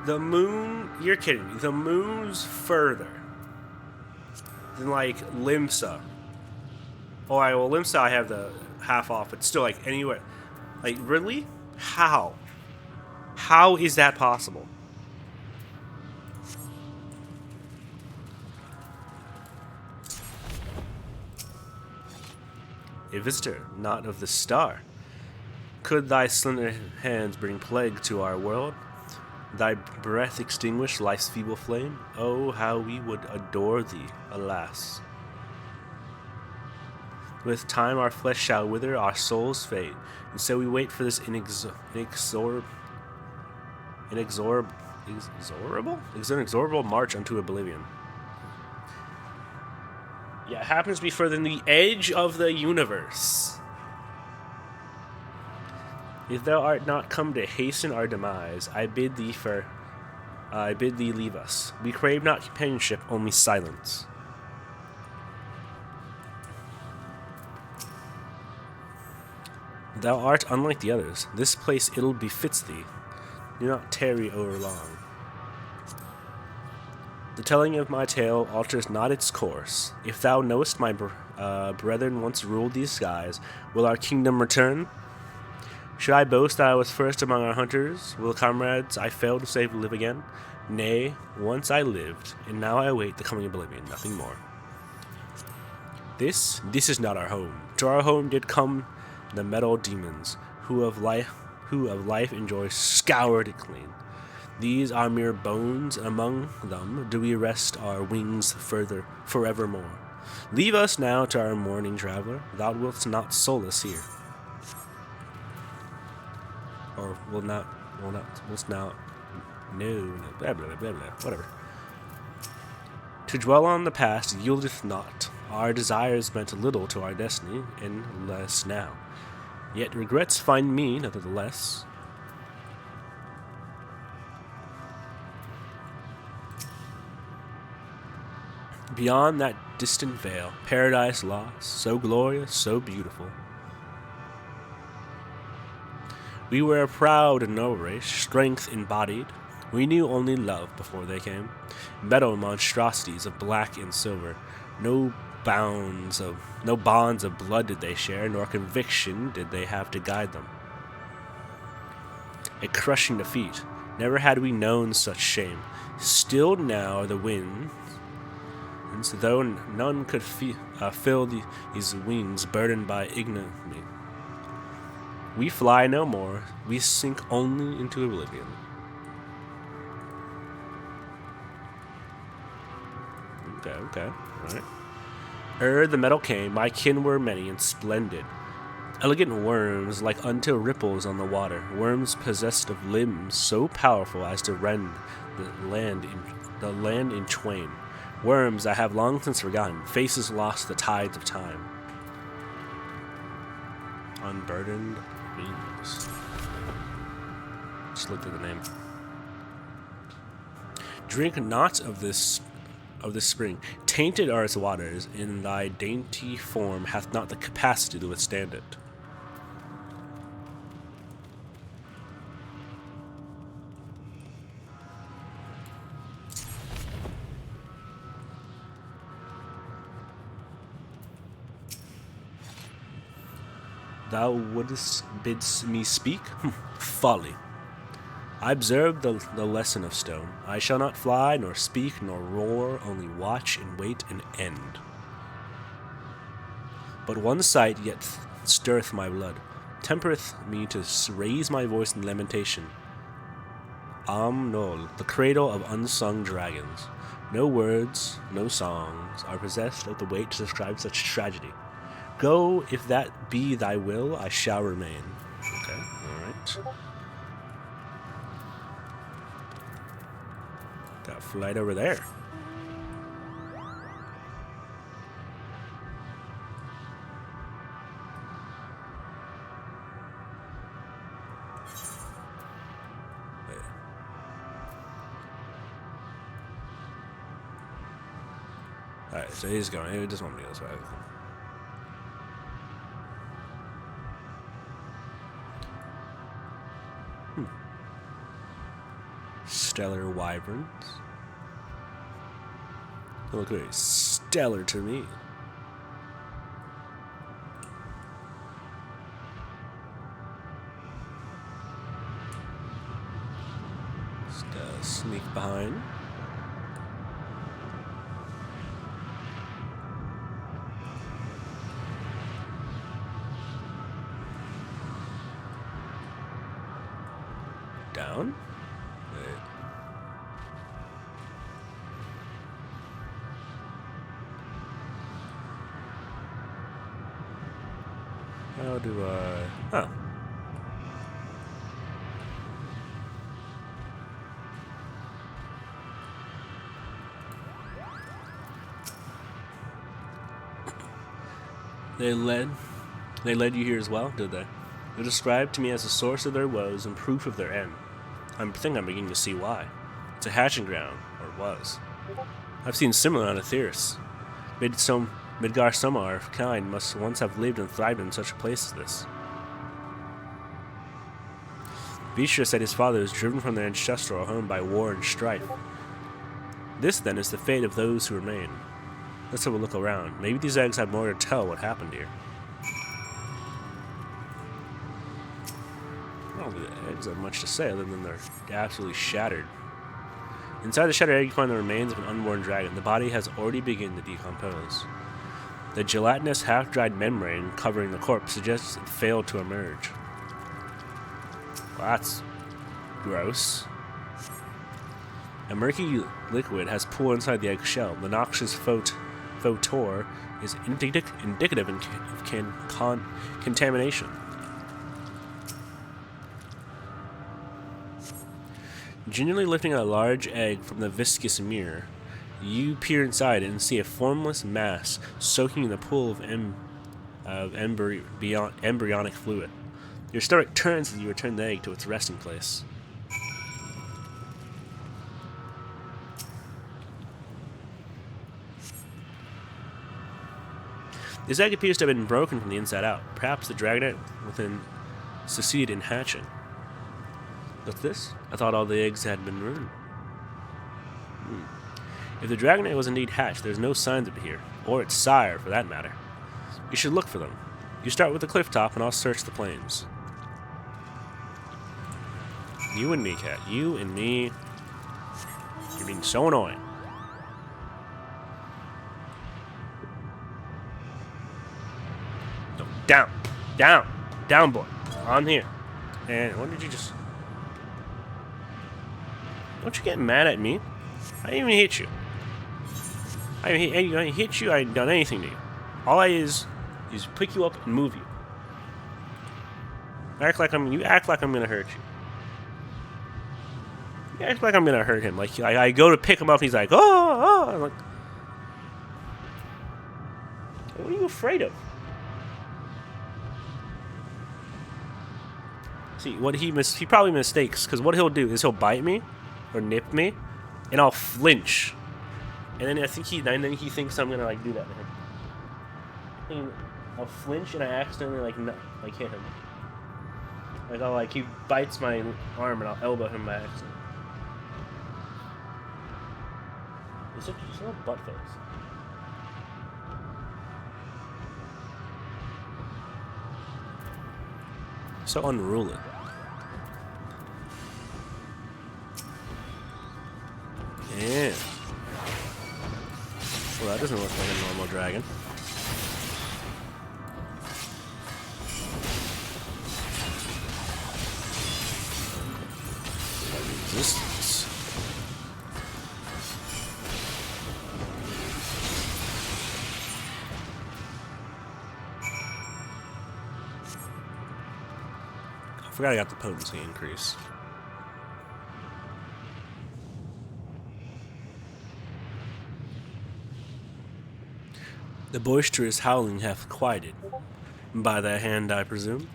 The moon, you're kidding me. The moon's further than like Limsa. Oh, well, Limsa I have the half off, but still, like anywhere. Like, really? How? How is that possible? A visitor, not of the star. Could thy slender hands bring plague to our world? Thy breath extinguish life's feeble flame? Oh, how we would adore thee, alas. With time our flesh shall wither, our souls fade, and so we wait for this inexorable march unto oblivion. Yeah, it happens to be further than the edge of the universe. If thou art not come to hasten our demise, I bid thee I bid thee leave us. We crave not companionship, only silence. Thou art unlike the others. This place ill befits thee. Do not tarry over long. The telling of my tale alters not its course. If thou knowest my brethren once ruled these skies, will our kingdom return? Should I boast that I was first among our hunters? Will comrades I failed to save live again? Nay, once I lived, and now I await the coming oblivion, nothing more. This is not our home. To our home did come the metal demons, who of life enjoy scoured it clean. These are mere bones, and among them do we rest our wings further forevermore. Leave us now to our mourning traveler. Thou wilt not solace here. Or wilt not, no, blah, blah, blah, blah, whatever. To dwell on the past yieldeth not. Our desires meant little to our destiny, and less now. Yet regrets find me, nevertheless. Beyond that distant veil, paradise lost, so glorious, so beautiful. We were a proud and noble race, strength embodied. We knew only love before they came. Metal monstrosities of black and silver. No bonds of blood did they share, nor conviction did they have to guide them. A crushing defeat. Never had we known such shame. Stilled now are the winds, though none could fill these wings burdened by ignominy. We fly no more, we sink only into oblivion. Okay, alright. Ere the metal came, my kin were many and splendid. Elegant worms, like unto ripples on the water. Worms possessed of limbs so powerful as to rend the land in twain. Worms I have long since forgotten. Faces lost the tides of time. Unburdened wings. Just looked at the name. Drink not of this spring. Tainted are its waters, and thy dainty form hath not the capacity to withstand it. Thou wouldst bid me speak? Folly. I observed the lesson of stone. I shall not fly, nor speak, nor roar, only watch and wait and end. But one sight yet stirreth my blood, tempereth me to raise my voice in lamentation. Nol, the cradle of unsung dragons. No words, no songs, are possessed of the weight to describe such tragedy. Go, if that be thy will, I shall remain. Okay, alright. Got a flight over there. Alright, so he's going. He doesn't want me to go this way. Stellar wyverns. They look very stellar to me. Just sneak behind. Down. How do I... Oh. They led you here as well, did they? They're described to me as the source of their woes and proof of their end. I think I'm beginning to see why. It's a hatching ground, or it was. I've seen similar on Aetheris. Midgar some of our kind must once have lived and thrived in such a place as this. Vishra said his father was driven from their ancestral home by war and strife. This, then, is the fate of those who remain. Let's have a look around. Maybe these eggs have more to tell what happened here. I don't think the eggs have much to say other than they're absolutely shattered. Inside the shattered egg, you find the remains of an unborn dragon. The body has already begun to decompose. The gelatinous, half-dried membrane covering the corpse suggests it failed to emerge. Well, that's gross. A murky liquid has pooled inside the egg shell. The noxious photor is indicative of contamination. Gingerly lifting a large egg from the viscous mirror, you peer inside and see a formless mass soaking in the pool of embryonic fluid. Your stomach turns as you return the egg to its resting place. This egg appears to have been broken from the inside out. Perhaps the dragonite within succeeded in hatching. What's this? I thought all the eggs had been ruined. If the dragonite was indeed hatched, there's no signs of it here, or its sire for that matter. You should look for them. You start with the cliff top and I'll search the plains. You and me, cat. You and me. You're being so annoying. No, down. Down. Down, boy. On here. And what did you just... Don't you get mad at me? I didn't even hit you. I didn't hit you. I ain't done anything to you. All I is pick you up and move you. You act like I'm gonna hurt you. You act like I'm gonna hurt him. Like I go to pick him up and he's like, oh. I'm like, what are you afraid of? See, what he probably mistakes, because what he'll do is he'll bite me or nip me, and I'll flinch, and then he thinks I'm gonna like do that to him. I'll flinch and I accidentally hit him. He bites my arm and I'll elbow him by accident. It's a little butt face. So unruly. Yeah. Well, that doesn't look like a normal dragon. Resistance. I forgot I got the potency increase. The boisterous howling hath quieted. By thy hand, I presume.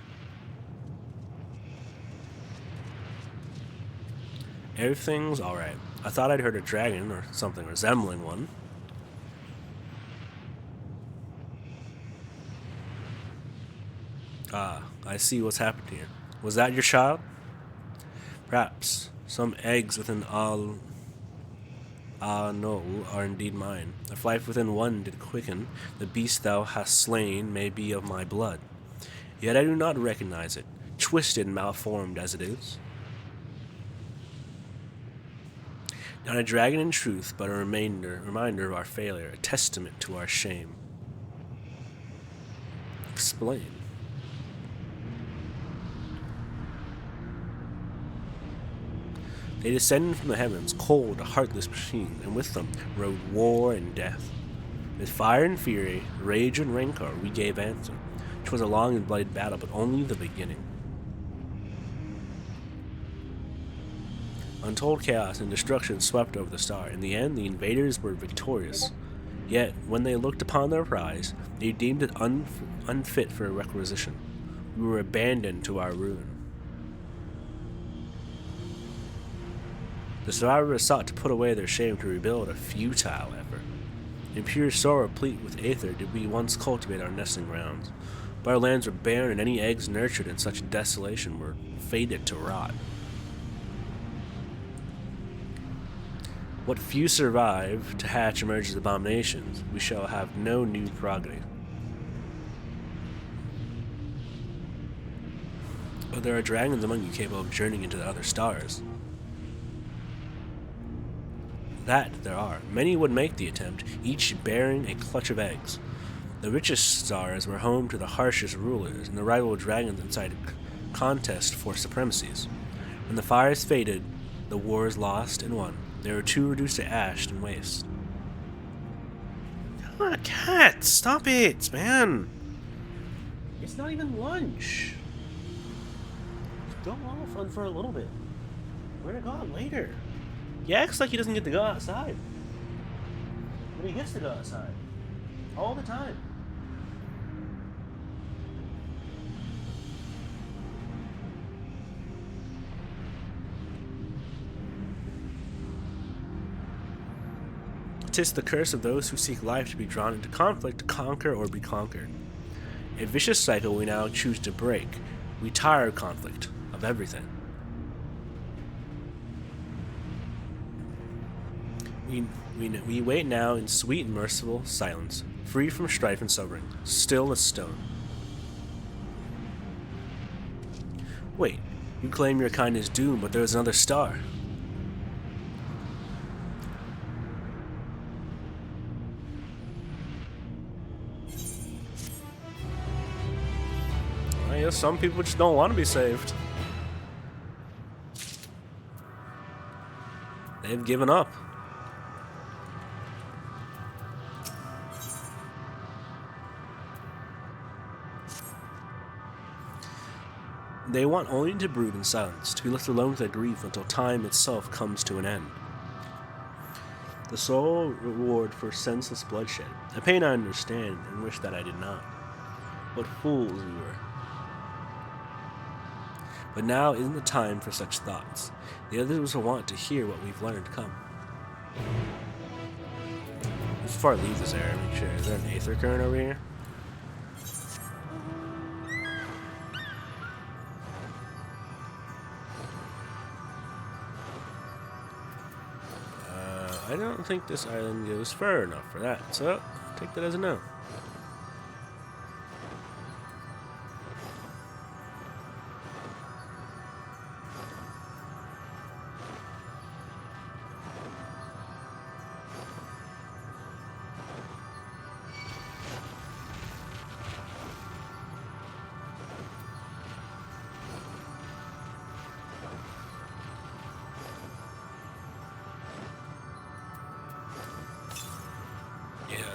Everything's alright. I thought I'd heard a dragon or something resembling one. Ah, I see what's happened here. Was that your child? Perhaps. Some eggs within no, are indeed mine. If life within one did quicken, the beast thou hast slain may be of my blood. Yet I do not recognize it, twisted and malformed as it is. Not a dragon in truth, but a reminder of our failure, a testament to our shame. Explain. They descended from the heavens, cold, a heartless machine, and with them rode war and death. With fire and fury, rage and rancor, we gave answer. 'Twas a long and bloody battle, but only the beginning. Untold chaos and destruction swept over the star. In the end, the invaders were victorious. Yet, when they looked upon their prize, they deemed it unfit for requisition. We were abandoned to our ruin. The survivors sought to put away their shame to rebuild a futile effort. In pure sorrow replete with aether did we once cultivate our nesting grounds, but our lands were barren and any eggs nurtured in such desolation were fated to rot. What few survive to hatch emerges abominations, we shall have no new progeny. But there are dragons among you capable of journeying into the other stars. That there are. Many would make the attempt, each bearing a clutch of eggs. The richest stars were home to the harshest rulers, and the rival dragons inside a contest for supremacies. When the fires faded, the wars lost and won. They were too reduced to ash and waste. Come on, cat! Stop it, man! It's not even lunch. Go off on for a little bit. We're gonna go out later. He acts like he doesn't get to go outside. But he gets to go outside. All the time. "'Tis the curse of those who seek life to be drawn into conflict, to conquer or be conquered. A vicious cycle we now choose to break. We tire of conflict, of everything. We wait now in sweet and merciful silence, free from strife and suffering, still as stone. Wait, you claim your kind is doomed, but there is another star. I guess some people just don't want to be saved. They've given up. They want only to brood in silence, to be left alone with their grief until time itself comes to an end. The sole reward for senseless bloodshed, a pain I understand and wish that I did not. What fools we were. But now isn't the time for such thoughts. The others will want to hear what we've learned come. Before I leave this area, make sure, is there an aether current over here? I don't think this island goes far enough for that, so take that as a no.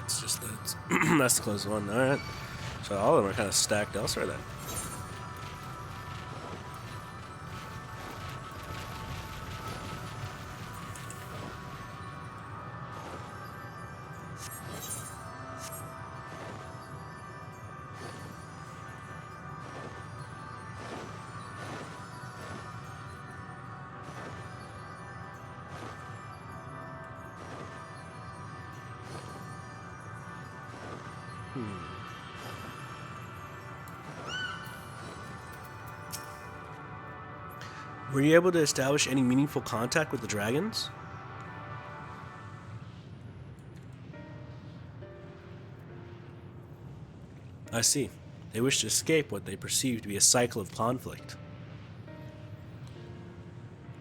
It's just that that's the closest one. Alright. So all of them are kind of stacked elsewhere then. Were you able to establish any meaningful contact with the dragons? I see. They wish to escape what they perceive to be a cycle of conflict.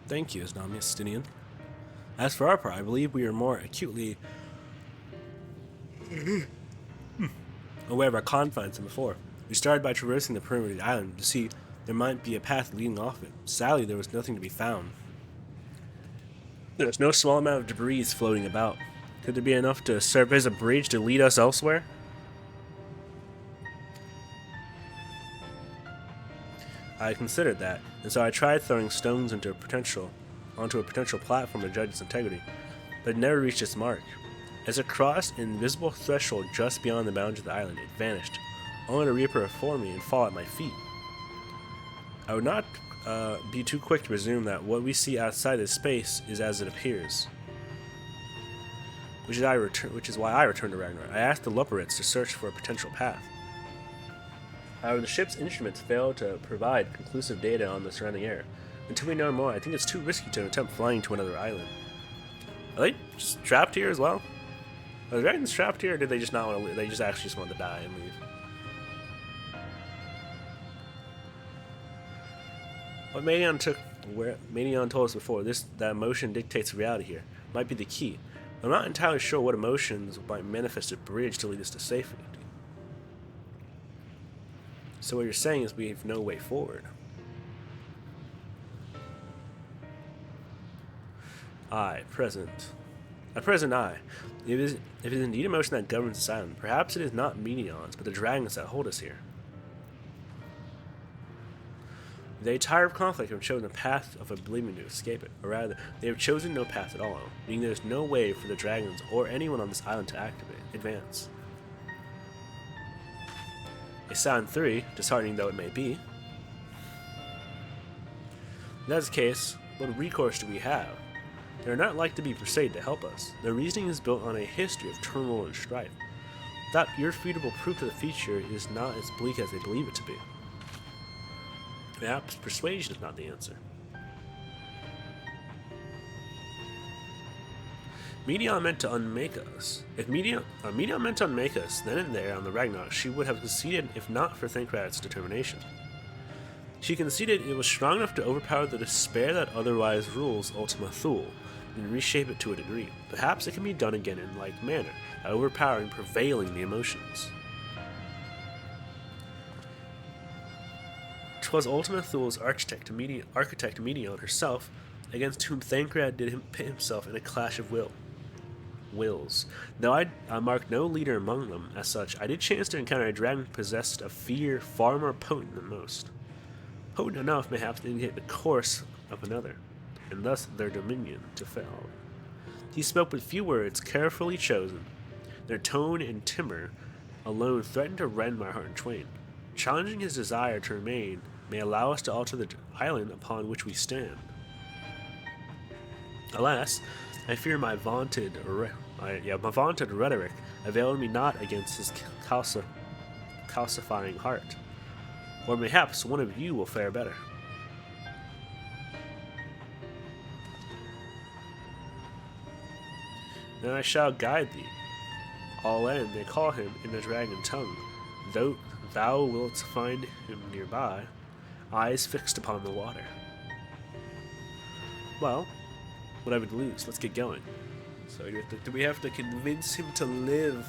Thank you, Justinian. As for our part, I believe we are more acutely aware of our confines than before. We started by traversing the perimeter of the island to see there might be a path leading off it. Sadly, there was nothing to be found. There was no small amount of debris floating about. Could there be enough to serve as a bridge to lead us elsewhere? I considered that, and so I tried throwing stones onto a potential platform to judge its integrity, but it never reached its mark. As it crossed an invisible threshold just beyond the boundaries of the island, it vanished, only to reappear before me and fall at my feet. I would not be too quick to presume that what we see outside this space is as it appears. Which is why I returned to Ragnar. I asked the Luperits to search for a potential path. However, the ship's instruments failed to provide conclusive data on the surrounding air. Until we know more, I think it's too risky to attempt flying to another island. Are they just trapped here as well? Are the dragons trapped here, or did they just not want to leave? They just actually just want to die and leave. What Manion told us before, that emotion dictates reality here, might be the key. I'm not entirely sure what emotions might manifest at bridge to lead us to safety. So what you're saying is we have no way forward. At present I. If it is indeed emotion that governs this island, perhaps it is not Medions, but the dragons that hold us here. They, tired of conflict, have chosen a path of oblivion to escape it, or rather, they have chosen no path at all, meaning there is no way for the dragons or anyone on this island to advance. A sound 3, disheartening though it may be. If that's the case, what recourse do we have? They are not like to be persuaded to help us. Their reasoning is built on a history of turmoil and strife. Without irrefutable proof that the future is not as bleak as they believe it to be. Perhaps persuasion is not the answer. Medion meant to unmake us. If Medion meant to unmake us, then and there on the Ragnarok, she would have conceded if not for Thancred's determination. She conceded it was strong enough to overpower the despair that otherwise rules Ultima Thule, and reshape it to a degree. Perhaps it can be done again in like manner, by overpowering and prevailing the emotions. 'Twas Ultima Thule's architect Medion herself, against whom Thancred did pit himself in a clash of wills. Though I marked no leader among them as such, I did chance to encounter a dragon possessed of fear far more potent than most. Potent enough, mayhaps, to indicate the course of another, and thus their dominion to fail. He spoke with few words, carefully chosen. Their tone and timbre alone threatened to rend my heart in twain. Challenging his desire to remain may allow us to alter the island upon which we stand. Alas, I fear my vaunted rhetoric availed me not against his calcifying heart. Or mayhaps one of you will fare better. Then I shall guide thee. All in, they call him in the dragon tongue. Though thou wilt find him nearby, eyes fixed upon the water. Well, what I would lose. Let's get going. So do we have to convince him to live?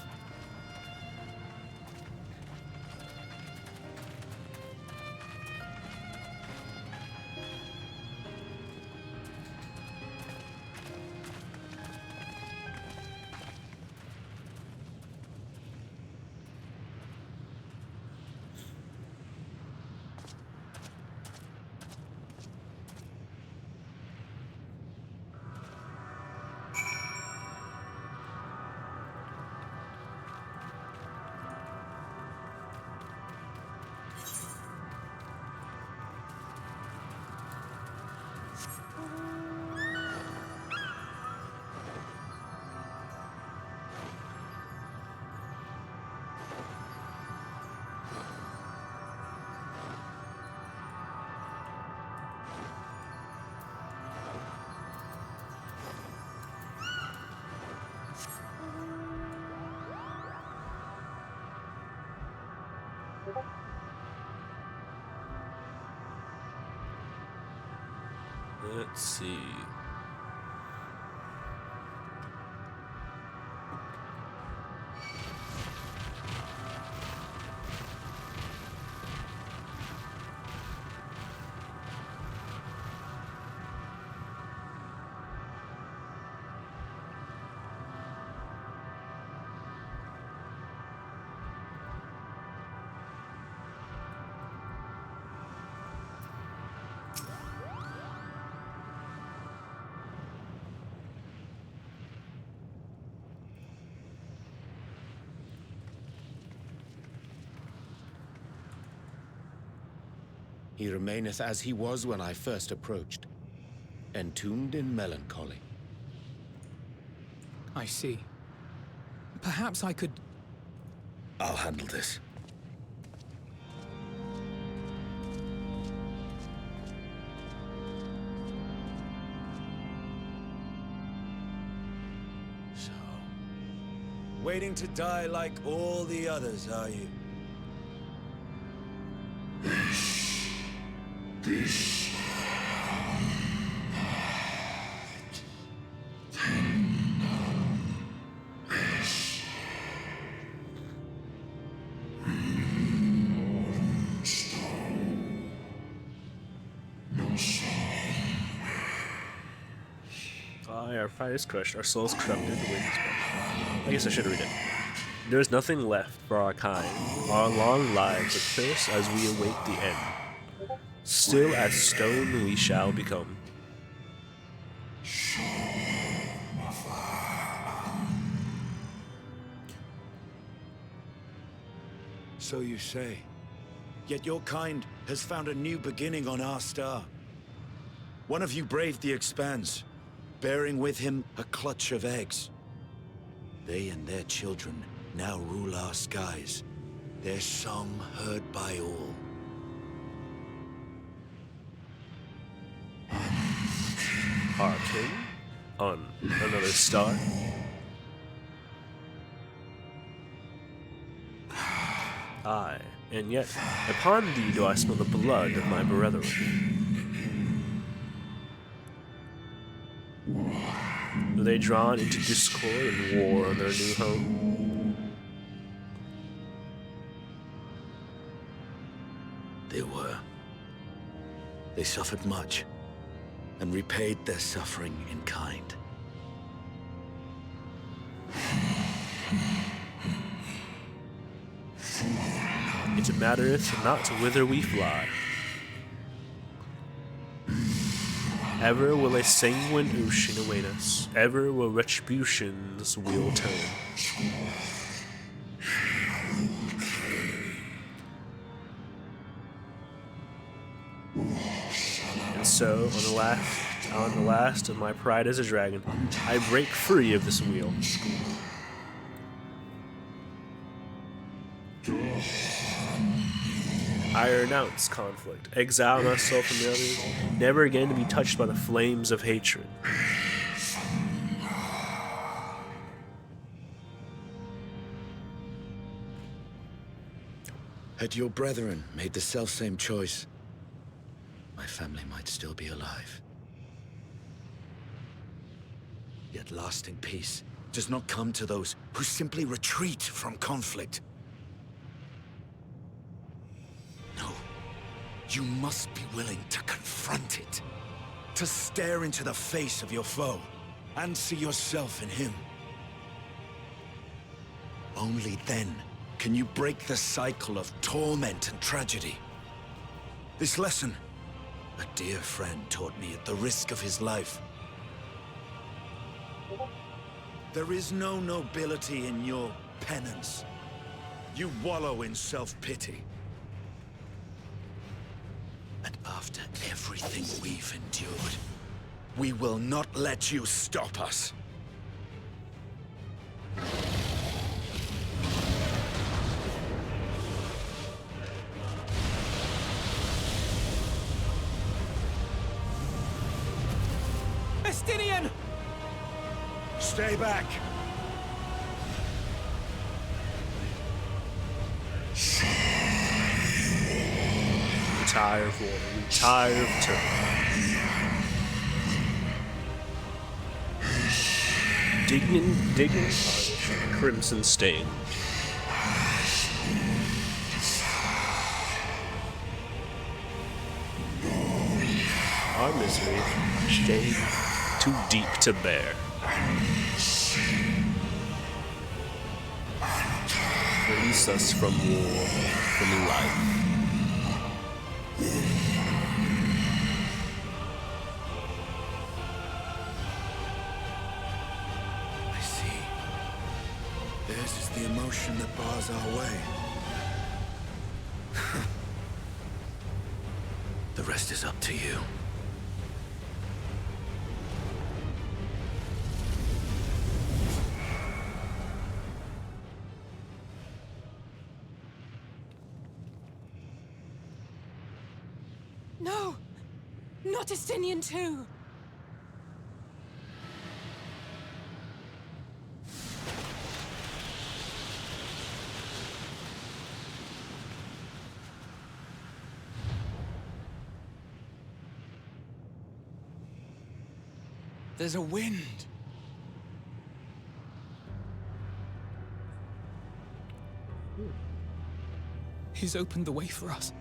Let's see. He remaineth as he was when I first approached, entombed in melancholy. I see. Perhaps I could... I'll handle this. So, waiting to die like all the others, are you? Our fire is crushed, our souls corrupted, the wind is back. I guess I should read it. There is nothing left for our kind. Our long lives are cursed as we await the end. Still as stone we shall become. So you say. Yet your kind has found a new beginning on our star. One of you braved the Expanse, bearing with him a clutch of eggs. They and their children now rule our skies, their song heard by all. Our king? On another star? Aye, and yet upon thee do I smell the blood of my brethren. Were they drawn into discord and war on their new home? They were. They suffered much, and repaid their suffering in kind. It mattereth not whither we fly. Ever will a sanguine ocean await us. Ever will retribution's wheel turn. And so, on the last of my pride as a dragon, I break free of this wheel. I renounce conflict, exile myself from the others, never again to be touched by the flames of hatred. Had your brethren made the selfsame choice, my family might still be alive. Yet lasting peace does not come to those who simply retreat from conflict. No, you must be willing to confront it, to stare into the face of your foe, and see yourself in him. Only then can you break the cycle of torment and tragedy. This lesson, a dear friend taught me at the risk of his life. There is no nobility in your penance. You wallow in self-pity. And after everything we've endured, we will not let you stop us. Estinian! Stay back! Retire of war, retire of terror. Digging, crimson stain. Our misery, shame, too deep to bear. Release us from war, from life. I see. Theirs is the emotion that bars our way. The rest is up to you. No! Not Estinian too! There's a wind. He's opened the way for us.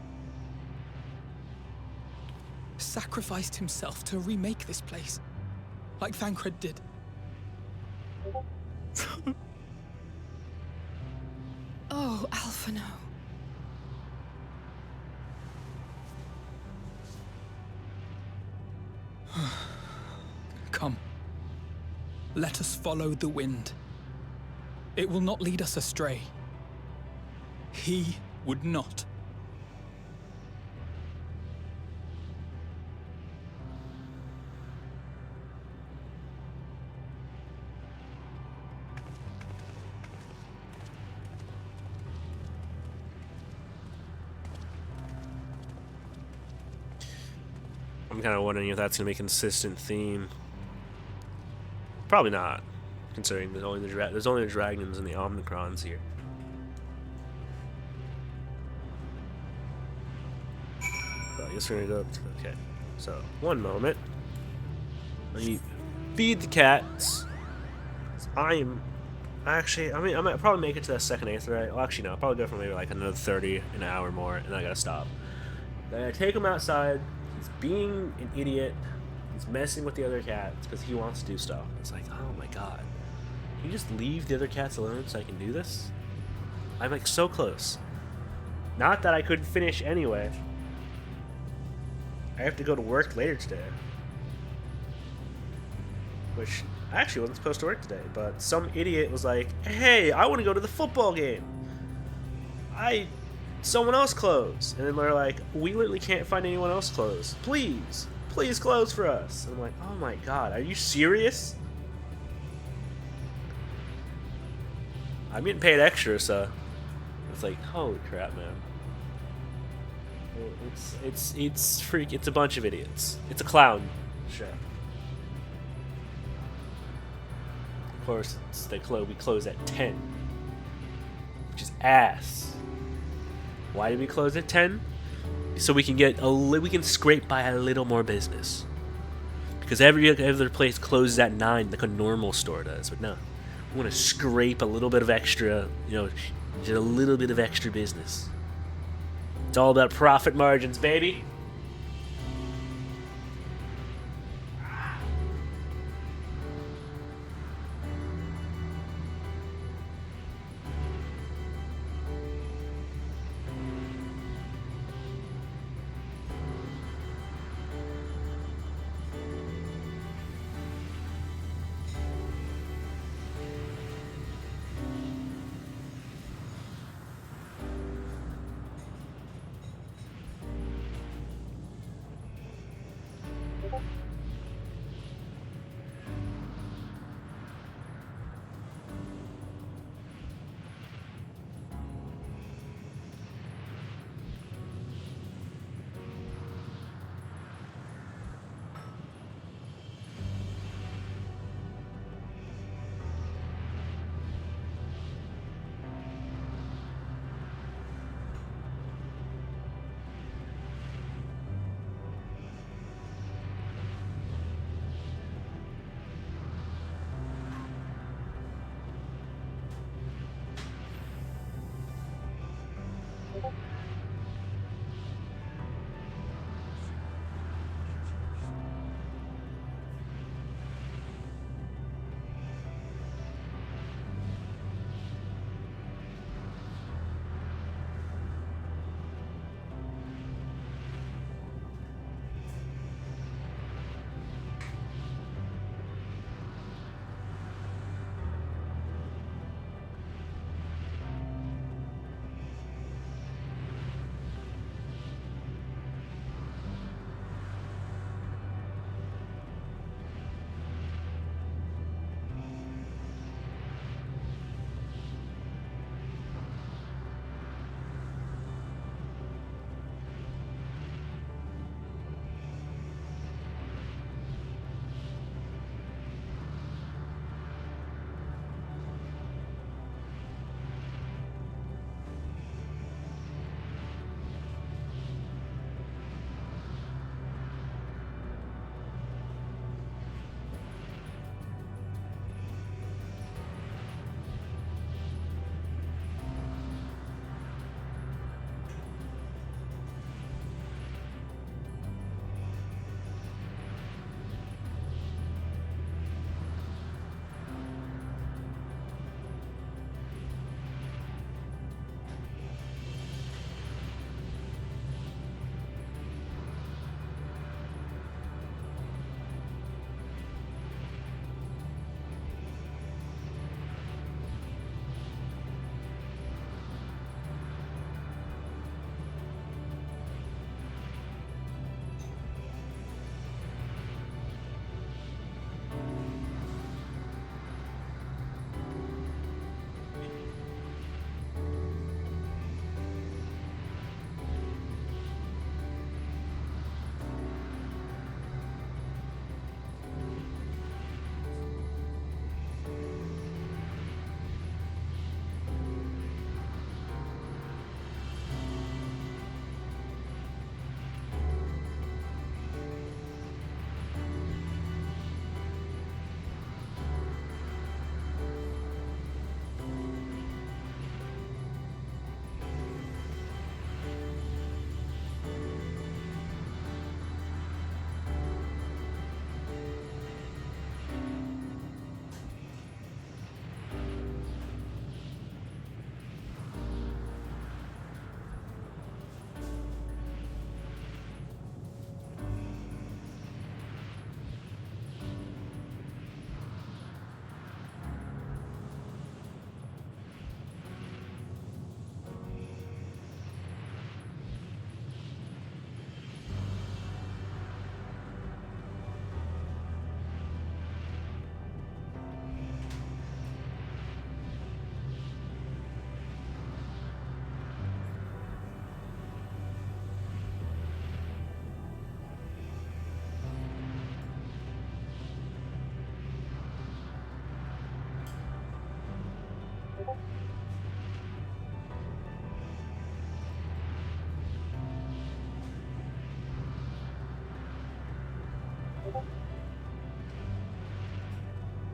Sacrificed himself to remake this place, like Thancred did. Oh, Alphino. Come. Let us follow the wind. It will not lead us astray. He would not. I'm kind of wondering if that's going to be a consistent theme. Probably not, considering there's only the dragons and the Omnicrons here. So I guess we're gonna go. Okay, so one moment. Let me feed the cats. I might probably make it to that second Aetheryte. Well, actually, no. I'll probably go for maybe like another 30 an hour more, and then I gotta stop. Then I take him outside. He's being an idiot. He's messing with the other cats because he wants to do stuff. It's like, oh my god. Can you just leave the other cats alone so I can do this? I'm like so close. Not that I couldn't finish anyway. I have to go to work later today. Which I actually wasn't supposed to work today, but some idiot was like, hey, I want to go to the football game. Someone else close. And then they're like, we literally can't find anyone else close. Please close for us. And I'm like, oh my god, are you serious? I'm getting paid extra, so it's like, holy crap, man. It's a bunch of idiots. It's a clown show. Of course, we close at 10, which is ass. Why did we close at 10? So we can we can scrape by a little more business. Because every other place closes at 9, like a normal store does. But no, we want to scrape a little bit of extra, just a little bit of extra business. It's all about profit margins, baby.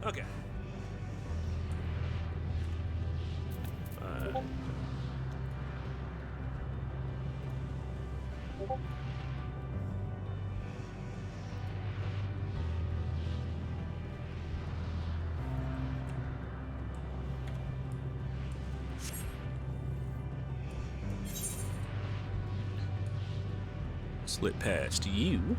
Okay. Slip past you.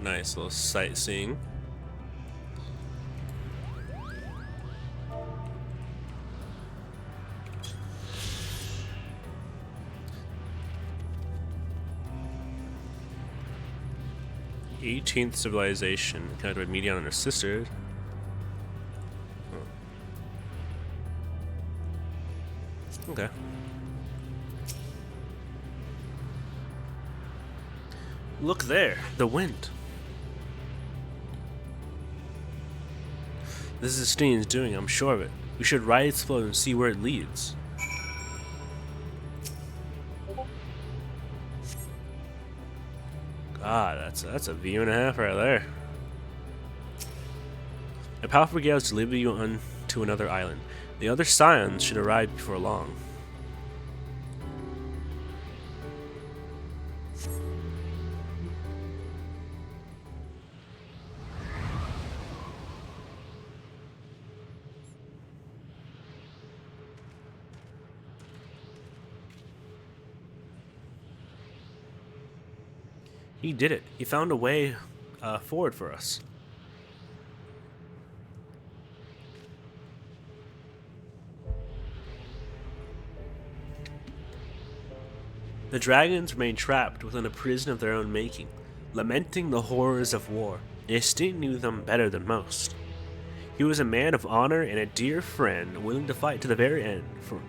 Nice little sightseeing. '18th civilization, kind of Medion and her sister. Oh. Okay. Look there, the wind. This is Steen's doing, I'm sure of it. We should ride its flow and see where it leads. God, that's a view and a half right there. A powerful gale to deliver you on to another island. The other scions should arrive before long. He did it. He found a way forward for us. The dragons remained trapped within a prison of their own making, lamenting the horrors of war. Estin knew them better than most. He was a man of honor and a dear friend, willing to fight to the very end for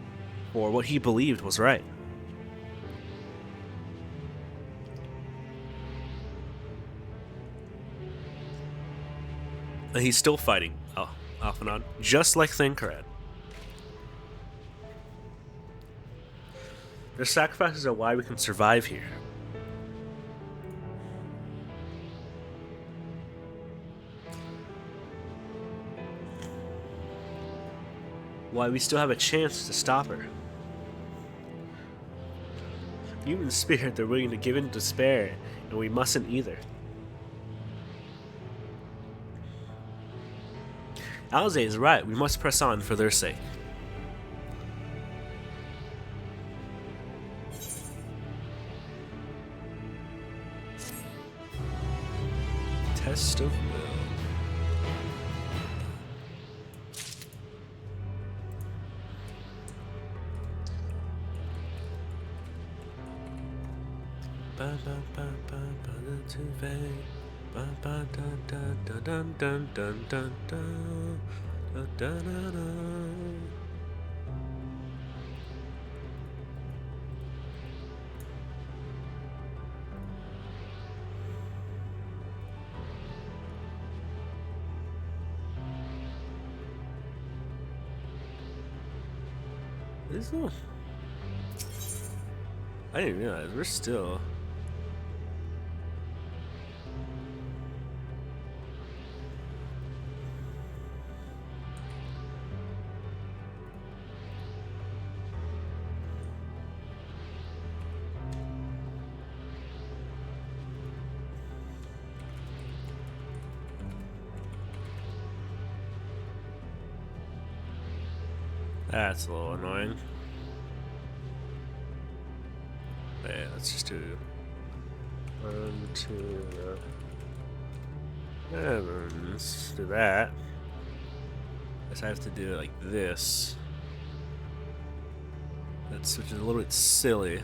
what he believed was right. And he's still fighting, off and on, just like Thankrad. Their sacrifices are why we can survive here. Why we still have a chance to stop her. Human spirit, they're willing to give in to despair, and we mustn't either. Alze is right, we must press on for their sake. Test of will. Ba ba ba ba ba to vague. Ba ba dun dun dun dun dun dun dun dun dun dun dun. This one. I didn't realize we're still. That's a little annoying. But yeah, let's just do 1, 2, 7. Let's do that. Guess I have to do it like this. Which is a little bit silly.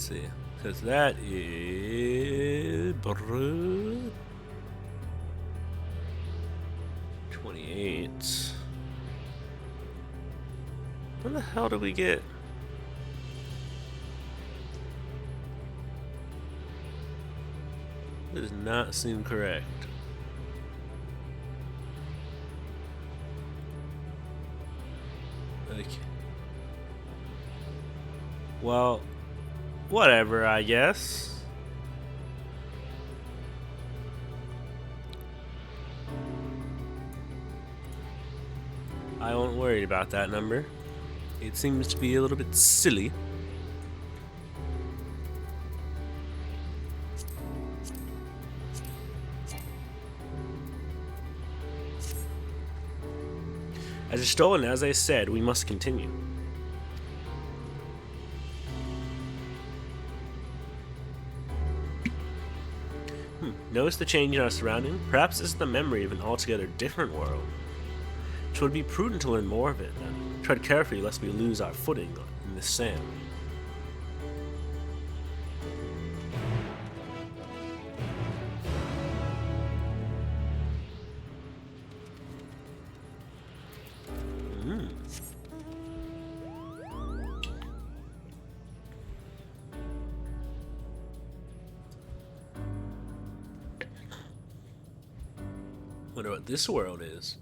Let's see. Because that is 28. What the hell did we get? That does not seem correct. Okay. Well, whatever, I guess. I won't worry about that number. It seems to be a little bit silly. As it's stolen, as I said, we must continue. Notice the change in our surrounding? Perhaps this is the memory of an altogether different world. It would be prudent to learn more of it, then. Tread carefully lest we lose our footing in the sand. Wonder what this world is.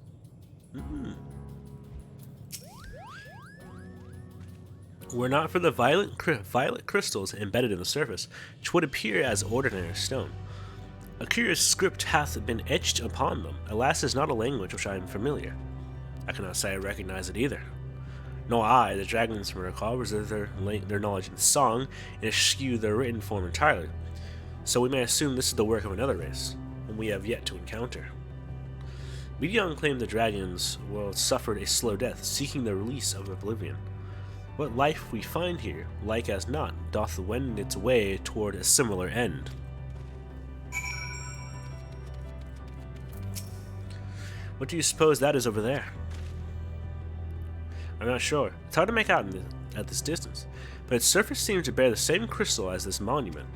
Were not for the violet crystals embedded in the surface, which would appear as ordinary stone. A curious script hath been etched upon them. Alas, is not a language which I am familiar. I cannot say I recognize it either. Nor I, the dragons from recall, reserve their knowledge in song and eschew their written form entirely. So we may assume this is the work of another race, whom we have yet to encounter. Medion claimed the dragons world suffered a slow death, seeking the release of oblivion. What life we find here, like as not, doth wend its way toward a similar end. What do you suppose that is over there? I'm not sure. It's hard to make out at this distance, but its surface seems to bear the same crystal as this monument.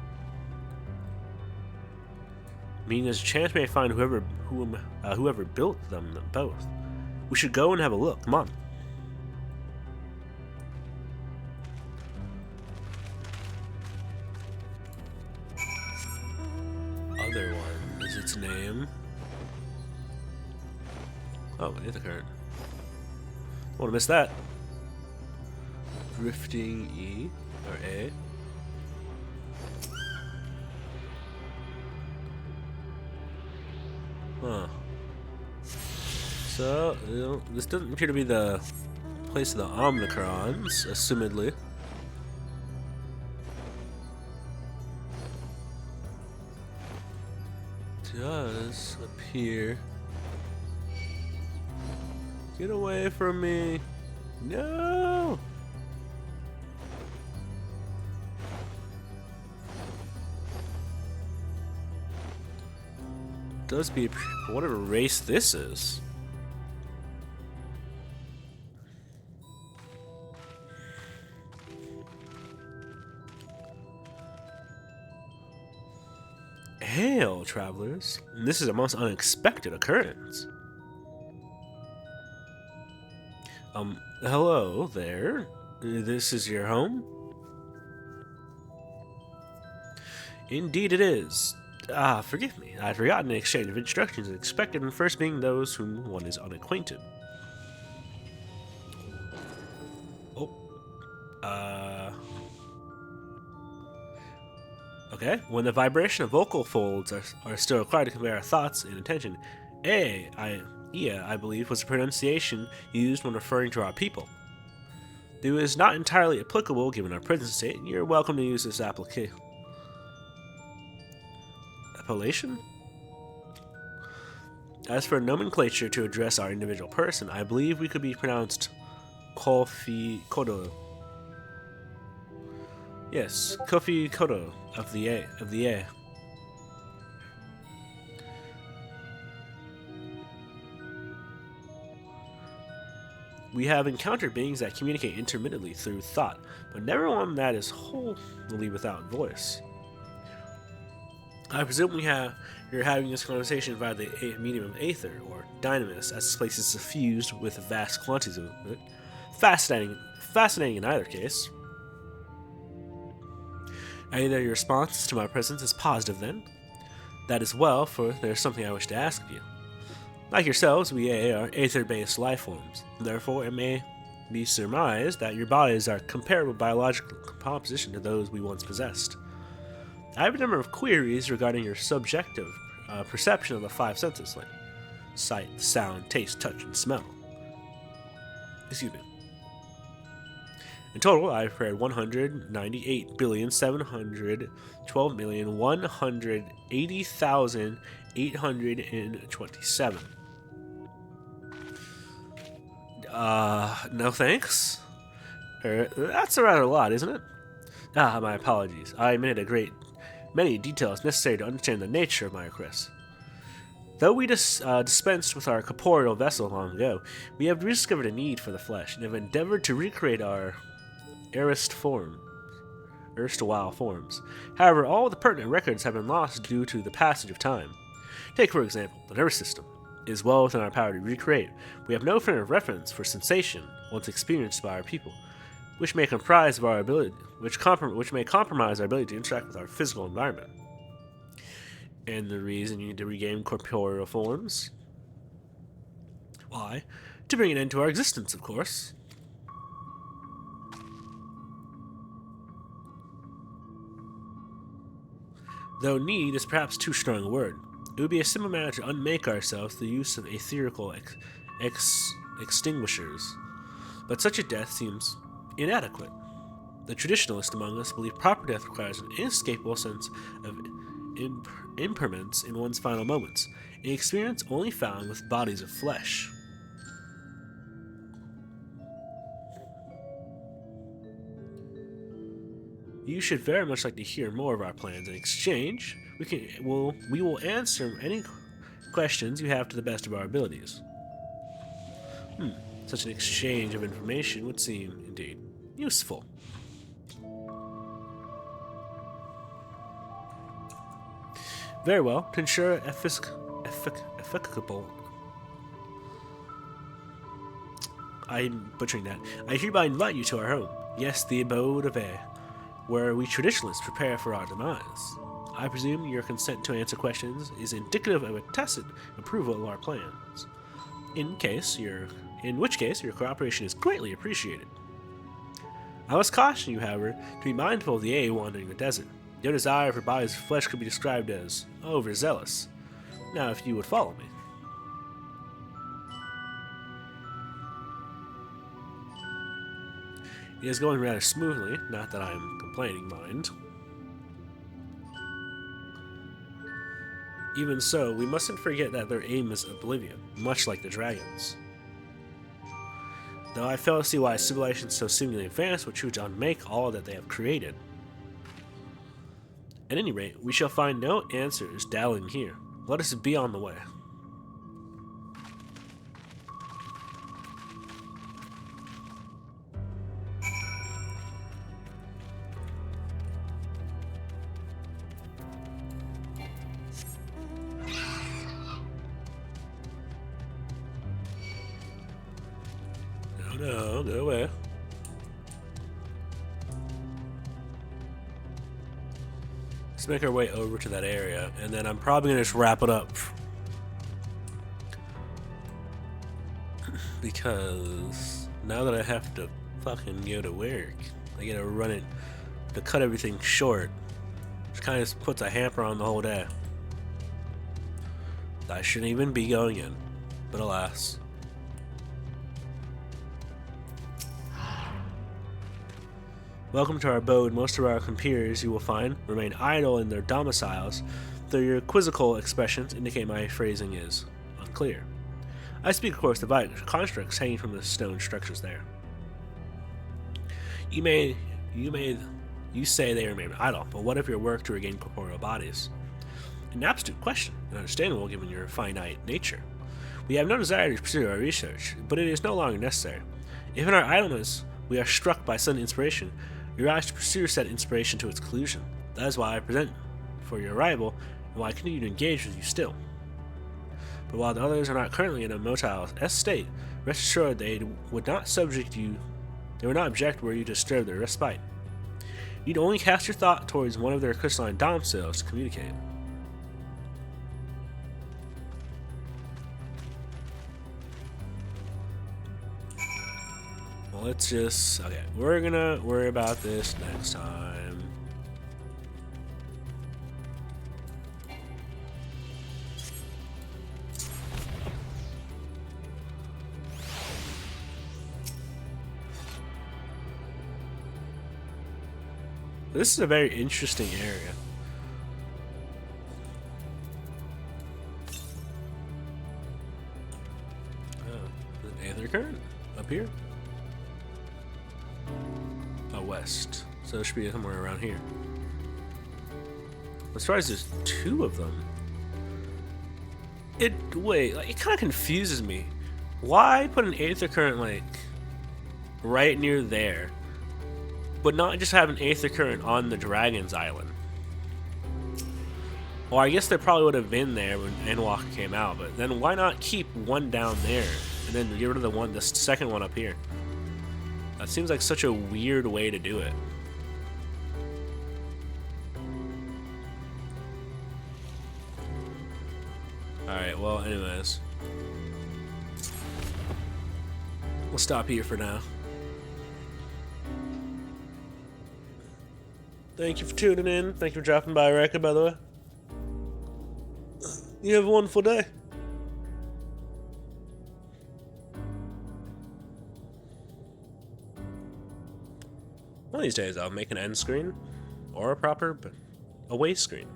Meaning there's a chance we may find whoever built them both. We should go and have a look. Come on. Other one is its name. Oh, it's a current. Don't want to miss that. Drifting E or A. Huh. So, this doesn't appear to be the place of the Omnicrons, assumedly. Does appear. Get away from me! No! Does be whatever race this is. Hail, travelers. This is a most unexpected occurrence. Hello there. This is your home? Indeed it is. Forgive me. I'd forgotten an exchange of instructions expected, and first being those whom one is unacquainted. Okay. When the vibration of vocal folds are still required to convey our thoughts and attention, I believe, was the pronunciation used when referring to our people. It is not entirely applicable given our present state, and you're welcome to use this appellation. As for nomenclature to address our individual person, I believe we could be pronounced Kofi-Kodo. Yes, Kofi-Kodo of the A. We have encountered beings that communicate intermittently through thought, but never one that is wholly without voice. I presume you're having this conversation via the medium of aether, or dynamis, as this place is suffused with vast quantities of it. Fascinating in either case. Either your response to my presence is positive then. That is well, for there's something I wish to ask of you. Like yourselves, we are aether-based life forms. Therefore, it may be surmised that your bodies are comparable biological composition to those we once possessed. I have a number of queries regarding your subjective perception of the five senses, like sight, sound, taste, touch, and smell. Excuse me. In total, I've read 198,712,180,827. No thanks? That's a rather lot, isn't it? My apologies. I omitted many details necessary to understand the nature of my request. Though we dispensed with our corporeal vessel long ago, we have rediscovered a need for the flesh and have endeavored to recreate our erstwhile forms. However, all the pertinent records have been lost due to the passage of time. Take, for example, the nervous system. It is well within our power to recreate. We have no frame of reference for sensation once experienced by our people, which may compromise our ability to interact with our physical environment. And the reason you need to regain corporeal forms? Why? To bring an end to our existence, of course. Though need is perhaps too strong a word. It would be a simple matter to unmake ourselves through the use of etherical extinguishers, but such a death seems inadequate. The traditionalists among us believe proper death requires an inescapable sense of impermanence in one's final moments, an experience only found with bodies of flesh. You should very much like to hear more of our plans. In exchange, we will answer any questions you have to the best of our abilities. Such an exchange of information would seem, indeed, useful. Very well. To ensure efficable... I'm butchering that. I hereby invite you to our home. Yes, the abode of A, where we traditionalists prepare for our demise. I presume your consent to answer questions is indicative of a tacit approval of our plans. In which case your cooperation is greatly appreciated. I must caution you, however, to be mindful of the A wandering the desert. Your desire for bodies of flesh could be described as overzealous. Now, if you would follow me. It is going rather smoothly, not that I am complaining, mind. Even so, we mustn't forget that their aim is oblivion, much like the dragons. Though I fail to see why civilizations so seemingly advanced would choose to unmake all that they have created. At any rate, we shall find no answers dallying here. Let us be on the way. No, go away. Let's make our way over to that area, and then I'm probably gonna just wrap it up. Because now that I have to fucking go to work, I gotta run it to cut everything short. Which kind of puts a hamper on the whole day. I shouldn't even be going in, but alas. Welcome to our abode. Most of our compeers, you will find, remain idle in their domiciles, though your quizzical expressions indicate my phrasing is unclear. I speak, of course, of constructs hanging from the stone structures there. You say they remain idle, but what of your work to regain corporeal bodies? An absolute question, and understandable given your finite nature. We have no desire to pursue our research, but it is no longer necessary. If in our idleness we are struck by sudden inspiration, we rise to pursue said inspiration to its conclusion. That is why I present for your arrival, and why I continue to engage with you still. But while the others are not currently in a motile state, rest assured they would not object were you to disturb their respite. You'd only cast your thought towards one of their crystalline dom cells to communicate. Well, let's just... Okay, we're gonna worry about this next time. This is a very interesting area. Oh, an aether current up here? Oh, west. So it should be somewhere around here. I'm surprised there's two of them. It kind of confuses me. Why put an aether current like right near there? But not just have an aether current on the Dragon's Island. Well, I guess they probably would have been there when Endwalker came out, but then why not keep one down there and then get rid of the second one up here? That seems like such a weird way to do it. Alright, well, anyways. We'll stop here for now. Thank you for tuning in. Thank you for dropping by, Rekka, by the way. You have a wonderful day. One of these days I'll make an end screen or a proper away screen.